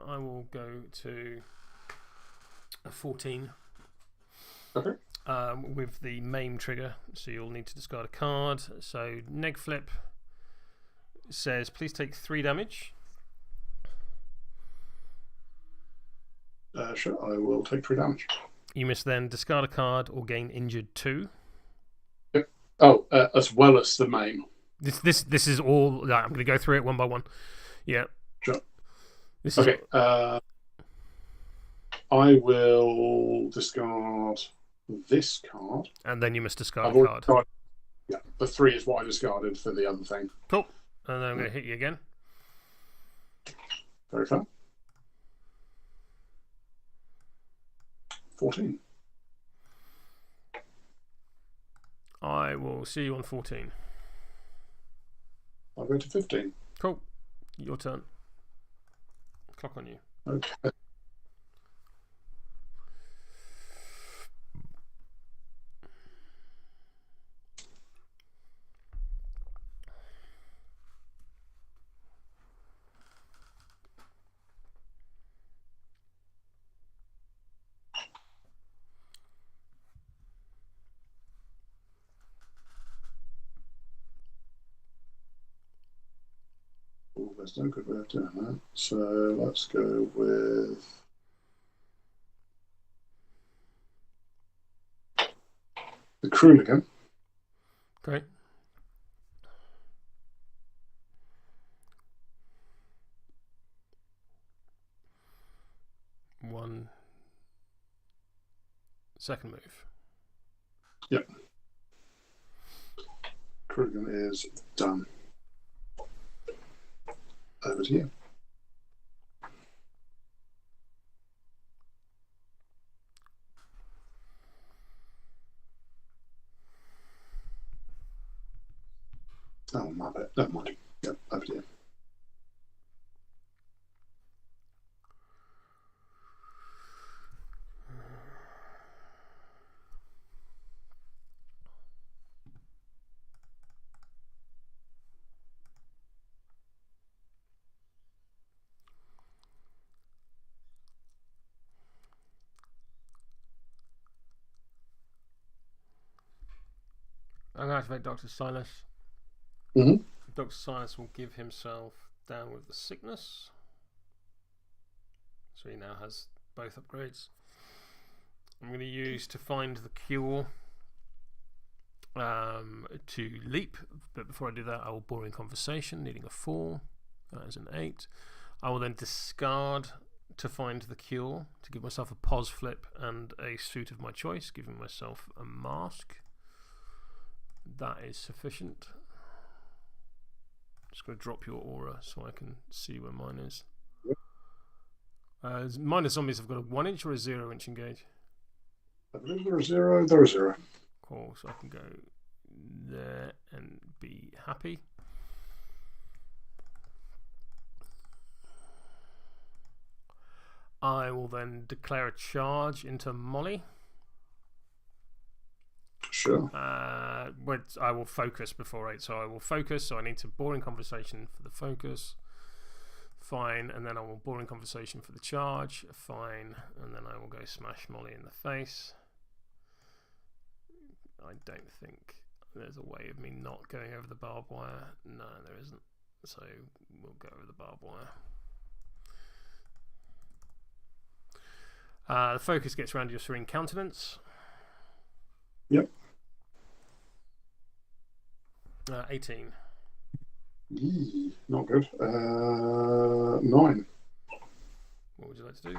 I will go to a 14. Okay. With the maim trigger, so you'll need to discard a card. So neg flip says please take 3 damage. Sure, I will take 3 damage. You must then discard a card or gain injured 2. Yep. Oh, as well as the maim. This is all. I'm going to go through it one by one. Yeah. Sure. This okay. I will discard this card. And then you must discard a card. Yeah, the 3 is what I discarded for the other thing. Cool. And then I'm going to hit you again. Very fair. 14. I will see you on 14. I'll go to 15. Cool. Your turn. Clock on you. Okay. There's no good way of doing that. So let's go with the Krooligan. Great. One second move. Yep. Krooligan is done. Over to you. Oh, my bad. Never mind. Yep, over to you. I'm going to activate Dr. Silas. Mm-hmm. Dr. Silas will give himself down with the sickness. So he now has both upgrades. I'm going to use to find the cure to leap. But before I do that, I will boring conversation, needing a 4. That is an 8. I will then discard to find the cure to give myself a pos flip and a suit of my choice, giving myself a mask. That is sufficient. Just going to drop your aura so I can see where mine is. Minus zombies have got a 1 inch or a 0 inch engage? I believe they're 0. They're 0. Cool, so I can go there and be happy. I will then declare a charge into Molly. Sure. I will focus before 8, so I will focus. So I need to boring conversation for the focus. Fine, and then I will boring conversation for the charge. Fine, and then I will go smash Molly in the face. I don't think there's a way of me not going over the barbed wire. No, there isn't. So we'll go over the barbed wire. The focus gets around your serene countenance. Yep. 18. Not good. 9. What would you like to do?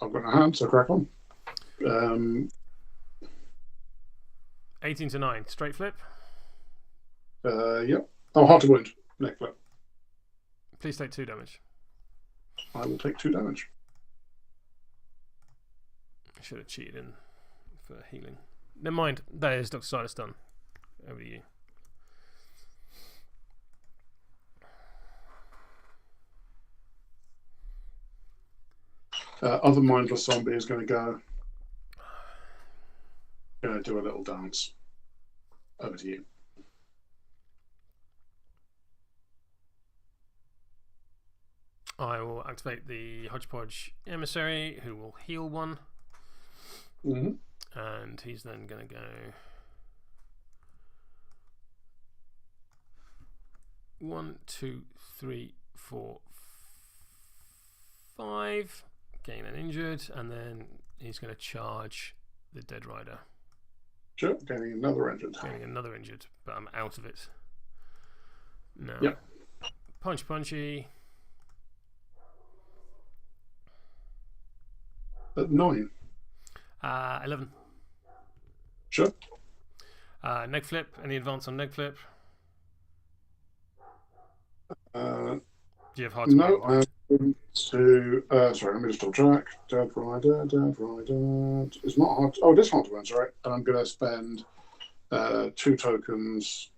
I've got a hand, so crack on. 18 to 9. Straight flip. Yep. Oh, hard to wound. Neck flip. Please take 2 damage. I will take 2 damage. I should have cheated in for healing. never mind. That is Dr. Silas done. Over to you. Other mindless zombie is going to do a little dance. Over to you. I will activate the Hodgepodge Emissary, who will heal one. Mm-hmm. And he's then going to go 1, 2, 3, 4, 5. Gain an injured, and then he's going to charge the Dead Rider. Sure, gaining another injured. Gaining another injured, but I'm out of it. No. Yep. Punchy. At 9. 11. Sure. Neg flip. Any advance on neg flip? Do you have hard to No, I'm going to. Sorry, let me just double check. Dead Rider. It's not hard. Oh, it is hard to win, sorry. And I'm going to spend 2 tokens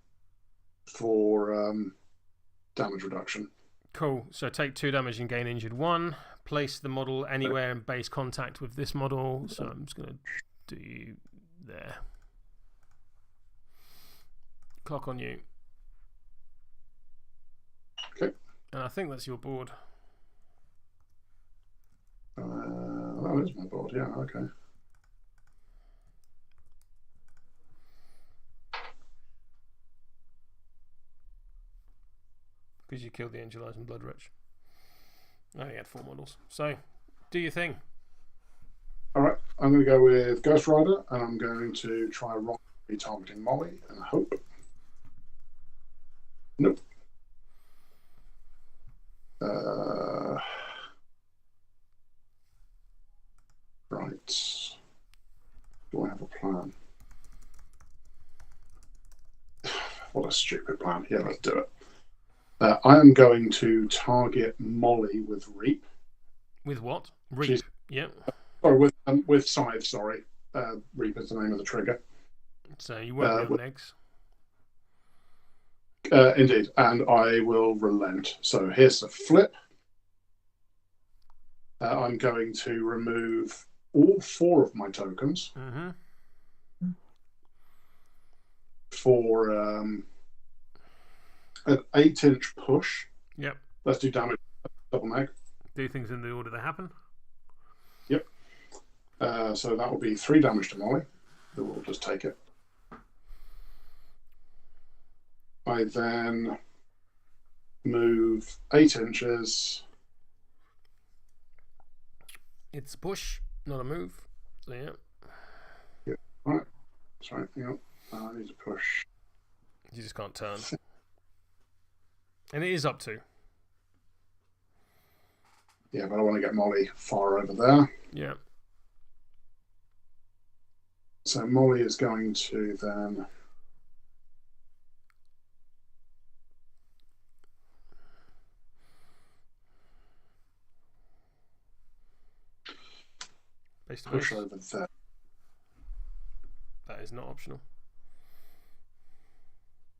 for damage reduction. Cool. So take 2 damage and gain injured 1. Place the model anywhere in base contact with this model. So I'm just going to do you there. Clock on you. Okay. And I think that's your board. That is my board, yeah, okay. Because you killed the Angelize and Bloodrich. I only had 4 models. So, do your thing. Alright, I'm going to go with Ghost Rider, and I'm going to try targeting Molly, and I hope. Nope. Right. Do I have a plan? What a stupid plan. Yeah, let's do it. I am going to target Molly with Reap. With what? Reap. Yep. Or with Scythe, sorry. Reap is the name of the trigger. So you won't be on negs. Indeed, and I will relent. So here's the flip. I'm going to remove all 4 of my tokens for an 8-inch push. Yep. Let's do damage. Double neg. Do things in the order they happen. Yep. So that will be 3 damage to Molly. We'll just take it. I then move 8 inches. It's a push, not a move. So yeah. Yeah. Right. Sorry. Yeah. I need to push. You just can't turn. And it is up to. Yeah, but I want to get Molly far over there. Yeah. So Molly is going to then. Push over there. That is not optional.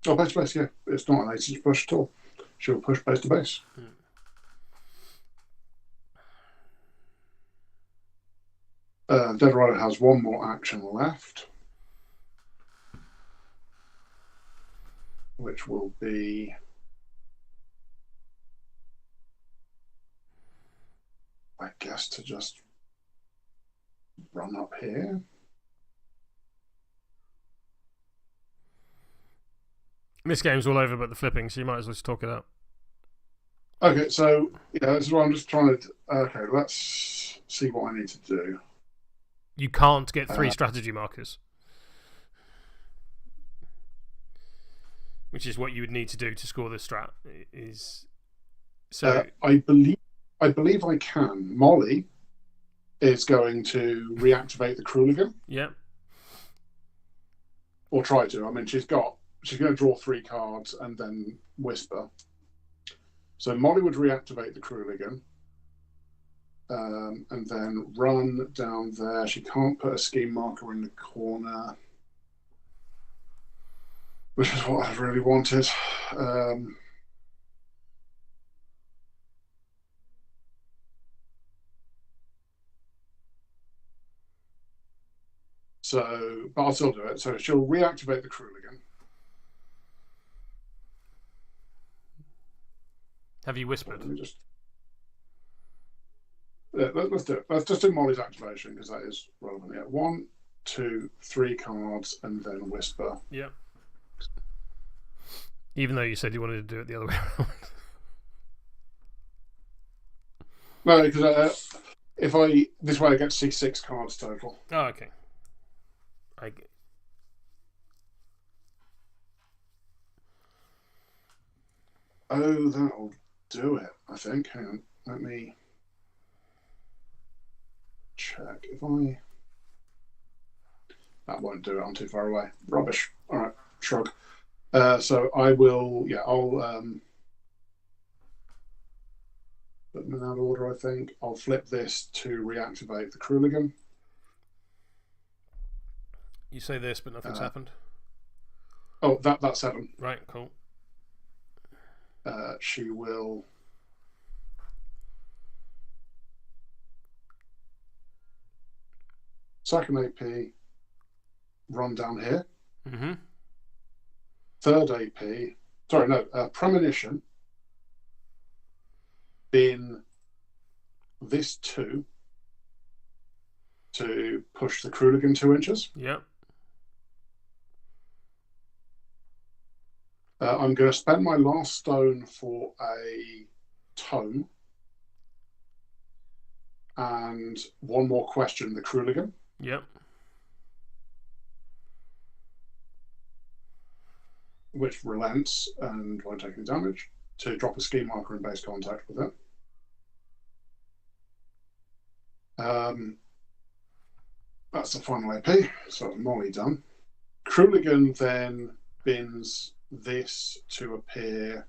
Oh, base to base, yeah. It's not an 8-inch push at all. She'll push base to base. Dead Rider has 1 more action left, which will be I guess to just run up here. This game's all over but the flipping, so you might as well just talk it out. Okay, so yeah, this is what I'm just trying to. Okay, let's see what I need to do. You can't get 3 strategy markers, which is what you would need to do to score the strat. So I believe I can. Molly is going to reactivate the Kruligan. Yeah. Or try to. I mean, she's going to draw 3 cards and then Whisper. So Molly would reactivate the Kruligan. And then run down there. She can't put a scheme marker in the corner. which is what I really wanted. But I'll still do it. So she'll reactivate the Kruligan. Have you whispered? Let me just. Yeah, let's do it. Let's just do Molly's activation because that is relevant. Yeah, 1, 2, 3 cards, and then whisper. Yeah. Even though you said you wanted to do it the other way around. No, because this way I get to see 6 cards total. Oh, okay. Oh, that'll do it, I think. Hang on, let me check. That won't do it, I'm too far away. Rubbish. Alright, shrug. So I will, I'll put them in that order, I think. I'll flip this to reactivate the Kruligan. You say this, but nothing's happened. Oh, that's 7. Right, cool. She will second AP run down here. Mm-hmm. Third AP, premonition in this 2 to push the Kruligan 2 inches. Yep. I'm going to spend my last stone for a tome and one more question, the Kruligan. Yep. Which relents and won't take any damage, to drop a ski marker in base contact with it. That's the final AP, so Molly done. Kruligan then bins this to appear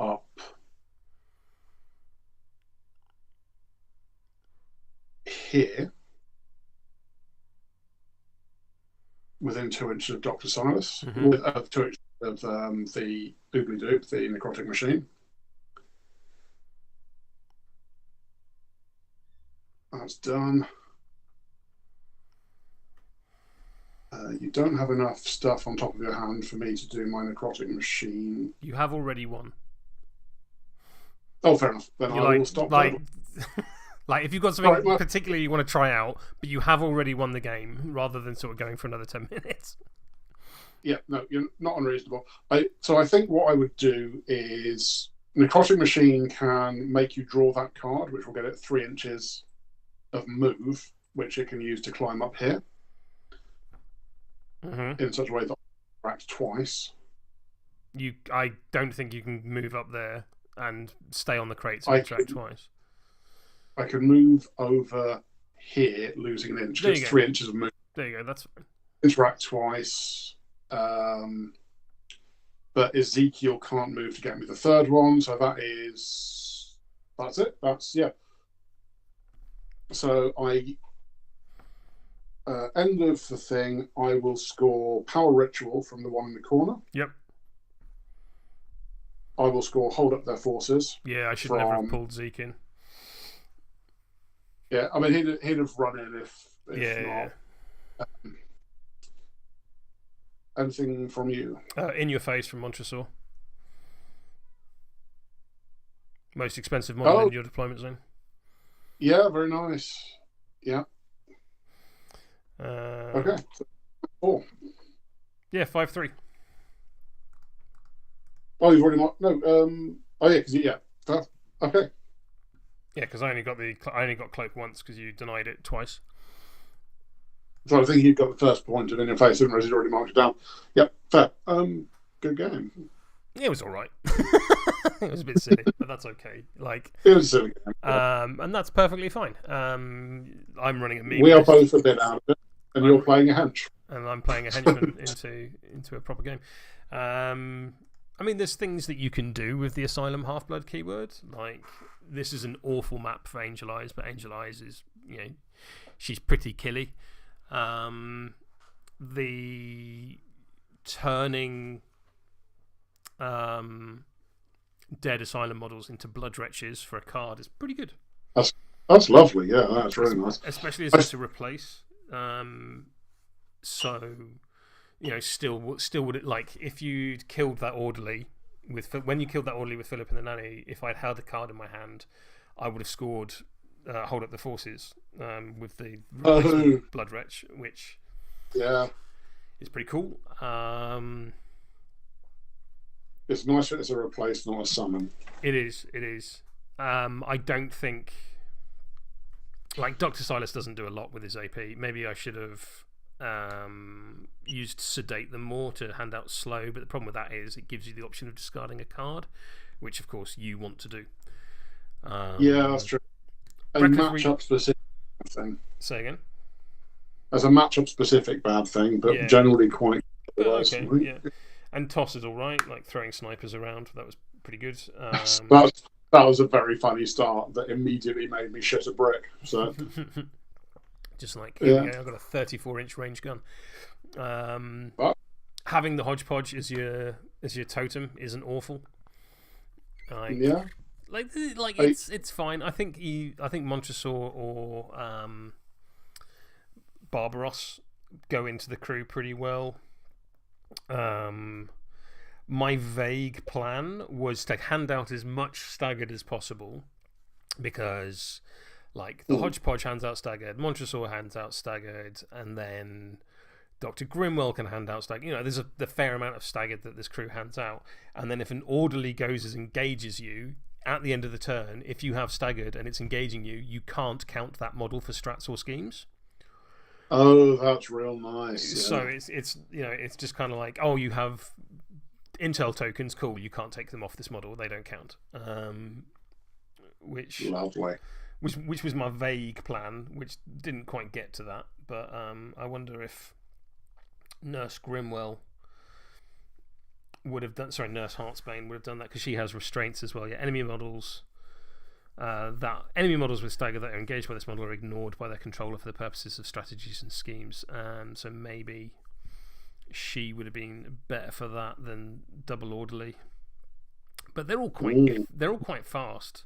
up here within 2 inches of Dr. Silas, 2 inches of the Doobly Doop, the necrotic machine. That's done. You don't have enough stuff on top of your hand for me to do my necrotic machine. You have already won. Oh, fair enough. Then I will stop. Like if you've got something particularly you want to try out, but you have already won the game, rather than sort of going for another 10 minutes. Yeah, no, you're not unreasonable. So I think what I would do is necrotic machine can make you draw that card, which will get it 3 inches of move, which it can use to climb up here. In such a way that I interact twice. I don't think you can move up there and stay on the crate to interact twice. I can move over here, losing an inch. It's 3 inches of move. There you go, that's fine. Interact twice. But Ezekiel can't move to get me the third one, so that's it. So I end of the thing, I will score Power Ritual from the one in the corner. Yep. I will score Hold Up Their Forces. Yeah, I should never have pulled Zeke in. Yeah, I mean, he'd have run in if not. Yeah. Anything from you? In Your Face from Montresor. Most expensive model in your deployment zone. Yeah, very nice. Yeah. Okay. 4. Yeah, 5-3. Oh, you've already marked. No. Oh yeah, because okay. Yeah, because I only got Cloak once because you denied it twice. So I think you got the first point in your face, and Rosie's already marked it down. Yep, fair. Good game. Yeah, it was all right. It was a bit silly, but that's okay. It was a silly game. And that's perfectly fine. I'm running a meme. We are both a bit out of it, and you're playing a hench. And I'm playing a henchman into a proper game. I mean, there's things that you can do with the Asylum Half-Blood keyword. Like, this is an awful map for Angel Eyes, but Angel Eyes is, she's pretty killy. turning dead Asylum models into blood wretches for a card is pretty good. That's lovely. Yeah, that's really nice. Especially as it's a replace. So, still would it, like, if you'd killed that orderly when you killed that orderly with Philip and the Nanny, if I'd held the card in my hand, I would have scored Hold Up the Forces with the blood wretch, which is pretty cool. It's nice that it's a replace, not a summon. It is. I don't think, like, Dr. Silas doesn't do a lot with his AP. Maybe I should have used Sedate them more to hand out slow, but the problem with that is it gives you the option of discarding a card, which of course you want to do. Yeah, that's true. A matchup specific thing. Say again? As a matchup specific bad thing, but generally quite okay, yeah. And Toss is alright, like throwing snipers around, that was pretty good. That was a very funny start that immediately made me shit a brick. So just like, here we go, I've got a 34-inch range gun. Having the hodgepodge as your totem isn't awful. It's fine. I think Montresor or Barbaros go into the crew pretty well. My vague plan was to hand out as much staggered as possible, because like the hodgepodge hands out staggered, Montresor hands out staggered, and then Dr. Grimwell can hand out staggered. There's the fair amount of staggered that this crew hands out, and then if an orderly goes and engages you at the end of the turn, if you have staggered and it's engaging you, you can't count that model for strats or schemes. Oh, that's real nice. Yeah. So it's just kind of like, oh, you have intel tokens, cool, you can't take them off this model, they don't count. Which lovely. Which was my vague plan, which didn't quite get to that, but I wonder if Nurse Grimwell would have done. Sorry, Nurse Heartsbane would have done that, because she has restraints as well. Yeah, enemy models with stagger that are engaged by this model are ignored by their controller for the purposes of strategies and schemes. So maybe she would have been better for that than double orderly. But they're all quite fast,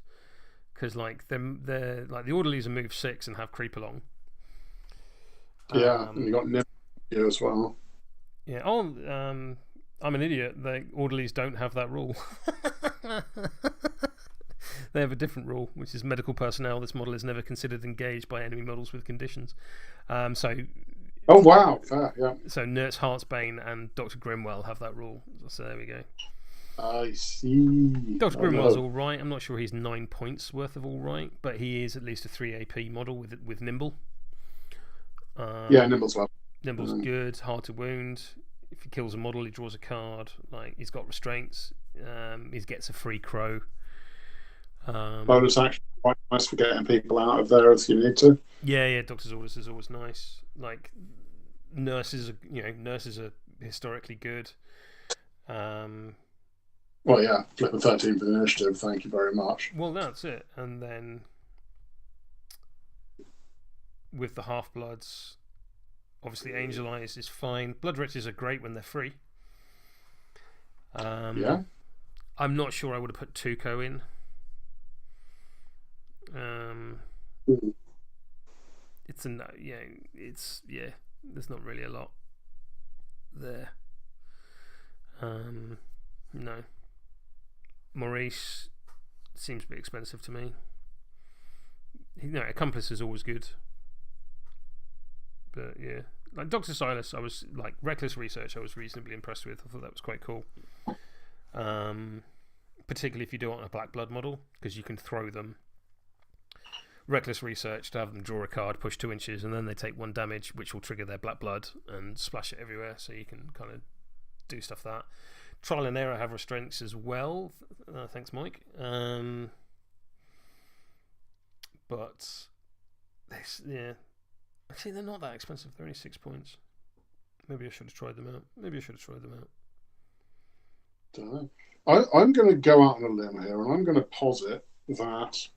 because like they're like the orderlies are move 6 and have creep along. And you got Nimble as well. Yeah. I'm an idiot. The orderlies don't have that rule. They have a different rule, which is medical personnel. This model is never considered engaged by enemy models with conditions. Oh wow, fair, yeah. So Nurse Heartsbane and Dr. Grimwell have that rule. So there we go. I see. Dr. Grimwell's all right. I'm not sure he's 9 points worth of all right, but he is at least a 3 AP model with Nimble. Nimble's well. Nimble's good, hard to wound. If he kills a model, he draws a card. Like, he's got restraints. He gets a free crow. Bonus action, quite nice for getting people out of there if you need to. Yeah. Doctor's Orders is always nice. Like, nurses are historically good. Well, yeah, flip a 13th initiative. Thank you very much. Well, that's it. And then with the Half-Bloods, obviously Angel Eyes is fine. Blood Wretches are great when they're free. I'm not sure I would have put Tuco in. It's a no. Yeah, there's not really a lot there. No. Maurice seems a bit expensive to me. Accomplice is always good. But yeah, like Dr. Silas, I was like Reckless Research. I was reasonably impressed with. I thought that was quite cool. Particularly if you do it on a Black Blood model, because you can throw them. Reckless Research to have them draw a card, push 2 inches, and then they take 1 damage, which will trigger their Black Blood and splash it everywhere. So you can kind of do stuff that. Trial and Error have restraints as well. Thanks, Mike. But actually, they're not that expensive. They're only 6 points. Maybe I should have tried them out. Don't know. I'm going to go out on a limb here, and I'm going to posit that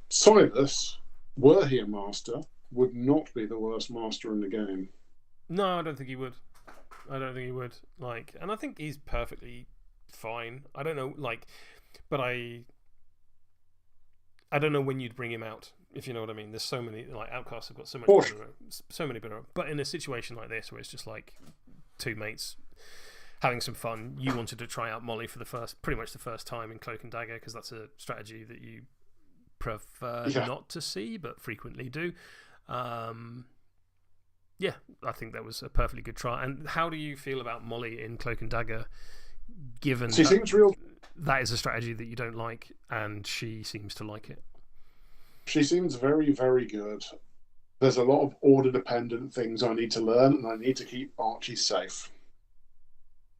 Silas, were he a master, would not be the worst master in the game. No, I don't think he would. I don't think he would. Like, and I think he's perfectly fine. I don't know, like, but I don't know when you'd bring him out, if you know what I mean. There's so many, like, Outcasts have got so much better. But in a situation like this, where it's just like two mates having some fun, you wanted to try out Molly for pretty much the first time in Cloak and Dagger, because that's a strategy that you prefer not to see, but frequently do. Yeah, I think that was a perfectly good try. And how do you feel about Molly in Cloak and Dagger, given that is a strategy that you don't like, and she seems to like it? She seems very, very good. There's a lot of order-dependent things I need to learn, and I need to keep Archie safe.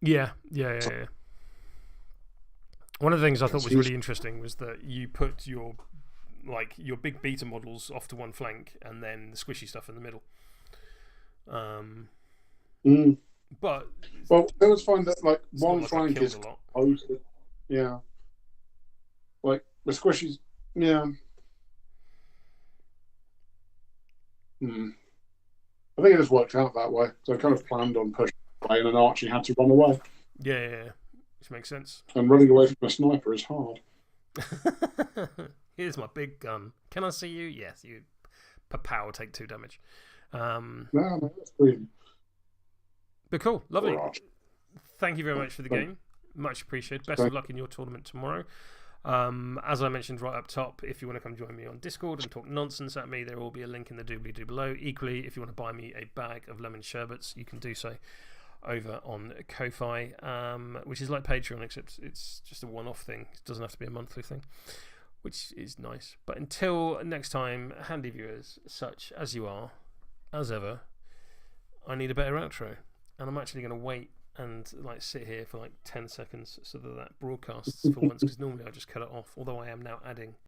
Yeah. One of the things I thought was really interesting was that you put your big beta models off to one flank, and then the squishy stuff in the middle. But it was fine that like one flank is close. Yeah, like the squishies. Yeah. I think it just worked out that way. So I kind of planned on pushing away, and then Archie had to run away. Yeah, which makes sense. And running away from a sniper is hard. Here's my big gun. Can I see you? Yes, you. Pow, take 2 damage. No, that's brilliant. But cool, lovely. Thank you very much for the game. Much appreciated. Best of luck in your tournament tomorrow. As I mentioned right up top, if you want to come join me on Discord and talk nonsense at me, there will be a link in the doobly-doo below. Equally, if you want to buy me a bag of lemon sherbets, you can do so over on Ko-Fi, which is like Patreon, except it's just a one-off thing. It doesn't have to be a monthly thing, which is nice. But until next time, handy viewers, such as you are, as ever, I need a better outro. And I'm actually going to wait and like sit here for like 10 seconds so that broadcasts for once, because normally I just cut it off, although I am now adding